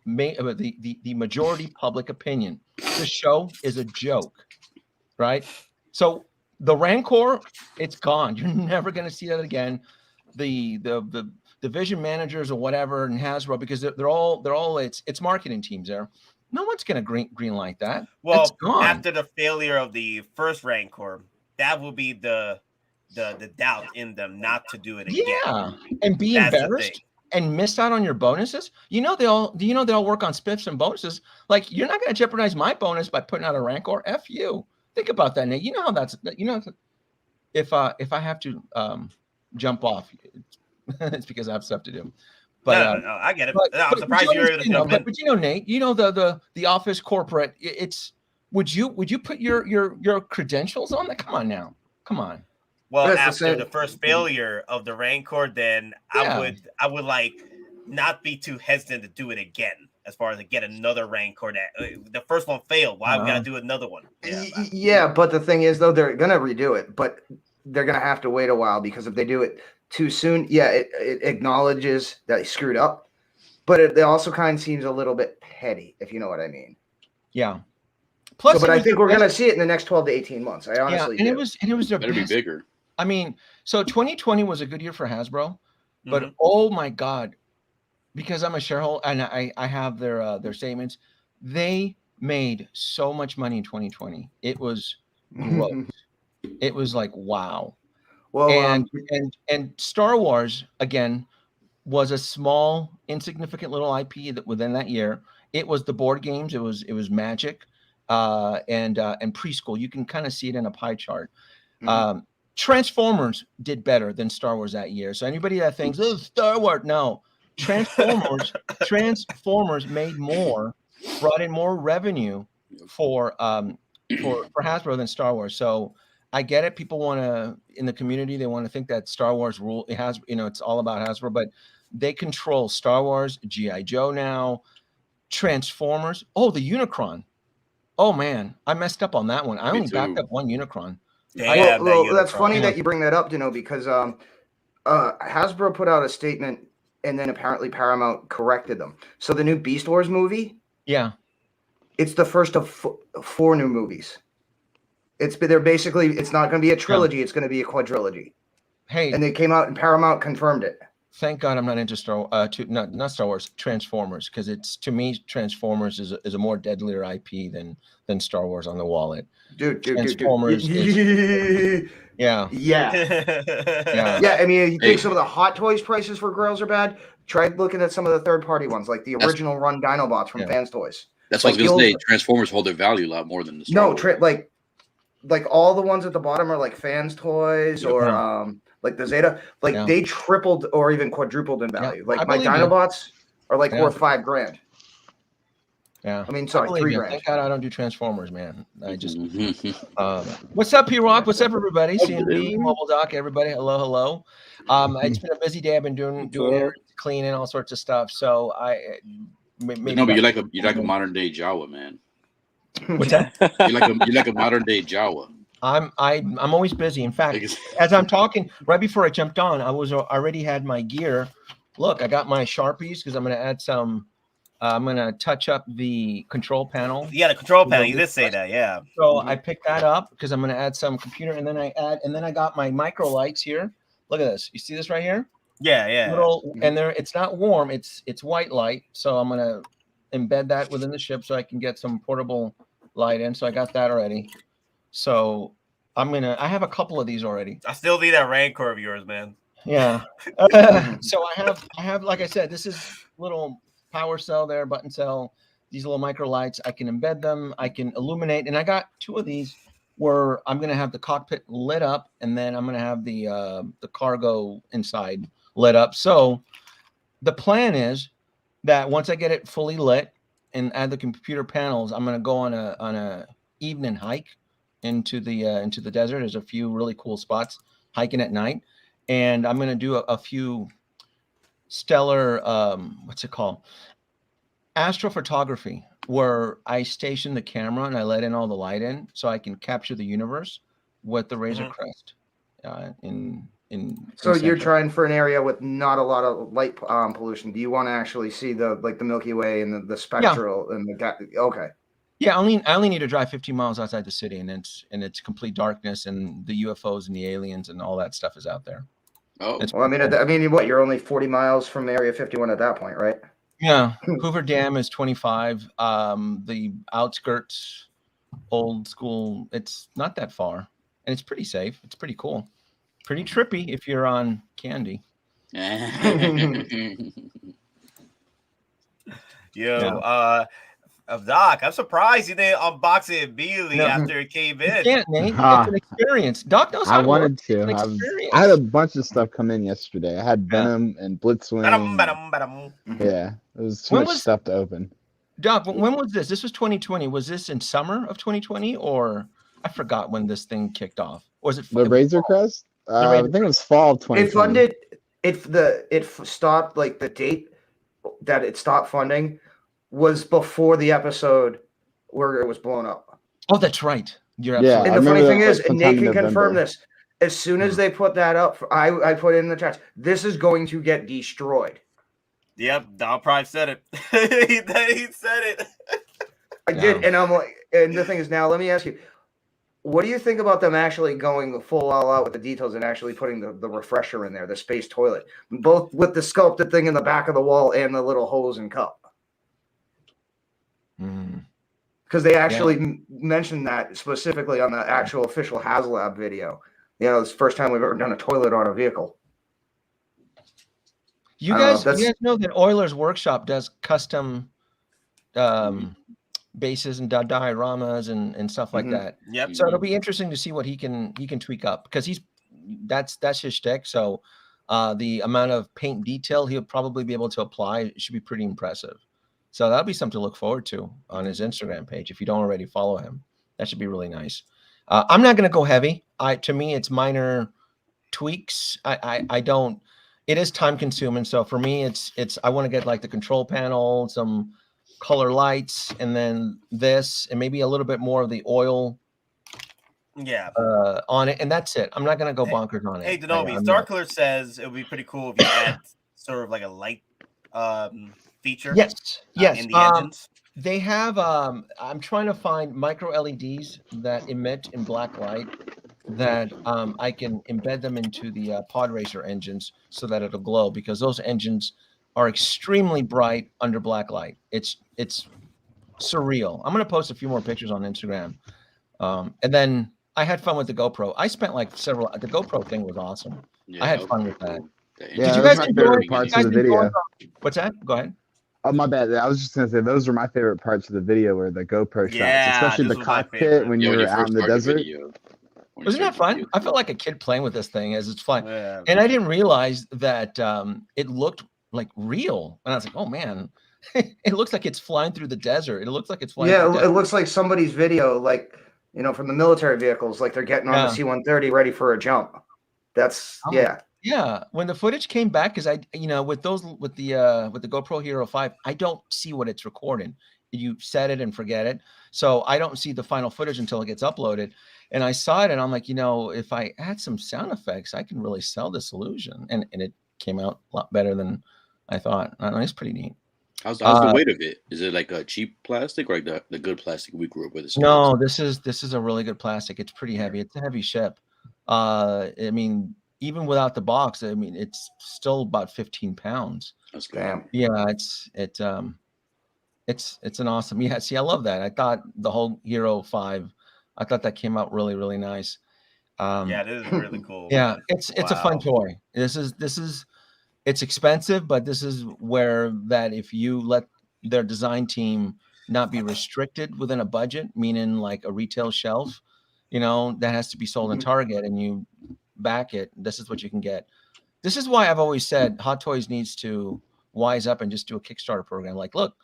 S5: the majority public opinion. The show is a joke, right? So the Rancor, it's gone. You're never going to see that again. The division managers or whatever and Hasbro, because they're all it's marketing teams there. No one's going to green light that.
S1: Well,
S5: it's gone.
S1: After the failure of the first Rancor, that will be the doubt in them not to do it again.
S5: Yeah, and be embarrassed and miss out on your bonuses. You know they all work on spiffs and bonuses. Like, you're not going to jeopardize my bonus by putting out a Rancor. F you. Think about that, Nate. You know how that's, if I have to jump off, it's because I have stuff to do. But
S1: no, I get it. I'm surprised you're able to jump in.
S5: But Nate, the office corporate. It's would you put your credentials on that? Come on now, come on.
S1: Well, after the first failure of the Rancor, then I would like not be too hesitant to do it again. As far as to get another Rancor, that the first one failed, why we gotta do another one?
S2: Yeah, but the thing is, though, they're gonna redo it, but they're gonna have to wait a while, because if they do it too soon, it acknowledges that they screwed up, but it also kind of seems a little bit petty, if you know what I mean.
S5: Yeah.
S2: Plus, but I think we're gonna see it in the next 12 to 18 months. I honestly
S5: do.
S2: It
S5: was their
S7: better
S5: best.
S7: Be bigger.
S5: I mean, so 2020 was a good year for Hasbro, but oh my God, because I'm a shareholder and I have their statements, they made so much money in 2020. It was gross. It was like, wow. Well, and Star Wars again was a small, insignificant little IP that within that year. It was the board games. It was Magic, and preschool. You can kind of see it in a pie chart. Transformers did better than Star Wars that year. So anybody that thinks, oh, Star Wars, no. Transformers made more, brought in more revenue for Hasbro than Star Wars. So I get it. People want to, in the community, they want to think that Star Wars it has, it's all about Hasbro, but they control Star Wars, G.I. Joe now, Transformers. Oh, the Unicron. Oh man, I messed up on that one. I only backed up one Unicron.
S2: Well, that's funny that you bring that up, because Hasbro put out a statement, and then apparently Paramount corrected them. So the new Beast Wars movie, it's the first of 4 new movies. It's not going to be a trilogy; it's going to be a quadrilogy.
S5: Hey,
S2: and they came out and Paramount confirmed it.
S5: Thank God I'm not into not Star Wars, Transformers, because it's, to me, Transformers is a more deadlier IP than Star Wars on the wallet.
S2: Dude.
S5: Transformers. Yeah.
S2: I mean, you think some of the Hot Toys prices for girls are bad? Try looking at some of the third-party ones, like the original run Dinobots from Fans Toys.
S7: That's what I was going to say. Transformers hold their value a lot more than the Star Wars.
S2: Like all the ones at the bottom are like Fans Toys or like the Zeta. They tripled or even quadrupled in value. Like my Dinobots are like worth $5,000.
S5: Yeah.
S2: I mean, sorry, $3,000.
S5: Thank God I don't do Transformers, man. I just what's up, P-Rock? What's up, everybody? CMB, Mobile Doc, everybody. Hello. It's been a busy day. I've been doing cleaning, all sorts of stuff. So maybe
S7: but you're like a modern day Jawa, man.
S5: What's that?
S7: You're like a modern day Jawa.
S5: I'm always busy. In fact, as I'm talking, right before I jumped on, I already had my gear. Look, I got my Sharpies because I'm going to add some. I'm going to touch up the control panel.
S1: Yeah, the control panel. You did say that, yeah.
S5: So I picked that up because I'm going to add some computer, and then I got my micro lights here. Look at this. You see this right here?
S1: Yeah.
S5: And it's not warm. It's white light. So I'm going to embed that within the ship so I can get some portable light in. So I got that already. So I have a couple of these already.
S1: I still need that Rancor of yours, man.
S5: Yeah. So I have, like I said, this is little power cell there, button cell, these little micro lights. I can embed them. I can illuminate. And I got 2 of these where I'm going to have the cockpit lit up, and then I'm going to have the cargo inside lit up. So the plan is that once I get it fully lit and add the computer panels, I'm going to go on a evening hike into the desert. There's a few really cool spots hiking at night, and I'm going to do a few stellar what's it called, astrophotography, where I station the camera and I let in all the light in so I can capture the universe with the Razer Crest.
S2: So you're
S5: Central.
S2: trying for an area with not a lot of light pollution. Do you want to actually see the Milky Way and the spectral and okay?
S5: Yeah, I only need to drive 15 miles outside the city, and it's complete darkness, and the UFOs and the aliens and all that stuff is out there.
S7: Oh,
S2: Well, I mean, what? You're only 40 miles from Area 51 at that point, right?
S5: Yeah, Hoover Dam is 25. The outskirts, old school, it's not that far, and it's pretty safe. It's pretty cool, pretty trippy if you're on candy.
S1: Doc, I'm surprised you didn't unbox it immediately after it came in.
S5: You can't, Nate. It's an experience. Doc knows how
S6: I wanted to. I had a bunch of stuff come in yesterday. I had Venom and Blitzwing.
S1: Venom.
S6: Yeah, it was too much stuff to open.
S5: Doc, when was this? This was 2020. Was this in summer of 2020, or I forgot when this thing kicked off? Or was it
S6: the Razer Crest? I think it was fall of 2020.
S2: It funded. It stopped, like the date that it stopped funding was before the episode where it was blown up.
S5: Oh, that's right. You're
S2: absolutely. And the funny thing is, and Nate can confirm this. As soon as they put that up, I put it in the chat. This is going to get destroyed.
S1: Yep, DonPrime said it. he said it.
S2: I did, and I'm like, and the thing is, now let me ask you, what do you think about them actually going full all out with the details and actually putting the refresher in there, the space toilet, both with the sculpted thing in the back of the wall and the little hose and cup? Because they actually mentioned that specifically on the actual official HasLab video. You know, it's the first time we've ever done a toilet on a vehicle.
S5: You guys know that Euler's Workshop does custom bases and dioramas and stuff like that.
S1: Yep.
S5: So it'll be interesting to see what he can tweak up, because that's his shtick. So the amount of paint detail he'll probably be able to apply should be pretty impressive. So that'll be something to look forward to on his Instagram page. If you don't already follow him, that should be really nice. I'm not going to go heavy. To me, it's minor tweaks. I don't. It is time consuming. So for me, it's. I want to get like the control panel, some color lights, and then this, and maybe a little bit more of the oil.
S1: Yeah.
S5: On it, and that's it. I'm not going to go bonkers on it.
S1: Hey, Denobi, Starkler says it would be pretty cool if you add sort of like a light feature.
S5: Yes.
S1: In the engines.
S5: They have. I'm trying to find micro LEDs that emit in black light that I can embed them into the pod racer engines so that it'll glow, because those engines are extremely bright under black light. It's surreal. I'm going to post a few more pictures on Instagram. And then I had fun with the GoPro. I spent like several. The GoPro thing was awesome. I had fun with that.
S6: Yeah,
S5: did you guys
S6: my
S5: enjoy
S6: favorite parts of the video?
S5: What's that? Go ahead.
S6: Oh, my bad. I was just going to say, those were my favorite parts of the video, were the GoPro shots, especially the cockpit when you were out in the desert.
S5: Wasn't that fun? I felt like a kid playing with this thing as it's flying. Yeah. And I didn't realize that it looked like real. And I was like, oh, man, it looks like it's flying through the desert. It looks like it's flying.
S2: Yeah, it looks like somebody's video, like, you know, from the military vehicles, like they're getting on the C-130 ready for a jump. That's,
S5: Yeah, when the footage came back, because with the GoPro Hero 5, I don't see what it's recording. You set it and forget it, so I don't see the final footage until it gets uploaded. And I saw it, and I'm like, if I add some sound effects, I can really sell this illusion. And it came out a lot better than I thought. It's pretty neat.
S7: How's the weight of it? Is it like a cheap plastic or like the good plastic we grew up with?
S5: No, this is a really good plastic. It's pretty heavy. It's a heavy ship. I mean, even without the box, I mean, it's still about 15 pounds.
S7: That's good.
S5: Yeah, it's an awesome. Yeah, see, I love that. I thought the whole Hero 5, I thought that came out really, really nice.
S1: Yeah, it is really cool.
S5: Yeah, it's a fun toy. It's expensive, but this is where that if you let their design team not be restricted within a budget, meaning like a retail shelf, that has to be sold in Target, and you back it, this is what you can get. This is why I've always said Hot Toys needs to wise up and just do a Kickstarter program. Like, look,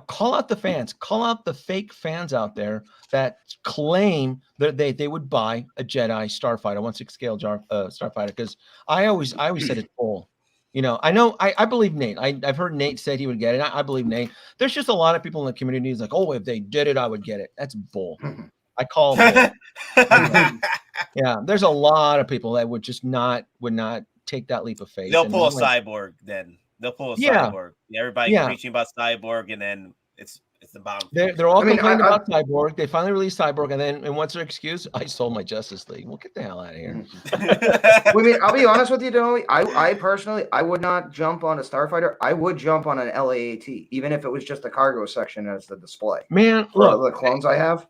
S5: call out the fans, call out the fake fans out there that claim that they would buy a Jedi Starfighter, 1/6 scale Starfighter, because I always said it's bull. I know I believe Nate. I've heard Nate said he would get it. I believe Nate. There's just a lot of people in the community who's like, oh, if they did it, I would get it. That's bull. I call bull. Yeah, there's a lot of people that would not take that leap of faith.
S1: They'll pull a cyborg then. They'll pull a cyborg. Everybody preaching about cyborg, and then it's the bottom.
S5: They're all complaining about cyborg. They finally released cyborg, and what's their excuse? I sold my Justice League. Well, get the hell out of here.
S2: I mean, I'll be honest with you, Donovan. I personally, I would not jump on a Starfighter. I would jump on an LAAT, even if it was just the cargo section as the display.
S5: Man, look,
S2: the clones I have.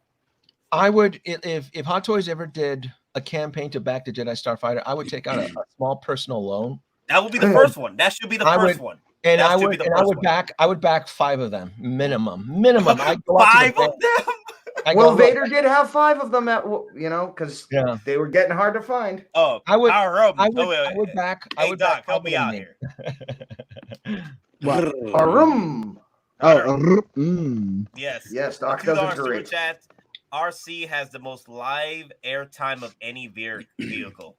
S5: I would, if Hot Toys ever did a campaign to back the Jedi Starfighter, I would take out a small personal loan.
S1: That would be the first one. That should be the first one.
S5: And I would back 5 of them minimum. I'd go
S1: 5 of them.
S2: Well, Vader did have 5 of them because they were getting hard to find.
S1: Oh,
S5: I would
S1: back. Hey, Doc, help me out here.
S2: What? Yes, Doc does great.
S1: RC has the most live airtime of any vehicle.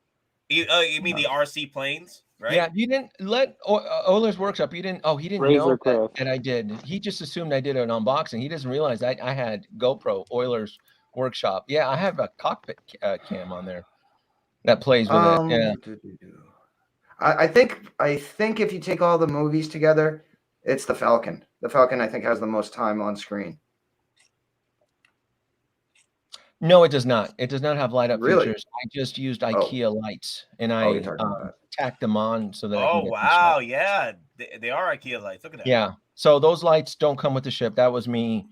S1: You mean the RC planes, right?
S5: Yeah, you didn't let Euler's Workshop. He didn't
S4: Razer
S5: know that I did. He just assumed I did an unboxing. He doesn't realize I had GoPro Euler's Workshop. Yeah, I have a cockpit cam on there that plays with it. Yeah.
S2: I think if you take all the movies together, it's the Falcon. The Falcon, I think, has the most time on screen.
S5: No, it does not. It does not have light up features. I just used IKEA lights, and I tacked them on so that.
S1: Oh wow, yeah, they are IKEA lights. Look at that.
S5: Yeah, so those lights don't come with the ship. That was me.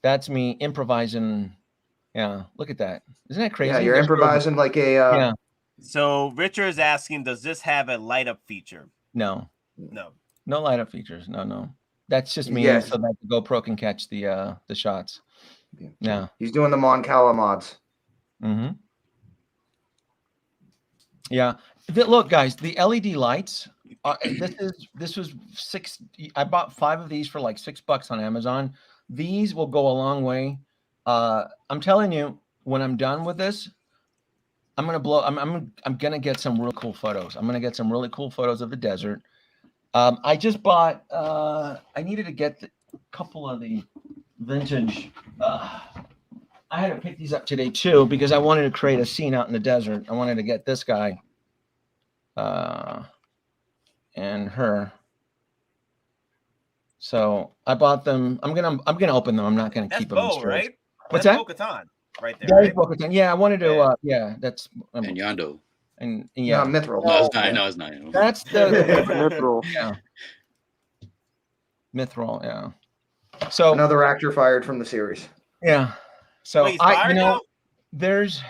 S5: That's me improvising. Yeah, look at that. Isn't that crazy?
S2: Yeah, you're improvising like a.
S1: Yeah. So Richard is asking, does this have a light up feature?
S5: No. No light up features. No. That's just me, so that the GoPro can catch the shots. Yeah,
S2: he's doing the Mon Cala mods.
S5: Yeah, look, guys, the LED lights. This was 6. I bought 5 of these for like $6 on Amazon. These will go a long way. I'm telling you, when I'm done with this, I'm gonna blow. I'm gonna get some real cool photos. I'm gonna get some really cool photos of the desert. I just bought. I needed to get a couple of the vintage. I had to pick these up today too because I wanted to create a scene out in the desert. I wanted to get this guy and her. So I bought them. I'm gonna open them. I'm not gonna keep them.
S1: That's Bo, right?
S5: What's
S1: that's
S5: that?
S1: Bo-Katan right there. Right?
S5: Bo-Katan. Yeah, I wanted to. That's
S7: and Yando.
S5: And
S2: Mithril.
S7: No, it's not.
S5: That's the
S4: Mithril.
S5: Yeah. Mithril. Yeah. So
S2: another actor fired from the series.
S5: Yeah. So there's.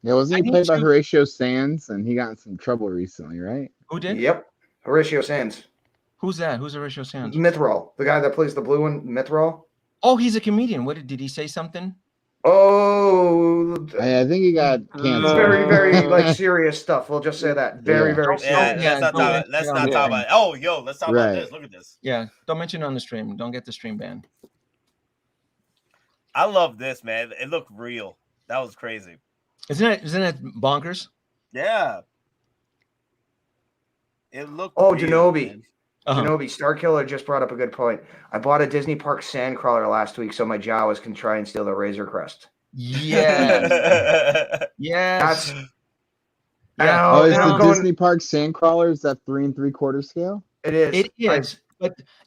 S6: Yeah, wasn't he played by Horatio Sands, and he got in some trouble recently, right?
S5: Who did?
S2: Yep, Horatio Sands.
S5: Who's that? Who's Horatio Sands?
S2: Mithril, the guy that plays the blue one, Mithril.
S5: Oh, he's a comedian. What did he say something?
S2: Oh,
S6: I think he got canceled.
S2: Very, very like serious stuff. We'll just say that. Very serious.
S1: Let's not talk about it. Oh, let's talk about this. Look at this.
S5: Yeah, don't mention it on the stream. Don't get the stream banned.
S1: I love this, man. It looked real. That was crazy.
S5: Isn't it bonkers?
S1: Yeah. It looked.
S2: Oh, Genobi. Genobi, Starkiller just brought up a good point. I bought a Disney Park Sandcrawler last week so my Jawas can try and steal the Razer Crest.
S5: Yeah. Yes.
S6: Is the Disney Park Sandcrawler, is that 3 3/4 scale?
S2: It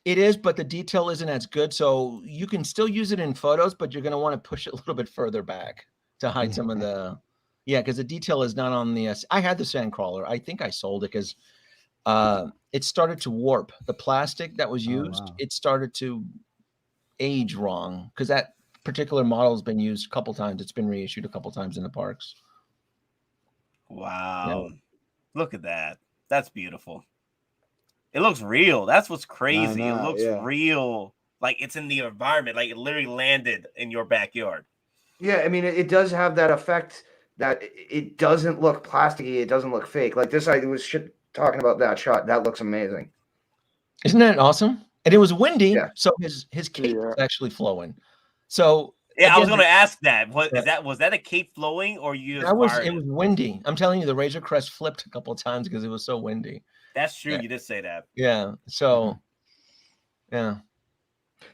S2: is.
S5: But the detail isn't as good. So you can still use it in photos, but you're going to want to push it a little bit further back to hide some of the. Yeah, because the detail is not on the. I had the Sandcrawler. I think I sold it because it started to warp. The plastic that was used, it started to age wrong because that particular model has been used a couple times. It's been reissued a couple times in the parks.
S1: Wow. Yeah. Look at that. That's beautiful. It looks real. That's what's crazy. It looks real. Like it's in the environment. Like it literally landed in your backyard.
S2: Yeah, I mean, it does have that effect that it doesn't look plasticky. It doesn't look fake. Like this, I was talking about that shot. That looks amazing.
S5: Isn't that awesome? And it was windy, so his cape was actually flowing. So
S1: I was going to ask that. Was that a cape flowing or you?
S5: It was windy. I'm telling you, the Razer Crest flipped a couple of times because it was so windy.
S1: That's true. You did say that.
S5: Yeah. So, yeah.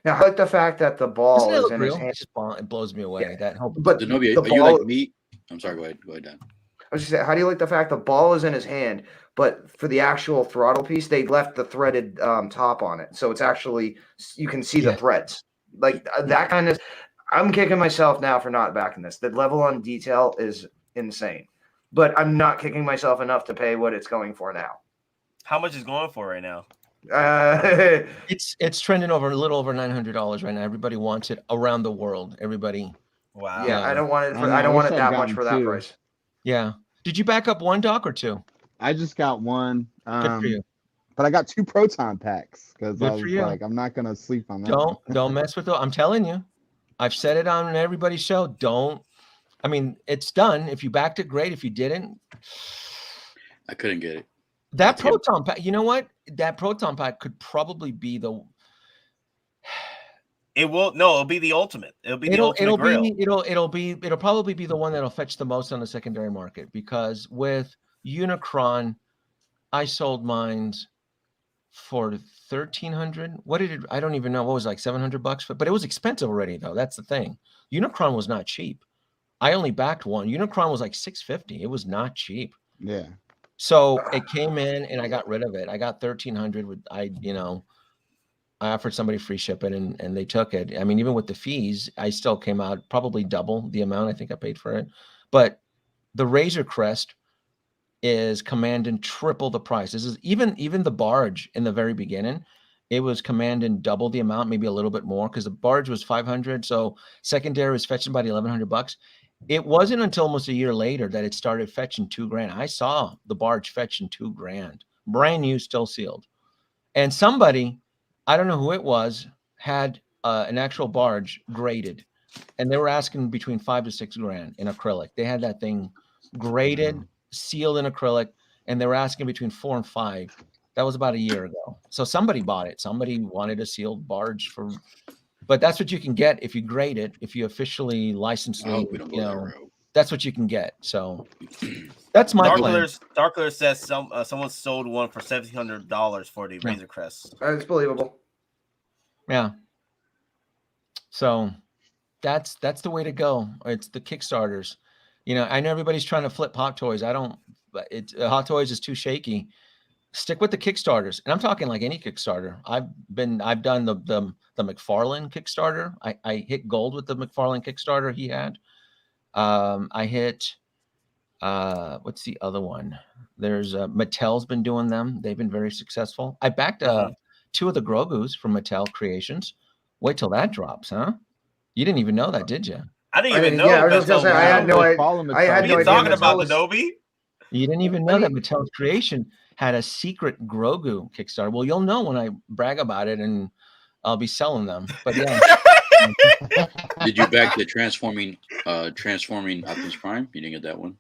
S2: Now, I like the fact that the ball
S5: Doesn't it
S2: is
S5: look
S2: in his
S5: real?
S2: hand.
S5: It blows me away.
S2: Yeah.
S5: That whole
S2: But
S7: Zenobia,
S2: the
S7: are you
S2: ball,
S7: like me? I'm sorry. Go ahead, Dan.
S2: I was just saying, how do you like the fact the ball is in his hand, but for the actual throttle piece, they left the threaded top on it, so it's actually you can see the threads. Like that kind of. I'm kicking myself now for not backing this. The level on detail is insane, but I'm not kicking myself enough to pay what it's going for now.
S1: How much is going for right now?
S5: It's trending over a little over $900 right now. Everybody wants it around the world. Everybody.
S1: Wow.
S2: Yeah, I don't want it.
S6: I know,
S2: I don't
S6: I
S2: want
S6: wish
S2: it
S6: I'd
S2: that
S6: gotten
S2: much for that
S6: two.
S2: price.
S5: Yeah. Did you back up one, Doc, or two?
S6: I just got one.
S5: Good for you.
S6: But I got 2 proton packs because
S5: Good
S6: I
S5: for
S6: was
S5: you.
S6: like, I'm not gonna sleep on that.
S5: Don't mess with it. I'm telling you. I've said it on everybody's show. Don't. I mean, it's done. If you backed it, great. If you didn't,
S7: I couldn't get it.
S5: that proton pack. You know what? That proton pack could probably be the.
S1: It will. No, it'll be the ultimate. It'll be the ultimate grail.
S5: It'll probably be the one that'll fetch the most on the secondary market, because with Unicron, I sold mine for 1,300. What did it? I don't even know. What was it, like $700? But it was expensive already, though. That's the thing. Unicron was not cheap. I only backed one. Unicron was like $650. It was not cheap.
S6: Yeah.
S5: So it came in, and I got rid of it. I got 1,300 with I offered somebody free shipping, and they took it. I mean, even with the fees, I still came out probably double the amount I think I paid for it. But the Razer Crest is commanding triple the price. This is even the barge in the very beginning, it was commanding double the amount, maybe a little bit more, because the barge was 500. So secondary was fetching about $1,100. It wasn't until almost a year later that it started fetching $2,000. I saw the barge fetching $2,000, brand new, still sealed. And somebody, I don't know who it was, had an actual barge graded, and they were asking between $5,000 to $6,000 in acrylic. They had that thing graded, sealed in acrylic, and they were asking between $4,000 and $5,000. That was about a year ago. So somebody bought it. Somebody wanted a sealed barge for, but that's what you can get if you grade it. If you officially license it, that's what you can get. So that's my plan.
S1: Darkler says someone sold one for $1,700 for the Razer Crest.
S2: It's believable.
S5: Yeah. So that's the way to go. It's the Kickstarters. I know everybody's trying to flip Hot Toys. I don't. But Hot Toys is too shaky. Stick with the Kickstarters, and I'm talking like any Kickstarter. I've done the McFarlane Kickstarter. I hit gold with the McFarlane Kickstarter he had. I hit what's the other one? There's Mattel's been doing them. They've been very successful. I backed 2 of the Grogu's from Mattel Creations. Wait till that drops, huh? You didn't even know that, did you?
S1: I didn't even know.
S2: Yeah, I was just gonna say I had no idea. I had no idea.
S1: Talking about the Adobe.
S5: You didn't even know that Mattel's Creation had a secret Grogu Kickstarter. Well, you'll know when I brag about it, and I'll be selling them. But yeah.
S7: Did you back the transforming Optimus Prime? You didn't get that one.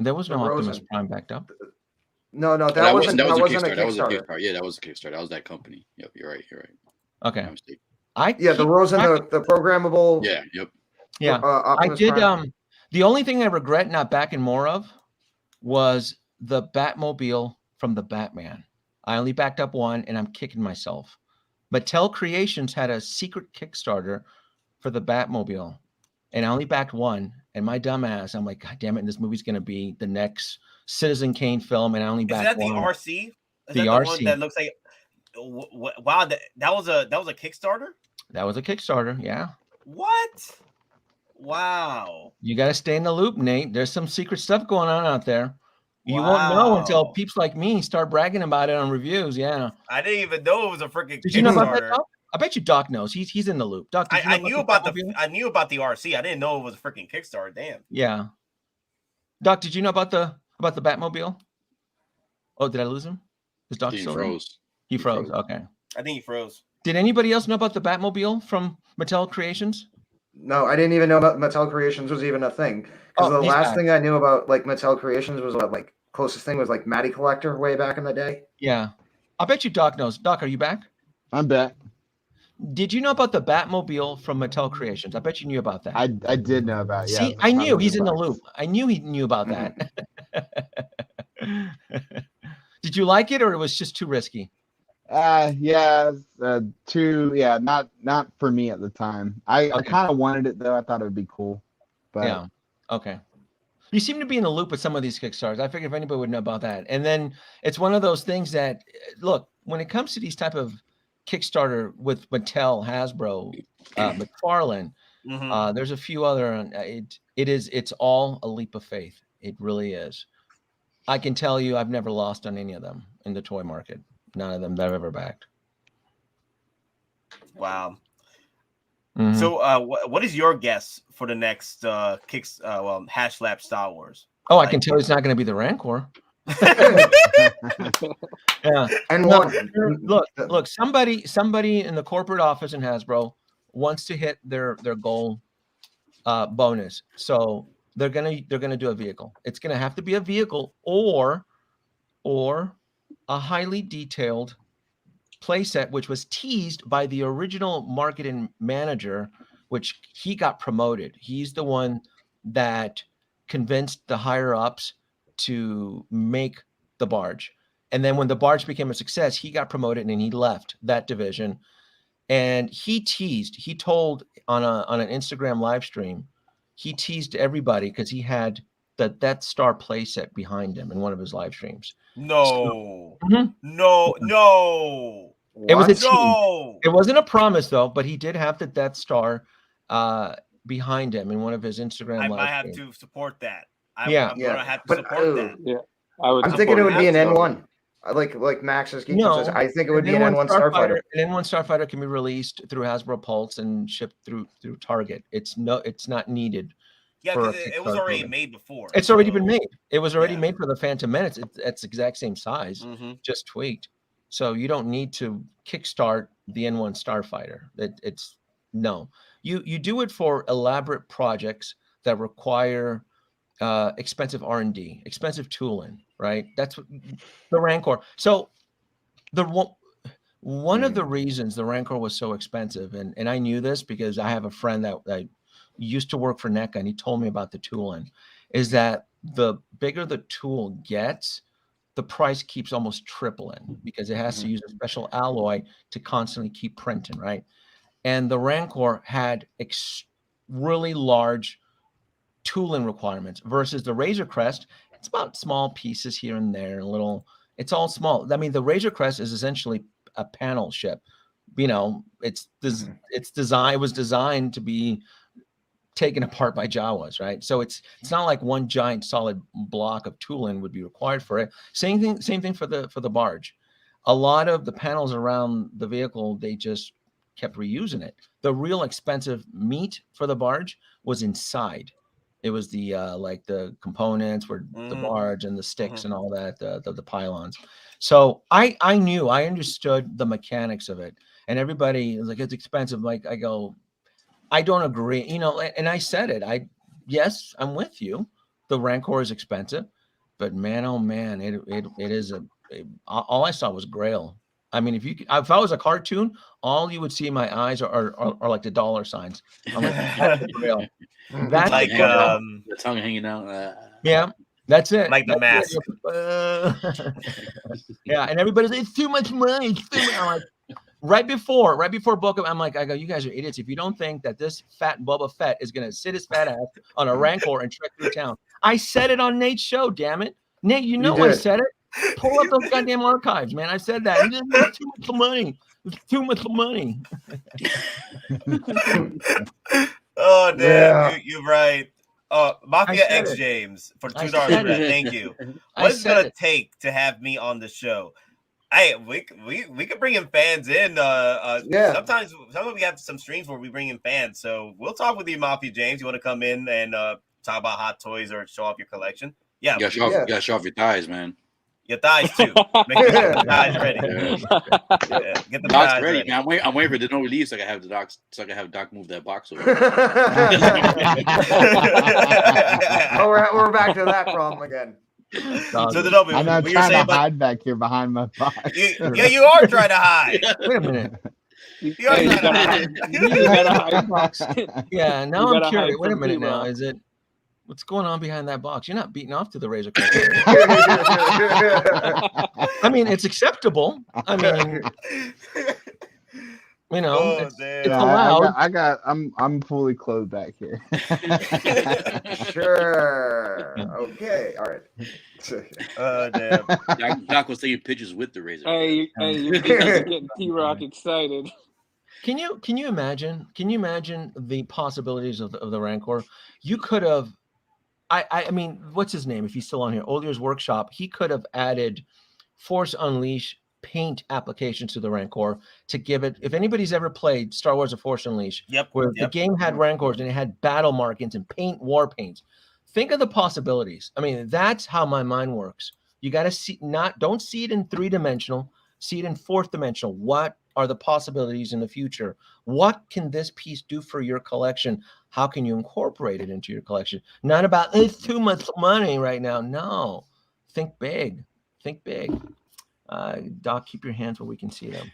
S5: There was no Optimus Prime backed up.
S2: No, that wasn't a Kickstarter.
S7: That was a Kickstarter. Yeah, that was a Kickstarter. That was that company. Yep, you're right.
S5: Okay.
S2: The Rosen, the programmable.
S7: Yeah. Yep.
S5: Yeah. I did. Prime. The only thing I regret not backing more of was the Batmobile from the Batman. I only backed up one, and I'm kicking myself. Mattel Creations had a secret Kickstarter for the Batmobile, and I only backed one. And my dumb ass, I'm like, God damn it! This movie's gonna be the next Citizen Kane film, and I only backed one.
S1: Is that the RC?
S5: The RC
S1: one that looks like. Wow, that was a Kickstarter.
S5: That was a Kickstarter, yeah.
S1: What? Wow.
S5: You got to stay in the loop, Nate. There's some secret stuff going on out there. You won't know until peeps like me start bragging about it on reviews. Yeah.
S1: I didn't even know it was a freaking Kickstarter.
S5: Did you know about that, Doc? I bet you Doc knows. He's in the loop. Doc,
S1: I knew about the RC. I didn't know it was a freaking Kickstarter. Damn.
S5: Yeah. Doc, did you know about the Batmobile? Oh, did I lose him? Is Doc still
S7: froze?
S5: He froze. Okay.
S1: I think he froze.
S5: Did anybody else know about the Batmobile from Mattel Creations?
S2: No, I didn't even know about Mattel Creations was even a thing. Because the last thing I knew about like Mattel Creations was like closest thing was like Matty Collector way back in the day.
S5: Yeah. I bet you Doc knows. Doc, are you back?
S6: I'm back.
S5: Did you know about the Batmobile from Mattel Creations? I bet you knew about that.
S6: I did know about it. Yeah.
S5: See, I knew he's in the loop. I knew he knew about that. Did you like it, or it was just too risky?
S6: Yeah, not for me at the time. I kind of wanted it though. I thought it would be cool. But
S5: yeah, okay. You seem to be in the loop with some of these Kickstarters. I figured if anybody would know about that. And then it's one of those things that, look, when it comes to these type of Kickstarter with Mattel, Hasbro, McFarlane, there's a few other. It's all a leap of faith. It really is. I can tell you, I've never lost on any of them in the toy market. None of them that I've ever backed.
S1: Wow. So, what is your guess for the next HasLab Star Wars?
S5: Oh, I can tell you it's not going to be the Rancor. Yeah.
S2: And
S5: look, somebody in the corporate office in Hasbro wants to hit their goal bonus. So they're gonna do a vehicle. It's gonna have to be a vehicle or a highly detailed playset, which was teased by the original marketing manager, which he got promoted. He's the one that convinced the higher ups to make the barge. And then when the barge became a success, he got promoted and he left that division. And he told on an Instagram live stream, he teased everybody because he had the Death Star playset behind him in one of his live streams.
S1: No.
S5: So,
S1: No.
S5: It was a tease. It wasn't a promise though, but he did have the Death Star behind him in one of his Instagram live streams. I
S1: have to support that. I'm gonna have to support that.
S4: Yeah, I'm
S2: thinking it would be an N1. Like Max's Geek says, I think it would be an N1 Starfighter.
S5: An N1 Starfighter can be released through Hasbro Pulse and shipped through Target. It's not needed.
S1: Yeah, because it was already made before.
S5: It's already been made. It was already made for the Phantom Menace. It's exact same size, just tweaked. So you don't need to kickstart the N1 Starfighter. It's no. You do it for elaborate projects that require expensive R&D, expensive tooling, right? That's what the Rancor. So one of the reasons the Rancor was so expensive, and I knew this because I have a friend that used to work for NECA, and he told me about the tooling, is that the bigger the tool gets, the price keeps almost tripling because it has to use a special alloy to constantly keep printing, right? And the Rancor had really large tooling requirements versus the Razer Crest. It's about small pieces here and there, it's all small. I mean, the Razer Crest is essentially a panel ship. You know, it was designed to be taken apart by Jawas, right? So it's not like one giant solid block of tooling would be required for it. Same thing for the barge. A lot of the panels around the vehicle, they just kept reusing it. The real expensive meat for the barge was inside. It was the like the components were the barge and the sticks and all that, the pylons. So I understood the mechanics of it, and everybody was like, it's expensive. Like, I go, I don't agree, and I said it. Yes, I'm with you. The Rancor is expensive, but man, oh man, it is all I saw was Grail. I mean, if I was a cartoon, all you would see in my eyes are like the dollar signs. I'm like, that's the Grail. That's
S1: like
S7: the tongue hanging out.
S5: Yeah, that's it.
S1: Like the mask.
S5: Yeah, and everybody's like, it's too much money. It's too much. I'm like, right before Boca, I'm like, I go, you guys are idiots if you don't think that this fat Boba Fett is gonna sit his fat ass on a Rancor and trek through town. I said it on Nate's show, damn it. Nate, I said it. Pull up those goddamn archives, man. I said that. It's too much money. It's too much money.
S1: Oh, damn. You're right. Mafia X James for $2 for that. Thank you. What is it going to take to have me on the show? Hey, we could bring in fans in. Sometimes we have some streams where we bring in fans. So we'll talk with you, Mafia James. You want to come in and talk about hot toys or show off your collection? Yeah.
S7: You gotta show off your thighs, man.
S1: Your thighs too. Make sure the thighs ready. Yeah. Get the thighs ready.
S7: Man, I'm waiting for the no release. So I can have Doc move that box over.
S2: We're back to that problem again.
S1: So the
S6: I'm not trying to hide back here behind my box.
S1: You are trying to hide.
S5: Wait a minute.
S1: You are trying to hide.
S5: Yeah, now I'm curious. Wait a minute now. Is it? What's going on behind that box? You're not beating off to the Razer Crest. I mean, it's acceptable. I mean, you know, it's allowed.
S6: I'm fully clothed back here.
S2: Sure. Okay. All right.
S1: Damn.
S7: Doc was taking pictures with the Razer.
S4: Hey, you're getting T-Rock excited.
S5: Can you imagine? Can you imagine the possibilities of the Rancor? You could have. I mean, what's his name? If he's still on here, Olier's Workshop. He could have added Force Unleash paint applications to the Rancor to give it. If anybody's ever played Star Wars: The Force Unleashed, where the game had Rancors and it had battle markings and paint war paints, think of the possibilities. I mean, that's how my mind works. You got to see, don't see it in 3-dimensional, see it in 4th-dimensional. What are the possibilities in the future? What can this piece do for your collection? How can you incorporate it into your collection? Not about, it's too much money right now. No, think big. Think big. Doc, keep your hands where we can see them.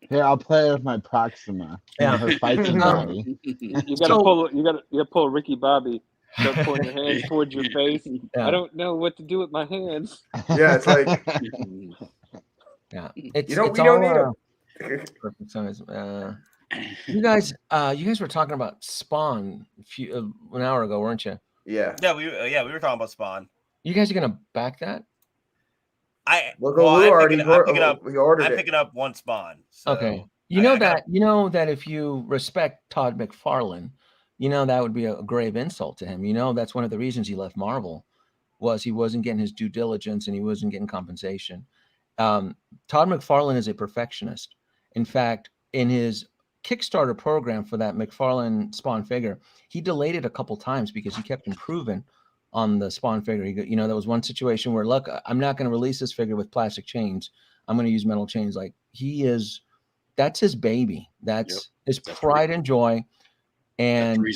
S6: Here, I'll play with my Proxima.
S5: Yeah,
S6: her fighting body.
S4: You gotta pull Ricky Bobby. Start pulling your hands towards your face. Yeah. I don't know what to do with my hands.
S2: Yeah, it's like.
S5: Yeah,
S2: we don't need them.
S5: Perfect size. You guys were talking about Spawn an hour ago, weren't you?
S2: Yeah.
S1: Yeah, we were talking about Spawn.
S5: You guys are gonna back that?
S1: I'm picking up one Spawn. So
S5: okay. You know that if you respect Todd McFarlane, you know that would be a grave insult to him. You know that's one of the reasons he left Marvel, was he wasn't getting his due diligence and he wasn't getting compensation. Todd McFarlane is a perfectionist. In fact, in his Kickstarter program for that McFarlane Spawn figure, he delayed it a couple times because he kept improving on the Spawn figure. There was one situation where, look, I'm not going to release this figure with plastic chains. I'm going to use metal chains. Like, that's his baby. That's his pride and joy. And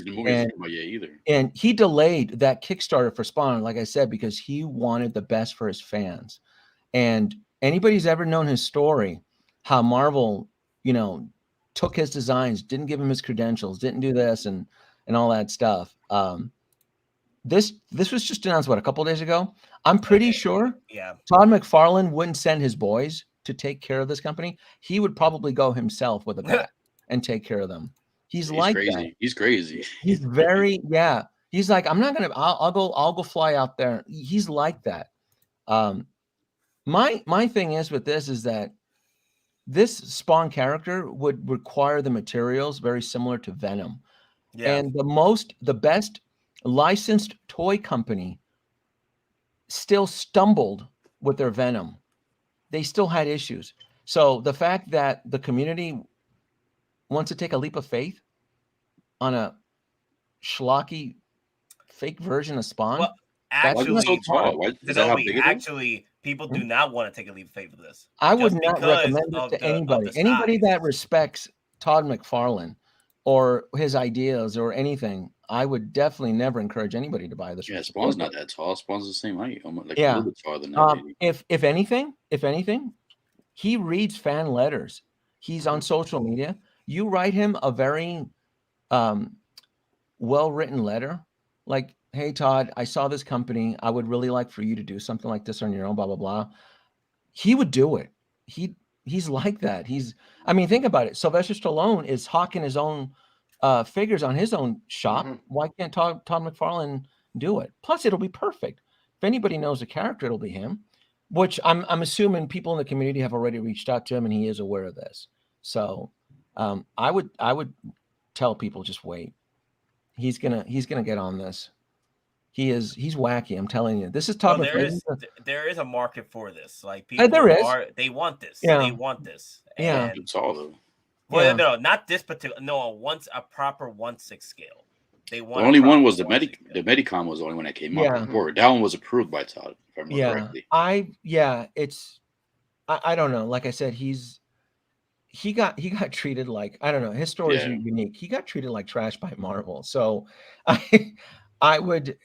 S5: he delayed that Kickstarter for Spawn, like I said, because he wanted the best for his fans. And anybody's ever known his story, how Marvel, took his designs, didn't give him his credentials, didn't do this and all that stuff. This was just announced, a couple of days ago. I'm pretty sure Todd McFarlane wouldn't send his boys to take care of this company. He would probably go himself with a bat and take care of them. He's like
S7: crazy.
S5: That.
S7: He's crazy.
S5: He's very, He's like, I'll go fly out there. He's like that. My thing is with this is that this Spawn character would require the materials very similar to Venom. Yeah. And the best licensed toy company still stumbled with their Venom. They still had issues. So the fact that the community wants to take a leap of faith on a schlocky fake version of Spawn.
S1: Well, actually, people do not want to take a leap of faith with this.
S5: I would not recommend it to anybody. Anybody that respects Todd McFarlane or his ideas or anything, I would definitely never encourage anybody to buy this.
S7: Yeah, Spawn's not that tall. Spawn's the same height. Like
S5: a
S7: little bit taller than that.
S5: If anything, he reads fan letters. He's on social media. You write him a very well-written letter, like, hey, Todd, I saw this company. I would really like for you to do something like this on your own, blah, blah, blah. He would do it. He's like that. Think about it. Sylvester Stallone is hawking his own figures on his own shop. Mm-hmm. Why can't Todd McFarlane do it? Plus, it'll be perfect. If anybody knows the character, it'll be him, which I'm assuming people in the community have already reached out to him and he is aware of this. So I would tell people, just wait. He's gonna get on this. He's wacky. I'm telling you. This is Todd McFarlane.
S1: There is a market for this. Like, people they want this. Yeah. They want this.
S5: And,
S7: it's all though.
S1: Well, no, not this particular. No, a proper 1/6 scale. They want.
S7: The only one was the Medicom was the only one that came up before. That one was approved by Todd, if I remember correctly.
S5: I don't know. Like I said, he got treated like, I don't know. His story is unique. He got treated like trash by Marvel. So I would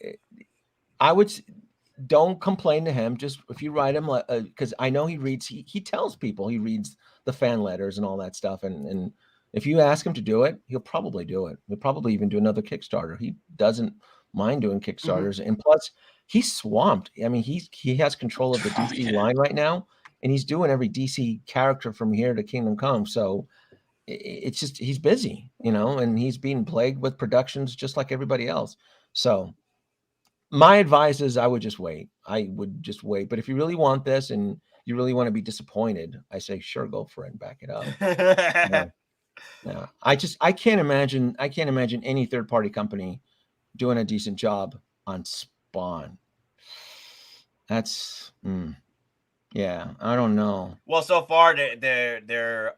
S5: don't complain to him. Just if you write him, because I know he reads. He tells people he reads the fan letters and all that stuff, and If you ask him to do it, he'll probably do it. He'll probably even do another Kickstarter. He doesn't mind doing Kickstarters, and plus, he's swamped. I mean, he has control of the DC line right now, and he's doing every DC character from here to Kingdom Come. So it's just he's busy, you know, and he's being plagued with productions just like everybody else. So my advice is I would just wait. But if you really want this and you really want to be disappointed, I say sure, go for it and back it up. Yeah. I can't imagine any third-party company doing a decent job on Spawn. That's yeah, I don't know.
S1: Well, so far they're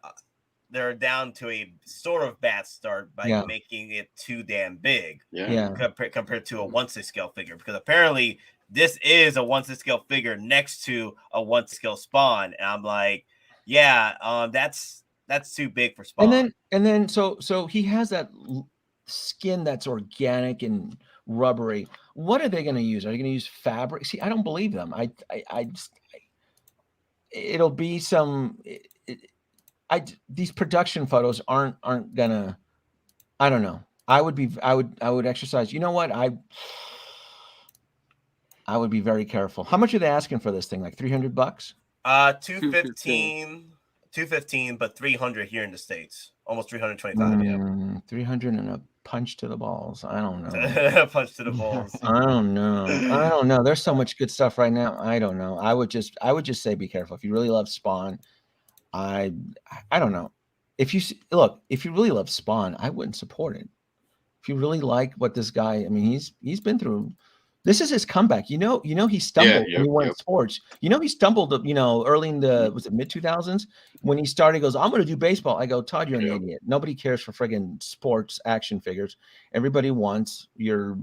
S1: down to a sort of bad start by making it too damn big. Compared to a 1/6 scale figure, because apparently this is a 1/6 scale figure next to a 1/6 scale Spawn, and I'm like, that's too big for Spawn.
S5: And then so he has that skin that's organic and rubbery. What are they going to use? Are they going to use fabric? See, I don't believe them. It'll be some. These production photos aren't gonna. I don't know. I would exercise. You know what? I would be very careful. How much are they asking for this thing? Like $300?
S1: $215, but $300 here in the States. Almost $325.
S5: 300 and a punch to the balls. I don't know.
S1: Punch to the balls.
S5: I don't know. There's so much good stuff right now. I don't know. I would just say be careful. If you really love Spawn, I don't know. If you really love Spawn, I wouldn't support it. If you really like what this guy, I mean, he's been through. This is his comeback. You know, he stumbled when he went sports. You know, he stumbled, early in the, was it mid 2000s when he started, he goes, I'm going to do baseball. I go, Todd, you're an idiot. Nobody cares for friggin' sports action figures. Everybody wants your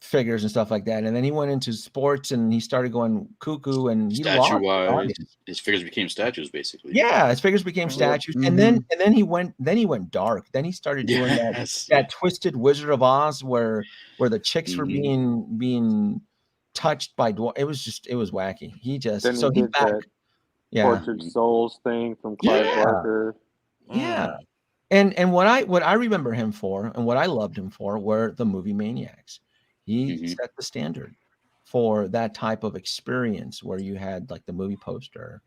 S5: figures and stuff like that. And then he went into sports and he started going cuckoo, and he
S7: statue-wise, his figures became statues basically.
S5: Yeah, his figures became statues. And then he went dark. Then he started doing that twisted Wizard of Oz where the chicks were being touched by dwarf. It was wacky. He just he's back.
S4: Tortured Souls thing from Clive Barker.
S5: Yeah. And what I remember him for and what I loved him for were the movie Maniacs. He set the standard for that type of experience where you had like the movie poster,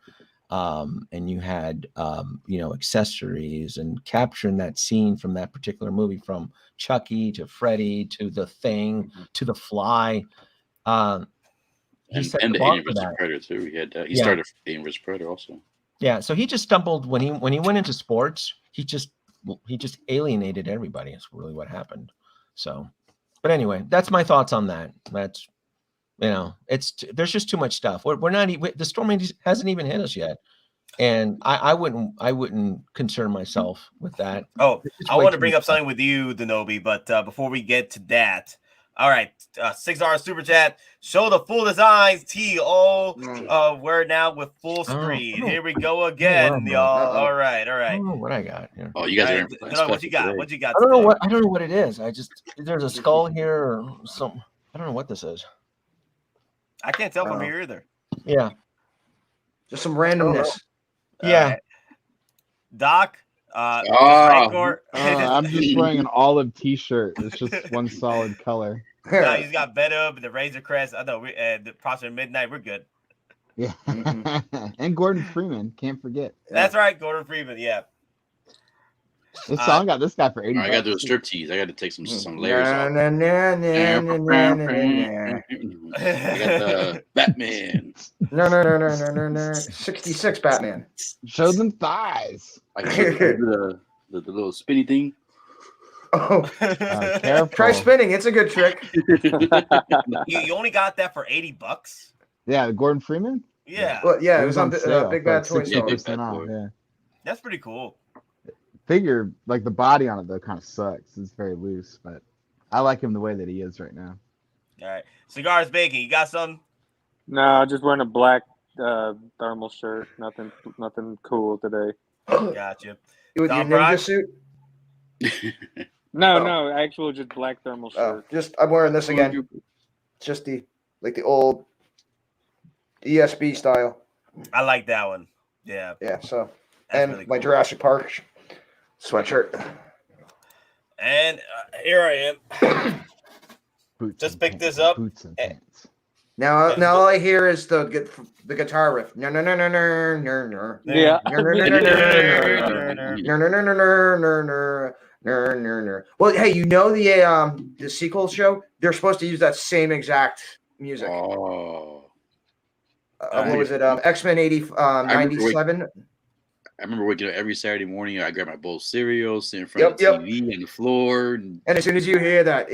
S5: and you had accessories and capturing that scene from that particular movie, from Chucky to Freddy to The Thing to The Fly.
S7: And the Alien vs. Predator too. He started Alien vs. Predator also.
S5: Yeah, so he just stumbled when he went into sports. He just alienated everybody. That's really what happened. So. But anyway, that's my thoughts on that. That's, there's just too much stuff. We're not the storm hasn't even hit us yet, and I wouldn't concern myself with that.
S1: Oh, I want to bring up something with you, Denobi, but before we get to that, all right, $6 super chat. Show the full designs. We're now with full screen. Here we go again, y'all. All right.
S5: I don't know what I got here.
S7: Oh, you guys are
S1: what you got? What you got?
S5: I don't know what it is. There's a skull here or something. I don't know what this is.
S1: I can't tell from here either.
S5: Yeah,
S2: just some randomness.
S1: Right. Doc. Rancor.
S6: I'm just wearing an olive T-shirt. It's just one solid color.
S1: No, he's got Venom and the Razer Crest. I know the Proximate Midnight. We're good.
S6: Yeah, and Gordon Freeman. Can't forget.
S1: That's right, Gordon Freeman. Yeah.
S6: This song got this guy for $80.
S7: I got to do a strip tease. I got to take some layers off. I got the Batman.
S2: No. 66 Batman.
S6: Show them thighs.
S7: I can do the little spinny thing.
S2: Oh, try spinning. It's a good trick.
S1: You only got that for $80.
S6: Yeah, Gordon Freeman.
S1: Yeah.
S2: Well, it was on Big Bad Toy
S6: Store. Yeah,
S1: that's pretty cool.
S6: Figure like the body on it though kind of sucks. It's very loose, but I like him the way that he is right now.
S1: All right, Cigars Bacon. You got some?
S4: No, just wearing a black thermal shirt. Nothing cool today.
S1: Gotcha.
S2: You with your ninja suit?
S4: No, actual just black thermal shirt.
S2: I'm wearing this again. Just the old ESB style.
S1: I like that one. Yeah.
S2: Yeah. So,
S1: that's
S2: and
S1: really
S2: my
S1: cool.
S2: Jurassic Park Sweatshirt.
S1: And here I am. Just pick this up.
S6: Boots and pants.
S2: Now all I hear is the guitar riff. No.
S4: Yeah.
S2: Well, hey, you know the sequel show? They're supposed to use that same exact music.
S7: Oh.
S2: What was it? X-Men 97.
S7: I remember waking up every Saturday morning. I grab my bowl of cereal, sit in front of the TV on the floor. And
S2: as soon as you hear that,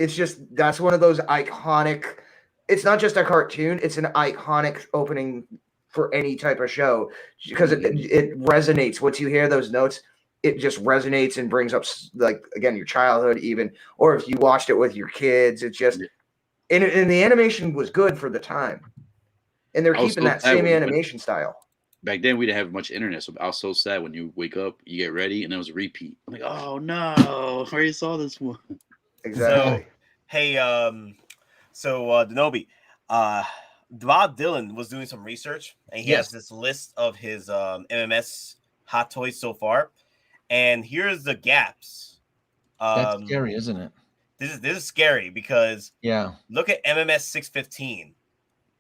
S2: that's one of those iconic. It's not just a cartoon; it's an iconic opening for any type of show because it resonates. Once you hear those notes, it just resonates and brings up again your childhood, even or if you watched it with your kids. It's just and the animation was good for the time, and they're keeping that same animation style.
S7: Back then, we didn't have much internet, so I was so sad when you wake up, you get ready, and it was a repeat. I'm like, oh no, I already saw this one.
S2: Exactly.
S1: So, hey, Denobi, Bob Dylan was doing some research, and he has this list of his MMS hot toys so far, and here's the gaps.
S5: That's scary, isn't it?
S1: This is scary because look at MMS 615.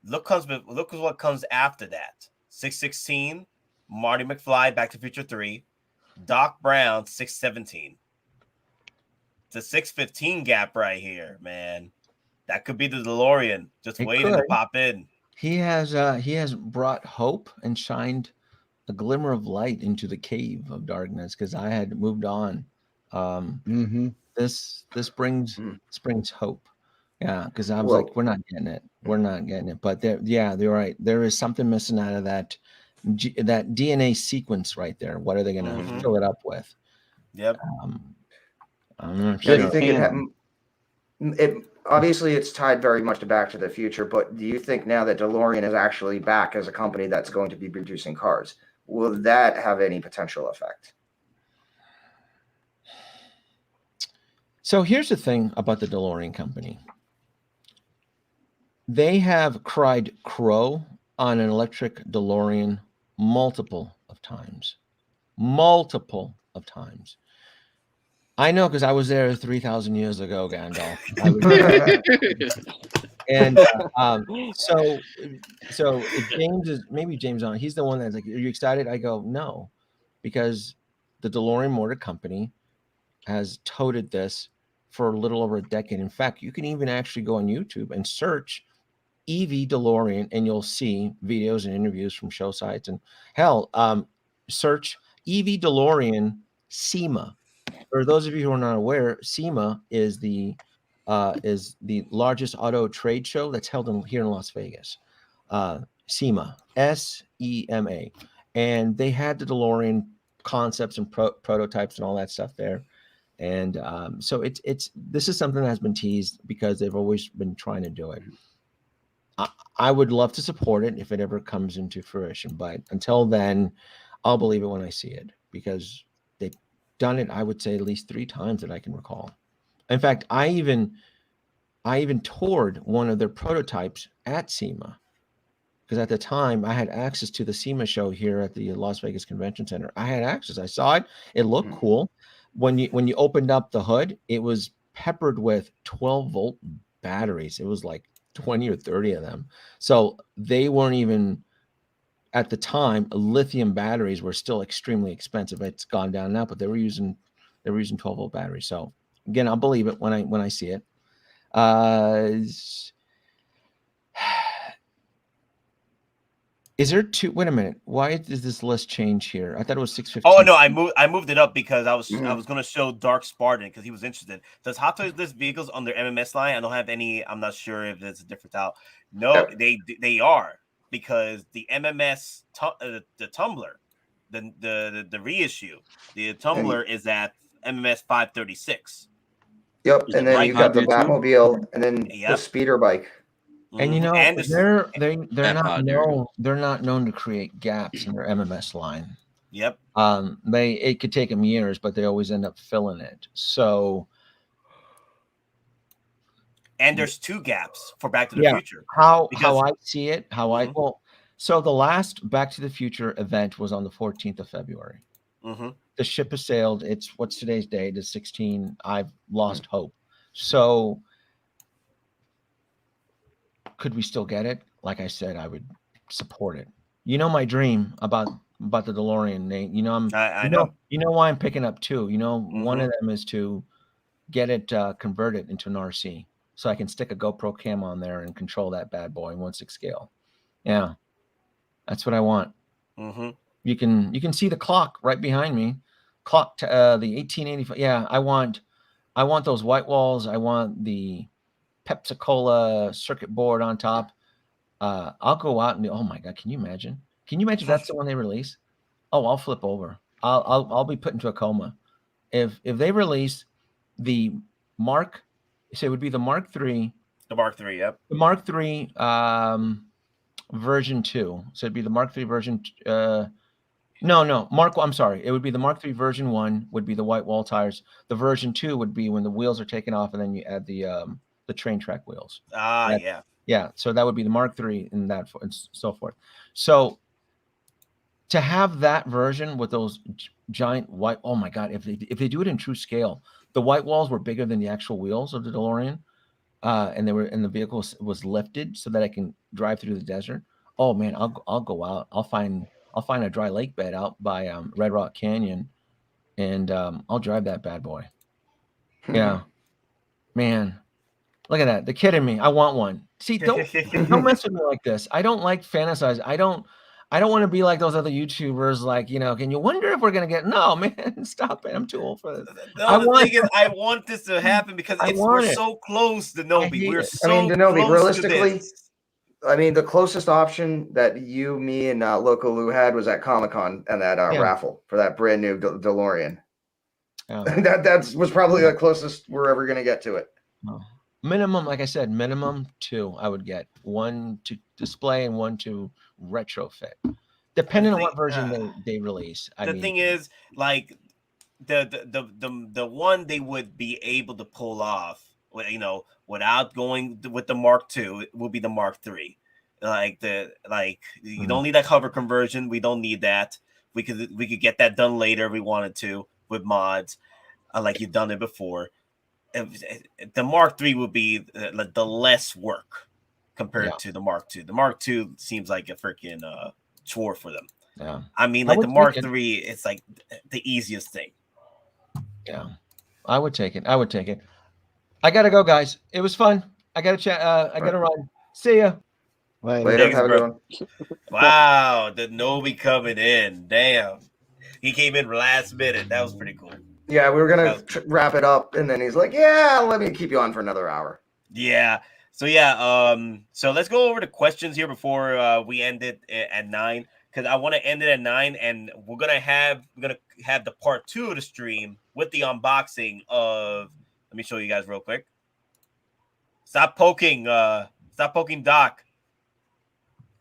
S1: Look what comes after that. 616, Marty McFly, Back to the Future 3, Doc Brown, 617. The 615 gap right here, man. That could be the DeLorean just waiting to pop in.
S5: He has brought hope and shined a glimmer of light into the cave of darkness because I had moved on. This brings hope. Yeah, because I was like, we're not getting it. We're not getting it. But they're right. There is something missing out of that DNA sequence right there. What are they going to fill it up with?
S1: Yep.
S5: I'm not
S2: Do
S5: sure.
S2: you think obviously it's tied very much to Back to the Future, but do you think now that DeLorean is actually back as a company that's going to be producing cars, will that have any potential effect?
S5: So here's the thing about the DeLorean company. They have cried crow on an electric DeLorean multiple of times. I know because I was there 3,000 years ago, Gandalf. And so if James on. He's the one that's like, "Are you excited?" I go, "No," because the DeLorean Motor Company has toted this for a little over a decade. In fact, you can even actually go on YouTube and search EV DeLorean, and you'll see videos and interviews from show sites. And hell, search EV DeLorean SEMA. For those of you who are not aware, SEMA is the largest auto trade show that's held here in Las Vegas. SEMA, SEMA, and they had the DeLorean concepts and prototypes and all that stuff there. And so this is something that has been teased because they've always been trying to do it. I would love to support it if it ever comes into fruition, but until then, I'll believe it when I see it because they've done it, I would say, at least 3 times that I can recall. In fact, I even toured one of their prototypes at SEMA because at the time I had access to the SEMA show here at the Las Vegas Convention Center. I had access. I saw it. It looked cool. When you opened up the hood, it was peppered with 12-volt batteries. It was like 20 or 30 of them. So they weren't even, at the time, lithium batteries were still extremely expensive. It's gone down now, but they were using 12-volt batteries. So again, I'll believe it when I see it. Is there two? Wait a minute. Why does this list change here? I thought it was 615.
S1: Oh no, I moved it up because I was going to show Dark Spartan because he was interested. Does Hot Toys list vehicles on their MMS line? I don't have any. I'm not sure if it's a different out. No, they are because the MMS the Tumbler, the reissue, the Tumbler is at MMS 536.
S2: Yep, and then you got the Batmobile, and then the speeder bike.
S5: And you know, they're not known to create gaps in their MMS line.
S1: Yep.
S5: It could take them years, but they always end up filling it. So,
S1: and there's 2 gaps for Back to the Future.
S5: How I see it, so the last Back to the Future event was on the 14th of February. The ship has sailed. It's what's today's date? It's 16. I've lost hope. So could we still get it? Like I said, I would support it. You know my dream about the DeLorean, Nate. You know
S1: I know.
S5: You know why I'm picking up two. You know, one of them is to get it converted into an RC, so I can stick a GoPro cam on there and control that bad boy in 1/6 scale. Yeah, that's what I want. You can see the clock right behind me. Clock to the 1885. Yeah, I want those white walls. I want the Pepsi-Cola circuit board on top. I'll go out and oh my god, can you imagine? Can you imagine that's the one they release? Oh, I'll flip over. I'll be put into a coma if they release the Mark. So it would be the Mark III.
S1: The Mark III, yep.
S5: The Mark III version 2. So it'd be the Mark III version. No, Mark. I'm sorry. It would be the Mark III version 1 would be the white wall tires. The version 2 would be when the wheels are taken off and then you add the train track wheels. Yeah. So that would be the Mark III and that and so forth. So to have that version with those giant white, oh my god, if they do it in true scale, the white walls were bigger than the actual wheels of the DeLorean, and the vehicle was lifted so that I can drive through the desert. Oh man, I'll go out. I'll find a dry lake bed out by Red Rock Canyon, and I'll drive that bad boy. Yeah, man, look at that. They're kidding me. I want one. See, don't mess with me like this. I don't like fantasize. I don't want to be like those other YouTubers. Like, you know, can you wonder if we're gonna get? No, man, stop it. I'm too old for this.
S1: I want this to happen because we're so close, Denobi. We're so
S2: Denobi, realistically, I mean, the closest option that you, me, and Loco Lu had was at Comic-Con and that raffle for that brand new DeLorean. That was probably the closest we're ever gonna get to it.
S5: Oh. Minimum, like I said, minimum 2 I would get. 1 to display and 1 to retrofit, depending on what version they release.
S1: The thing is, like the one they would be able to pull off, you know, without going with the Mark II, it will be the Mark III. You don't need that hover conversion. We don't need that. We could get that done later if we wanted to with mods, like you've done it before. The Mark III would be the less work compared to the Mark II. The Mark II seems like a freaking chore for them.
S5: Yeah,
S1: I mean, like the Mark III, it's like the easiest thing.
S5: Yeah, I would take it. I gotta go, guys. It was fun. I gotta chat. I gotta run. See ya.
S2: Later. Have a good one.
S1: Wow, the Nobi coming in. Damn, he came in last minute. That was pretty cool.
S2: Yeah, we were gonna wrap it up, and then he's like, "Yeah, let me keep you on for another hour."
S1: Yeah. So so let's go over the questions here before we end it at 9, because I want to end it at 9, and we're gonna have the part 2 of the stream with the unboxing of. Let me show you guys real quick. Stop poking Doc.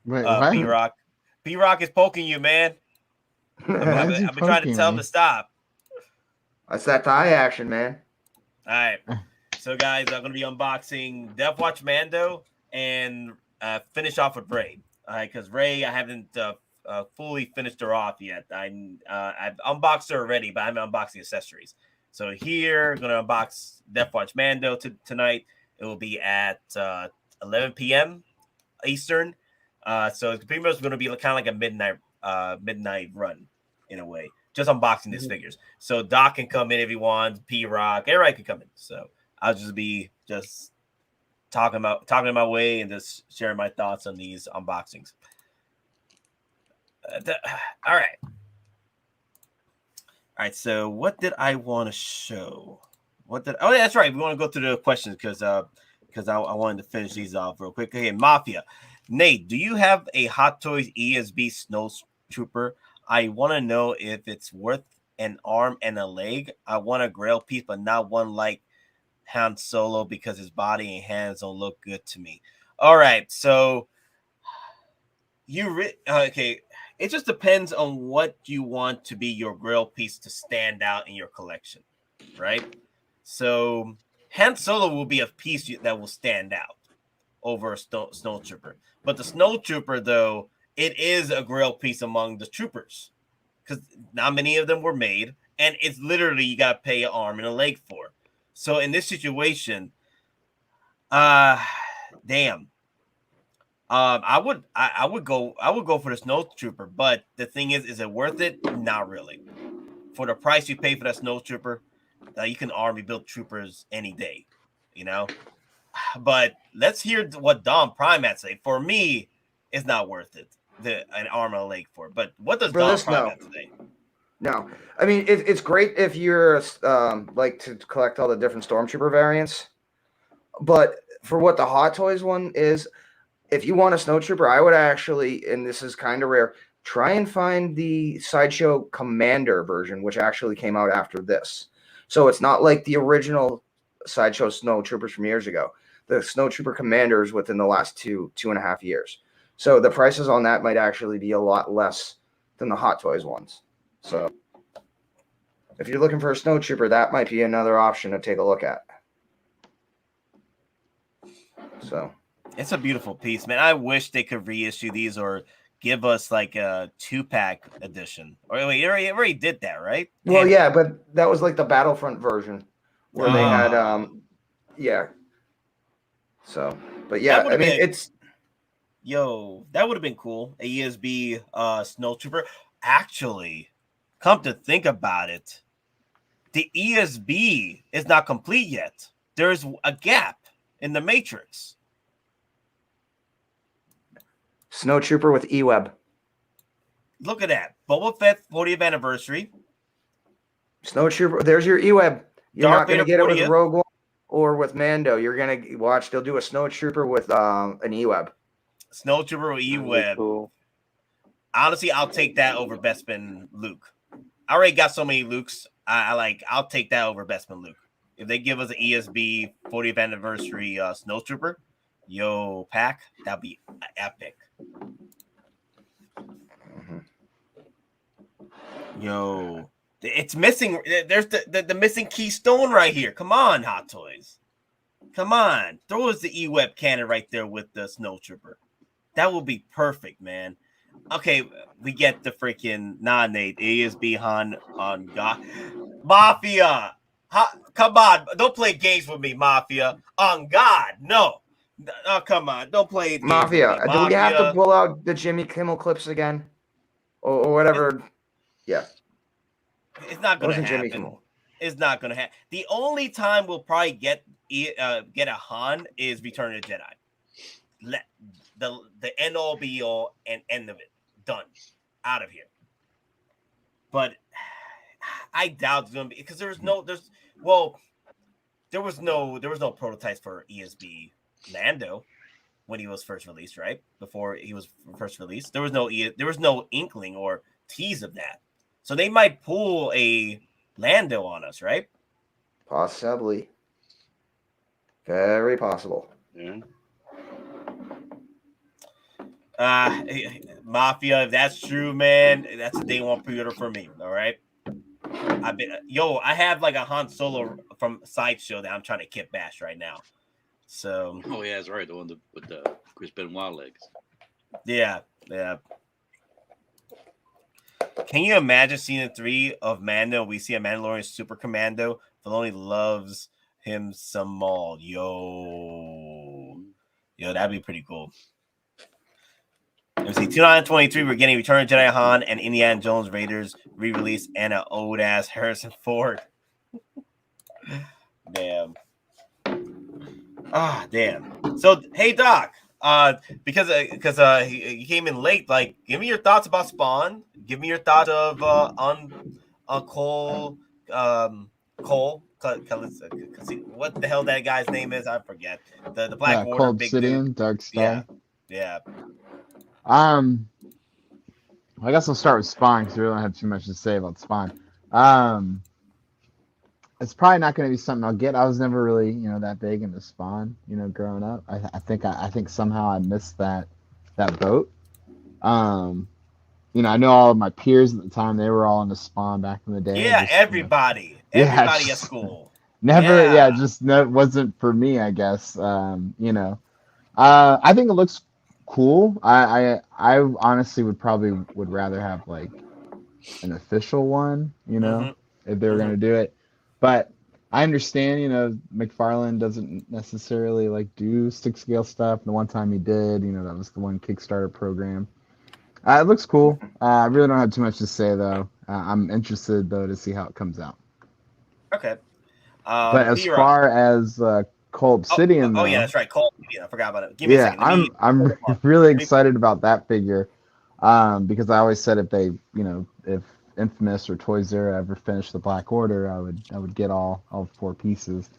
S6: Wait,
S1: P-Rock. P-Rock is poking you, man. I've been trying to tell him to stop.
S2: That's that thigh action, man.
S1: All right. So, guys, I'm going to be unboxing Death Watch Mando and finish off with Ray. All right, because Ray, I haven't fully finished her off yet. I've unboxed her already, but I haven't unboxed the accessories. So here, I'm going to unbox Death Watch Mando tonight. It will be at 11 p.m. Eastern. So it's pretty much going to be kind of like a midnight run in a way. Just unboxing these figures. So Doc can come in if he wants. P-Rock, everybody can come in. So I'll just be talking my way and just sharing my thoughts on these unboxings. All right. So what did I want to show? Oh, yeah, that's right. We want to go through the questions because I wanted to finish these off real quick. Okay, Mafia. Nate, do you have a Hot Toys ESB Snow Trooper? I want to know if it's worth an arm and a leg. I want a grail piece, but not one like Han Solo because his body and hands don't look good to me. All right, so okay. It just depends on what you want to be your grail piece to stand out in your collection, right? So Han Solo will be a piece that will stand out over a Snow Trooper. But the Snow Trooper, though, it is a grail piece among the troopers. because not many of them were made, and it's literally you gotta pay an arm and a leg for. So in this situation, damn. I would go for the Snow Trooper, but the thing is it worth it? Not really. For the price you pay for that Snow Trooper, you can army build troopers any day, you know. But let's hear what DonPrime had to say. For me, it's not worth it. An arm and a leg for it. But what does DonPrime have to say?
S2: No, I mean it's great if you're like to collect all the different Stormtrooper variants, but for what the Hot Toys one is, if you want a Snowtrooper, I would actually, and this is kind of rare, try and find the Sideshow Commander version, which actually came out after this. So it's not like the original Sideshow Snowtroopers from years ago. The Snowtrooper Commanders within the last 2.5 years. So the prices on that might actually be a lot less than the Hot Toys ones. So if you're looking for a Snowtrooper, that might be another option to take a look at. So
S1: it's a beautiful piece, man. I wish they could reissue these or give us like a 2-pack edition. Or wait, you already did that, right?
S2: Well, yeah, but that was like the Battlefront version where they had yeah. So, but yeah, I mean it's
S1: that would have been cool. A ESB Snowtrooper. Actually, come to think about it, the ESB is not complete yet. There's a gap in the Matrix.
S2: Snowtrooper with E-Web.
S1: Look at that. Boba Fett 40th anniversary.
S2: Snowtrooper. There's your E-Web. You're
S1: Darth
S2: not going to
S1: Vader
S2: get it
S1: 40th.
S2: with Rogue One or with Mando. You're going to watch. They'll do a Snowtrooper with an E-Web.
S1: Snowtrooper with E-Web.
S4: Cool.
S1: Honestly, I'll take that over Bespin Luke. I already got so many Lukes. I'll take that over Bespin Luke. If they give us an ESB 40th anniversary Snowtrooper, pack, that'd be epic. Yo, it's missing. There's the missing keystone right here. Come on, Hot Toys. Come on. Throw us the E-Web cannon right there with the Snowtrooper. That would be perfect, man. Okay, we get the freaking Nate. ESB Han on God. Mafia. Come on. Don't play games with me, Mafia. On God. No. Oh, come on. Don't play
S2: Mafia. Do we have to pull out the Jimmy Kimmel clips again? Or whatever. Yeah.
S1: It's not going to happen. It's not going to happen. The only time we'll probably get a Han is Return of the Jedi. The end all be all and end of it. Done. Out of here. But I doubt it's going to be because there was no prototypes for ESB Lando when he was first released, right? Before he was first released, there was no inkling or tease of that. So they might pull a Lando on us, right?
S2: Possibly. Very possible.
S7: Yeah.
S1: Mafia, if that's true, man, that's a day one pre-order for me. All right. I have like a Han Solo from Sideshow that I'm trying to kit bash right now. So.
S7: Oh yeah, that's right. The one with the Chris Benoit legs.
S1: Yeah. Can you imagine season 3 of Mando? We see a Mandalorian Super Commando. Filoni loves him some more. Yo, that'd be pretty cool. Let's see, 2023, we're getting Return of Jedi Han and Indiana Jones Raiders re-release and an old ass Harrison Ford. Damn. Damn. So, hey Doc, because he came in late, like, give me your thoughts about Spawn. Give me your thoughts of Cole. What the hell that guy's name is? I forget. The Black Water,
S6: Cull Obsidian, Dark Star.
S1: Yeah.
S6: I guess I'll start with Spawn because we don't have too much to say about Spawn. It's probably not going to be something I'll get. I was never really, that big into Spawn, growing up. I think somehow I missed that boat. I know all of my peers at the time, they were all into Spawn back in the day.
S1: Yeah, everybody at school.
S6: Wasn't for me, I guess. I think it looks cool. I honestly would rather have like an official one, you know,
S1: Mm-hmm.
S6: if they were going to do it. But I understand, you know, McFarlane doesn't necessarily like do stick scale stuff. The one time he did, you know, that was the one Kickstarter program. It looks cool. I really don't have too much to say though. I'm interested though to see how it comes out.
S1: Okay.
S6: But as far as Cull Obsidian,
S1: oh yeah, that's right, Cull Obsidian. I forgot about it. Give me a second.
S6: I'm really excited about that figure, because I always said if they, you know, if Infamous or Toy Zero ever finish the Black Order, I would get all 4 pieces.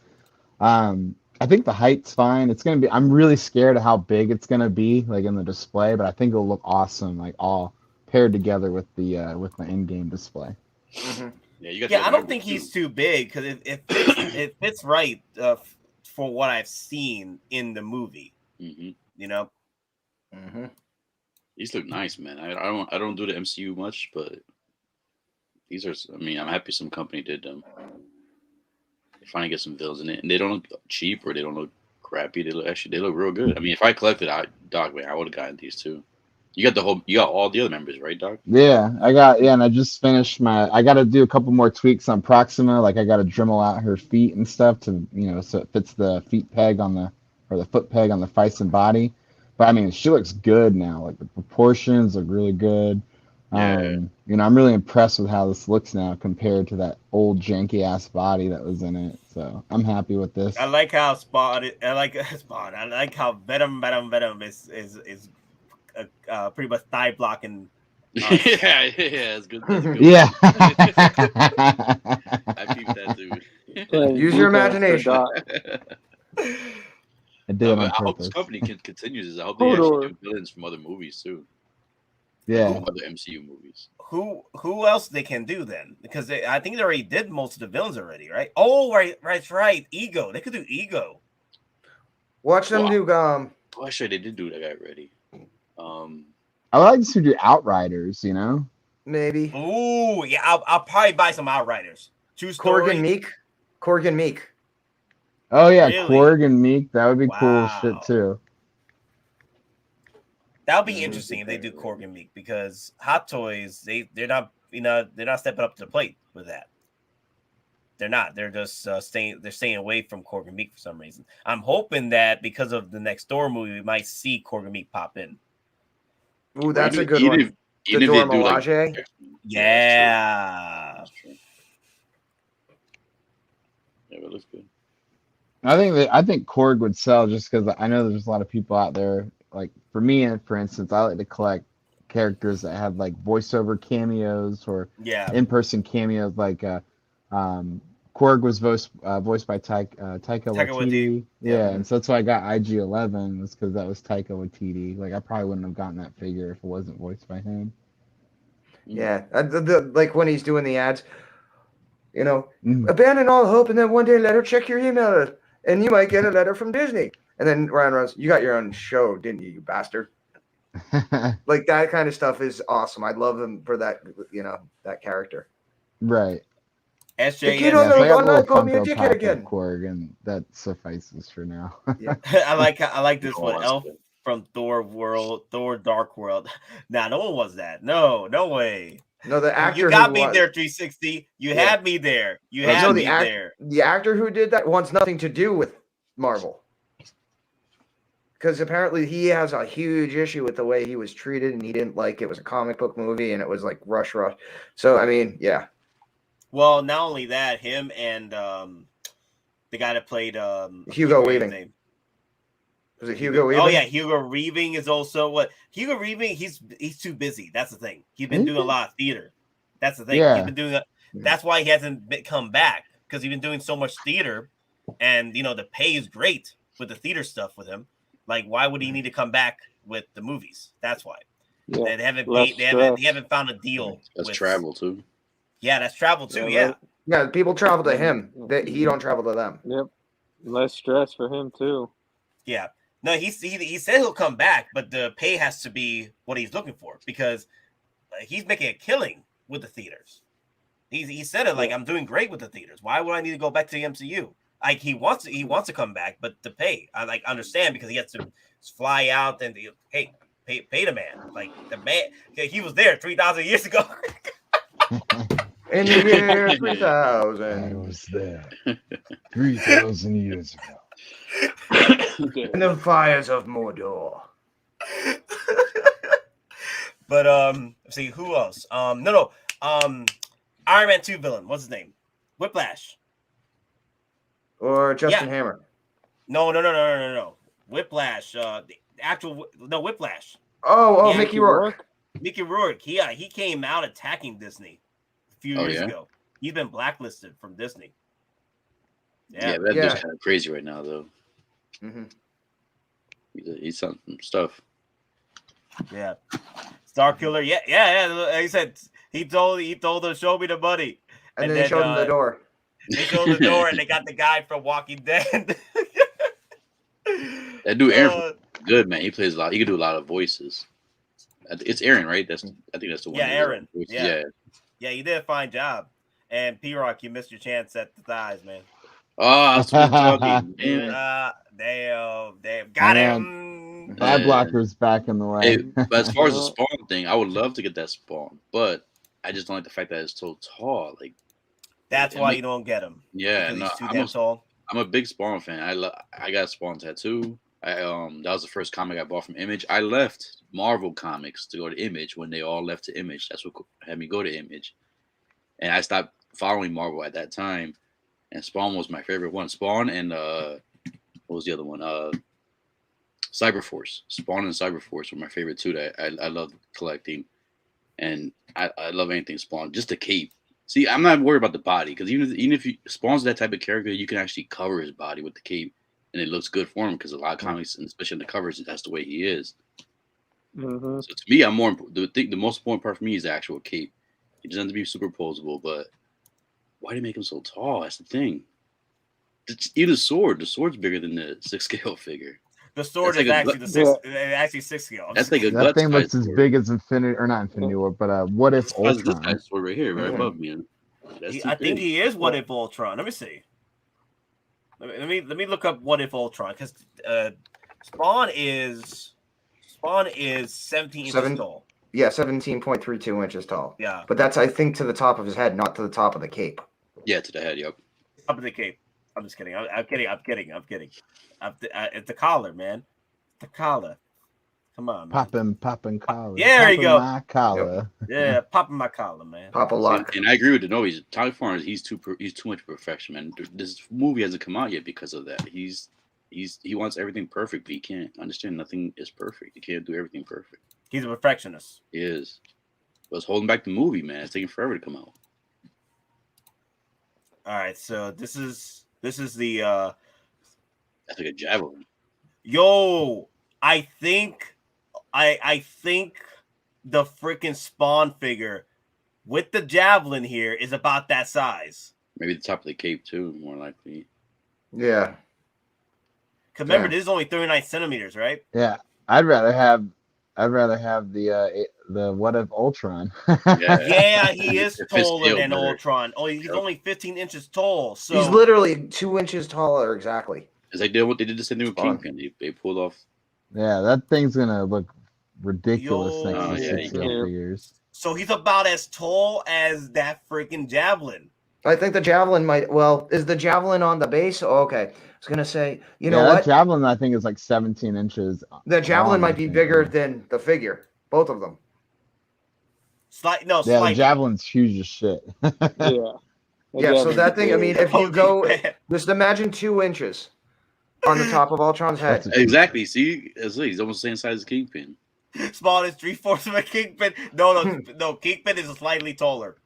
S6: I think the height's fine. It's gonna be. I'm really scared of how big it's gonna be, like in the display, but I think it'll look awesome, like all paired together with the in-game display.
S1: Mm-hmm.
S7: Yeah,
S1: I don't think he's too big because it fits right for what I've seen in the movie.
S7: Mm-hmm.
S1: You know.
S2: Mm-hmm.
S7: These look nice, man. I don't do the MCU much, but these are. I mean, I'm happy some company did them. They finally get some villains in it, and they don't look cheap or they don't look crappy. They look real good. I mean, if I collected Doc, man, I would have gotten these too. You got all the other members, right, Doc?
S6: Yeah, and I just finished I got to do a couple more tweaks on Proxima. Like I got to Dremel out her feet and stuff to, you know, so it fits the feet peg or the foot peg on the Feist body. But I mean, she looks good now. Like the proportions look really good.
S7: Yeah.
S6: You know, I'm really impressed with how this looks now compared to that old janky ass body that was in it. So I'm happy with this.
S1: I like how I like how Venom is pretty much thigh blocking.
S7: Yeah, it's good. That's good.
S6: Yeah.
S7: I peeped that, dude.
S2: Use your imagination.
S6: I did it on
S7: I hope
S6: purpose.
S7: this company continues. I hope they actually do villains from other movies too.
S6: Yeah.
S7: Like other MCU movies.
S1: Who else they can do then? Because I think they already did most of the villains already, right? Oh, right. Ego. They could do Ego.
S2: Watch them do
S7: Oh, actually, they did do that guy already.
S6: I would like to do Outriders, you know?
S2: maybe.
S1: Ooh, yeah. I'll probably buy some Outriders. Choose
S2: Korg and Meek.
S6: Oh yeah,
S1: Really?
S6: Korg and Meek. That would be cool shit too.
S1: That would be interesting if they do Korg and Meek, because Hot Toys, they're not stepping up to the plate with that. They're not. They're just staying away from Korg and Meek for some reason. I'm hoping that because of the Next Door movie, we might see Korg and Meek pop in.
S2: Ooh, that's a good one. The Dora Milaje.
S1: Yeah.
S7: Yeah, it looks good.
S6: I think Korg would sell just because I know there's a lot of people out there. Like for me, for instance, I like to collect characters that have like voiceover cameos or in-person cameos. Like Korg was voiced by Taika Waititi. Yeah, and so that's why I got IG-11 was because that was Taika Waititi. Like I probably wouldn't have gotten that figure if it wasn't voiced by him.
S2: Yeah, like when he's doing the ads, you know, abandon all hope, and then one day later check your email, and you might get a letter from Disney. And then Ryan runs, you got your own show, didn't you, you bastard? Like that kind of stuff is awesome. I love him for that, you know, that character.
S6: Right.
S1: SJ,
S6: I got a little Funko Pop of Korg, and that suffices for now.
S2: Yeah.
S1: I like this one. Elf from Thor Dark World. Nah, no one was that. No way.
S2: No, the actor.
S1: You got me there, 360. You had me there. You had me there.
S2: The actor who did that wants nothing to do with Marvel. Because apparently he has a huge issue with the way he was treated, and he didn't like it was a comic book movie, and it was like rush. So I mean, yeah.
S1: Well, not only that, him and the guy that played
S2: Hugo Weaving. Was it Hugo Weaving?
S1: Oh yeah, Hugo Weaving is also what Hugo Weaving. He's too busy. That's the thing. He's been doing a lot of theater. That's the thing.
S6: Yeah.
S1: He's been doing. That's why he hasn't come back, because he's been doing so much theater, and you know the pay is great with the theater stuff with him. Like, why would he need to come back with the movies? That's why. Yeah. They haven't found a deal.
S7: That's travel too.
S1: Yeah, that's travel too. Yeah.
S2: Yeah, people travel to him. He don't travel to them.
S4: Yep. Less stress for him too.
S1: Yeah. No, he said he'll come back, but the pay has to be what he's looking for, because he's making a killing with the theaters. He said it like, I'm doing great with the theaters. Why would I need to go back to the MCU? Like he wants to come back, but the pay, I like understand, because he has to fly out and pay the man. Like the man, he was there 3,000 years ago.
S2: In the year
S6: I
S2: 3000.
S6: was there 3,000 years ago.
S2: In the fires of Mordor.
S1: But see who else? Iron Man 2 villain. What's his name? Whiplash.
S2: Or Justin Hammer.
S1: No. Whiplash. The actual Whiplash.
S2: Oh, Mickey Rourke.
S1: Mickey Rourke. He came out attacking Disney a few years ago. He's been blacklisted from Disney.
S7: Yeah, that dude's kind of crazy right now, though.
S2: Mm-hmm.
S7: He's some stuff.
S1: Yeah, Star Killer. Yeah. He said he told them show me the money,
S2: and then they showed him the door.
S1: They showed the door, and they got the guy from Walking Dead.
S7: That dude Aaron, good man. He plays a lot. He can do a lot of voices. It's Aaron, right? I think that's the one.
S1: Yeah, Aaron.
S7: Yeah,
S1: you did a fine job. And P-Rock, you missed your chance at the thighs, man.
S7: Oh, that's what I'm talking.
S1: Damn. Got him.
S6: Five blockers back in the way.
S7: Hey, but as far as the Spawn thing, I would love to get that Spawn, but I just don't like the fact that it's so tall. Like
S1: that's why you don't get him.
S7: Yeah,
S1: no, he's too damn tall.
S7: I'm a big Spawn fan. I got a Spawn tattoo. That was the first comic I bought from Image. I left Marvel Comics to go to Image when they all left to Image. That's what had me go to Image, and I stopped following Marvel at that time. And Spawn was my favorite one. Spawn and what was the other one? Cyberforce. Spawn and Cyberforce were my favorite two that I love collecting. And I love anything Spawn. Just the cape. See, I'm not worried about the body because even if Spawn's that type of character, you can actually cover his body with the cape, and it looks good for him because a lot of comics, and especially in the covers, that's the way he is.
S4: Mm-hmm. So
S7: to me, the most important part for me is the actual cape. It doesn't have to be superposable, but why do they make him so tall? That's the thing. Even the sword's bigger than the 6-scale figure.
S1: The sword is actually 6 scale.
S7: That's like
S6: that thing looks as big as Infinity, or not Infinity War, but What If Ultron.
S7: This guy's sword right here, right above me.
S1: I think he is What If Ultron. Let me see. Let me look up What If Ultron because Spawn is 17 inches tall.
S2: Yeah, 17.32 inches tall.
S1: Yeah,
S2: but that's I think to the top of his head, not to the top of the cape.
S7: Yeah, to the head. Yep.
S1: Top of the cape. I'm just kidding. I'm kidding. It's the collar, man. The collar. Come on, man.
S6: Popping collar.
S1: Yeah, there you go.
S6: My collar.
S1: Yep. Yeah, popping my collar, man.
S2: Pop a lock.
S7: And I agree with the Todd McFarlane. He's too much perfection, man. This movie hasn't come out yet because of that. He wants everything perfect, but he can't understand nothing is perfect. He can't do everything perfect.
S1: He's a perfectionist.
S7: He is. But it's holding back the movie, man. It's taking forever to come out.
S1: All right, so this is the
S7: that's like a javelin.
S1: Yo, I think the freaking Spawn figure with the javelin here is about that size.
S7: Maybe the top of the cape too, more likely.
S2: Yeah.
S1: Cause remember, this is only 39 centimeters, right?
S6: Yeah, I'd rather have the What If Ultron.
S1: Yeah, he is taller than Ultron. Oh, he's only 15 inches tall. So
S2: he's literally 2 inches taller, exactly.
S7: It's like they did the same thing with Kingpin. They pulled off.
S6: Yeah, that thing's gonna look ridiculous next to 6 figures.
S1: So he's about as tall as that freaking javelin.
S2: I think the javelin might. Well, is the javelin on the base? Oh, okay. I was gonna say, you know what?
S6: That javelin I think is like 17 inches.
S2: The javelin might be bigger than the figure. Both of them.
S1: Slightly.
S6: The javelin's huge as shit.
S2: Yeah. So that thing. I mean, if you go, just imagine 2 inches on the top of Ultron's head.
S7: Exactly. See, he's almost the same size as Kingpin.
S1: Small as 3/4 of a Kingpin. No. Kingpin is slightly taller.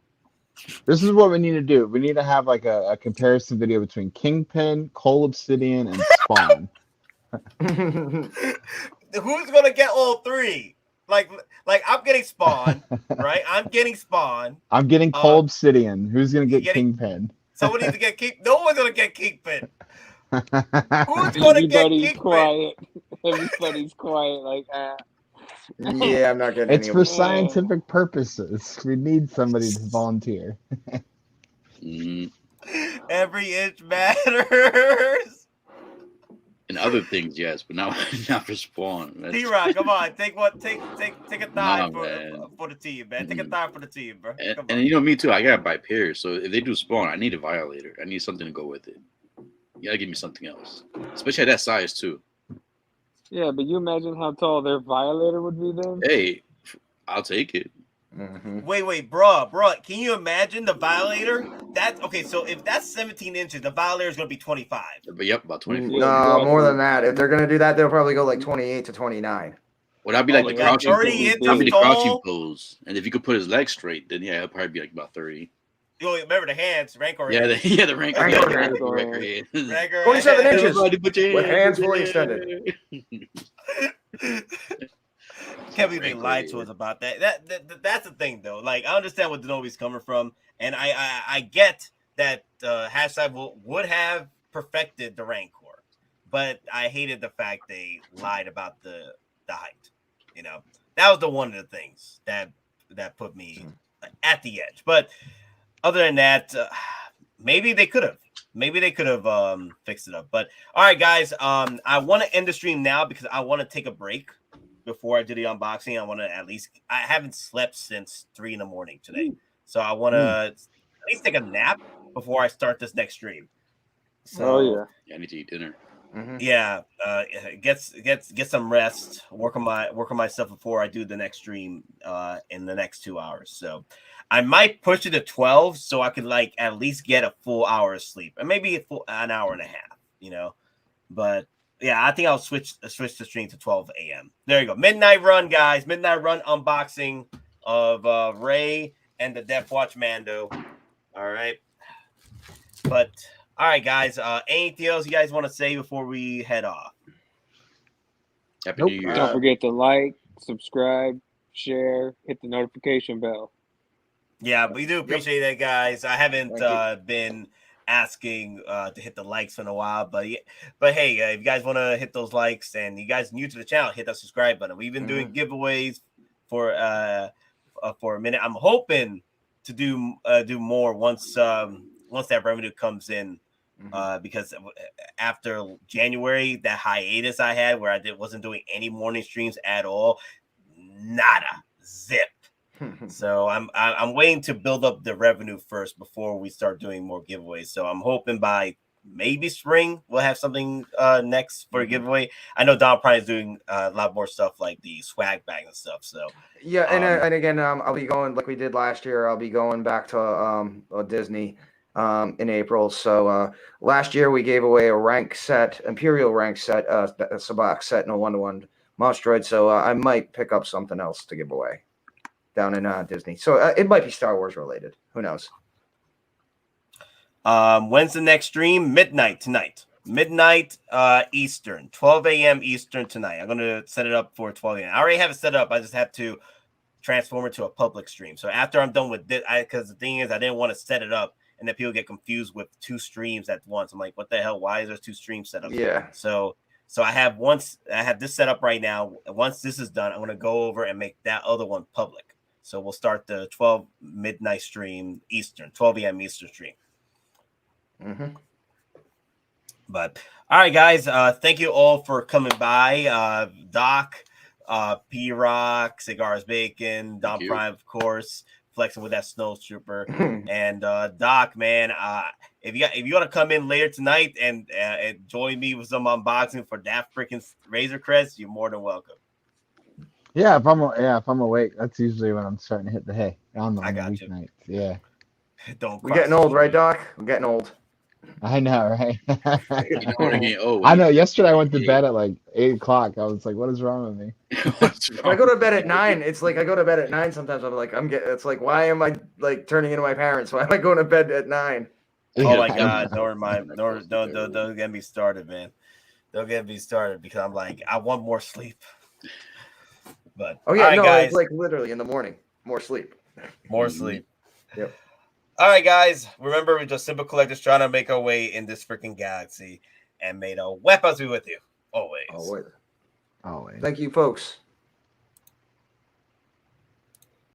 S6: This is what we need to do. We need to have like a comparison video between Kingpin, Cull Obsidian, and Spawn.
S1: Who's gonna get all three? Like I'm getting Spawn, right? I'm getting Spawn.
S6: I'm getting Cull Obsidian. Who's gonna get Kingpin?
S1: Someone needs to get Kingpin. No one's gonna get Kingpin. Who's gonna get Kingpin?
S4: Quiet. Everybody's quiet. Like,
S2: Yeah, I'm not getting.
S6: It's for scientific purposes. We need somebody to volunteer.
S1: Every inch matters.
S7: And other things, yes, but not for Spawn.
S1: D-Rock, come on, take a thigh for the team, man. Take a
S7: Mm-mm.
S1: thigh for the team, bro.
S7: And you know me too. I gotta buy pairs. So if they do Spawn, I need a Violator. I need something to go with it. You gotta give me something else, especially at that size too.
S4: Yeah, but you imagine how tall their Violator would be then?
S7: Hey, I'll take it.
S2: Mm-hmm.
S1: Wait, bro. Can you imagine the Violator? That's okay. So if that's 17 inches, the Violator is gonna be 25.
S7: But yep, about 24.
S2: No, more than that. If they're gonna do that, they'll probably go like 28 to 29.
S7: Well, that'd be like the crouching pose. That'd be the crouching pose. And if you could put his legs straight, then yeah, it'll probably be like about 30.
S1: You remember the hands, Rancor.
S7: Yeah, the Rancor.
S1: Rancor.
S2: 27 inches with hands fully extended.
S1: Can't believe they lied to us about that. That's the thing, though. Like, I understand where Denobi's coming from, and I get that HasLab would have perfected the Rancor, but I hated the fact they lied about the height. You know, that was one of the things that put me at the edge. But other than that, maybe they could have. Maybe they could have fixed it up. But all right, guys, I want to end the stream now because I want to take a break before I do the unboxing. I want to I haven't slept since 3 in the morning today. So I want to at least take a nap before I start this next stream. So,
S7: I need to eat dinner.
S2: Mm-hmm.
S1: Yeah, get some rest. Work on myself before I do the next stream in the next 2 hours. So I might push it to 12 so I could like at least get a full hour of sleep and maybe an hour and a half. You know, but yeah, I think I'll switch the stream to 12 a.m. There you go. Midnight Run, guys. Midnight Run unboxing of Ray and the Death Watch Mando. All right. But, all right, guys. Anything else you guys want to say before we head off?
S7: Happy New Year.
S4: Don't forget to like, subscribe, share, hit the notification bell.
S1: Yeah, we do appreciate that, guys. I haven't been asking to hit the likes in a while, but hey, if you guys want to hit those likes and you guys new to the channel, hit that subscribe button. We've been doing giveaways for a minute. I'm hoping to do more once that revenue comes in, because after January, that hiatus I had where I wasn't doing any morning streams at all, nada, zip. So I'm waiting to build up the revenue first before we start doing more giveaways. So I'm hoping by maybe spring we'll have something next for a giveaway. I know DonPrime is doing a lot more stuff like the swag bag and stuff. So
S2: yeah, and again, I'll be going like we did last year. I'll be going back to Disney in April. So last year we gave away a rank set, Imperial rank set, Sabak set, and a 1-to-1 Mouse Droid. So I might pick up something else to give away down in Disney. So it might be Star Wars related. Who knows?
S1: When's the next stream? Midnight tonight. Midnight Eastern. 12 a.m. Eastern tonight. I'm going to set it up for 12 a.m. I already have it set up. I just have to transform it to a public stream. So after I'm done with this, because the thing is, I didn't want to set it up and then people get confused with 2 streams at once. I'm like, what the hell? Why is there 2 streams set up?
S2: Yeah.
S1: So I have this set up right now. Once this is done, I'm going to go over and make that other one public. So we'll start the 12 midnight stream Eastern, 12 a.m. Eastern stream. But all right, guys, thank you all for coming by. Doc, P-Rock, Cigars Bacon, DonPrime, of course, flexing with that snowtrooper, and Doc, man. If you want to come in later tonight and join me with some unboxing for that freaking Razer Crest, you're more than welcome.
S6: Yeah, if I'm awake, that's usually when I'm starting to hit the hay on the weeknights. Yeah.
S2: We're getting old, right, Doc? We're getting old.
S6: I know, right?
S7: Oh,
S6: I know. Yesterday I went to bed at like 8 o'clock. I was like, "What is wrong with me?"
S2: If I go to bed at 9, it's like I go to bed at 9. Sometimes I'm like, it's like, why am I like turning into my parents? Why am I going to bed at 9?
S1: Oh my God! Don't get me started, man. Don't get me started because I'm like, I want more sleep. But
S2: oh yeah,
S1: right,
S2: no,
S1: guys.
S2: It's like literally in the morning, more sleep.
S1: More sleep.
S2: Yep.
S1: All right, guys. Remember, we're just simple collectors trying to make our way in this freaking galaxy, and may the weapons be with you always.
S2: Always. Thank you, folks.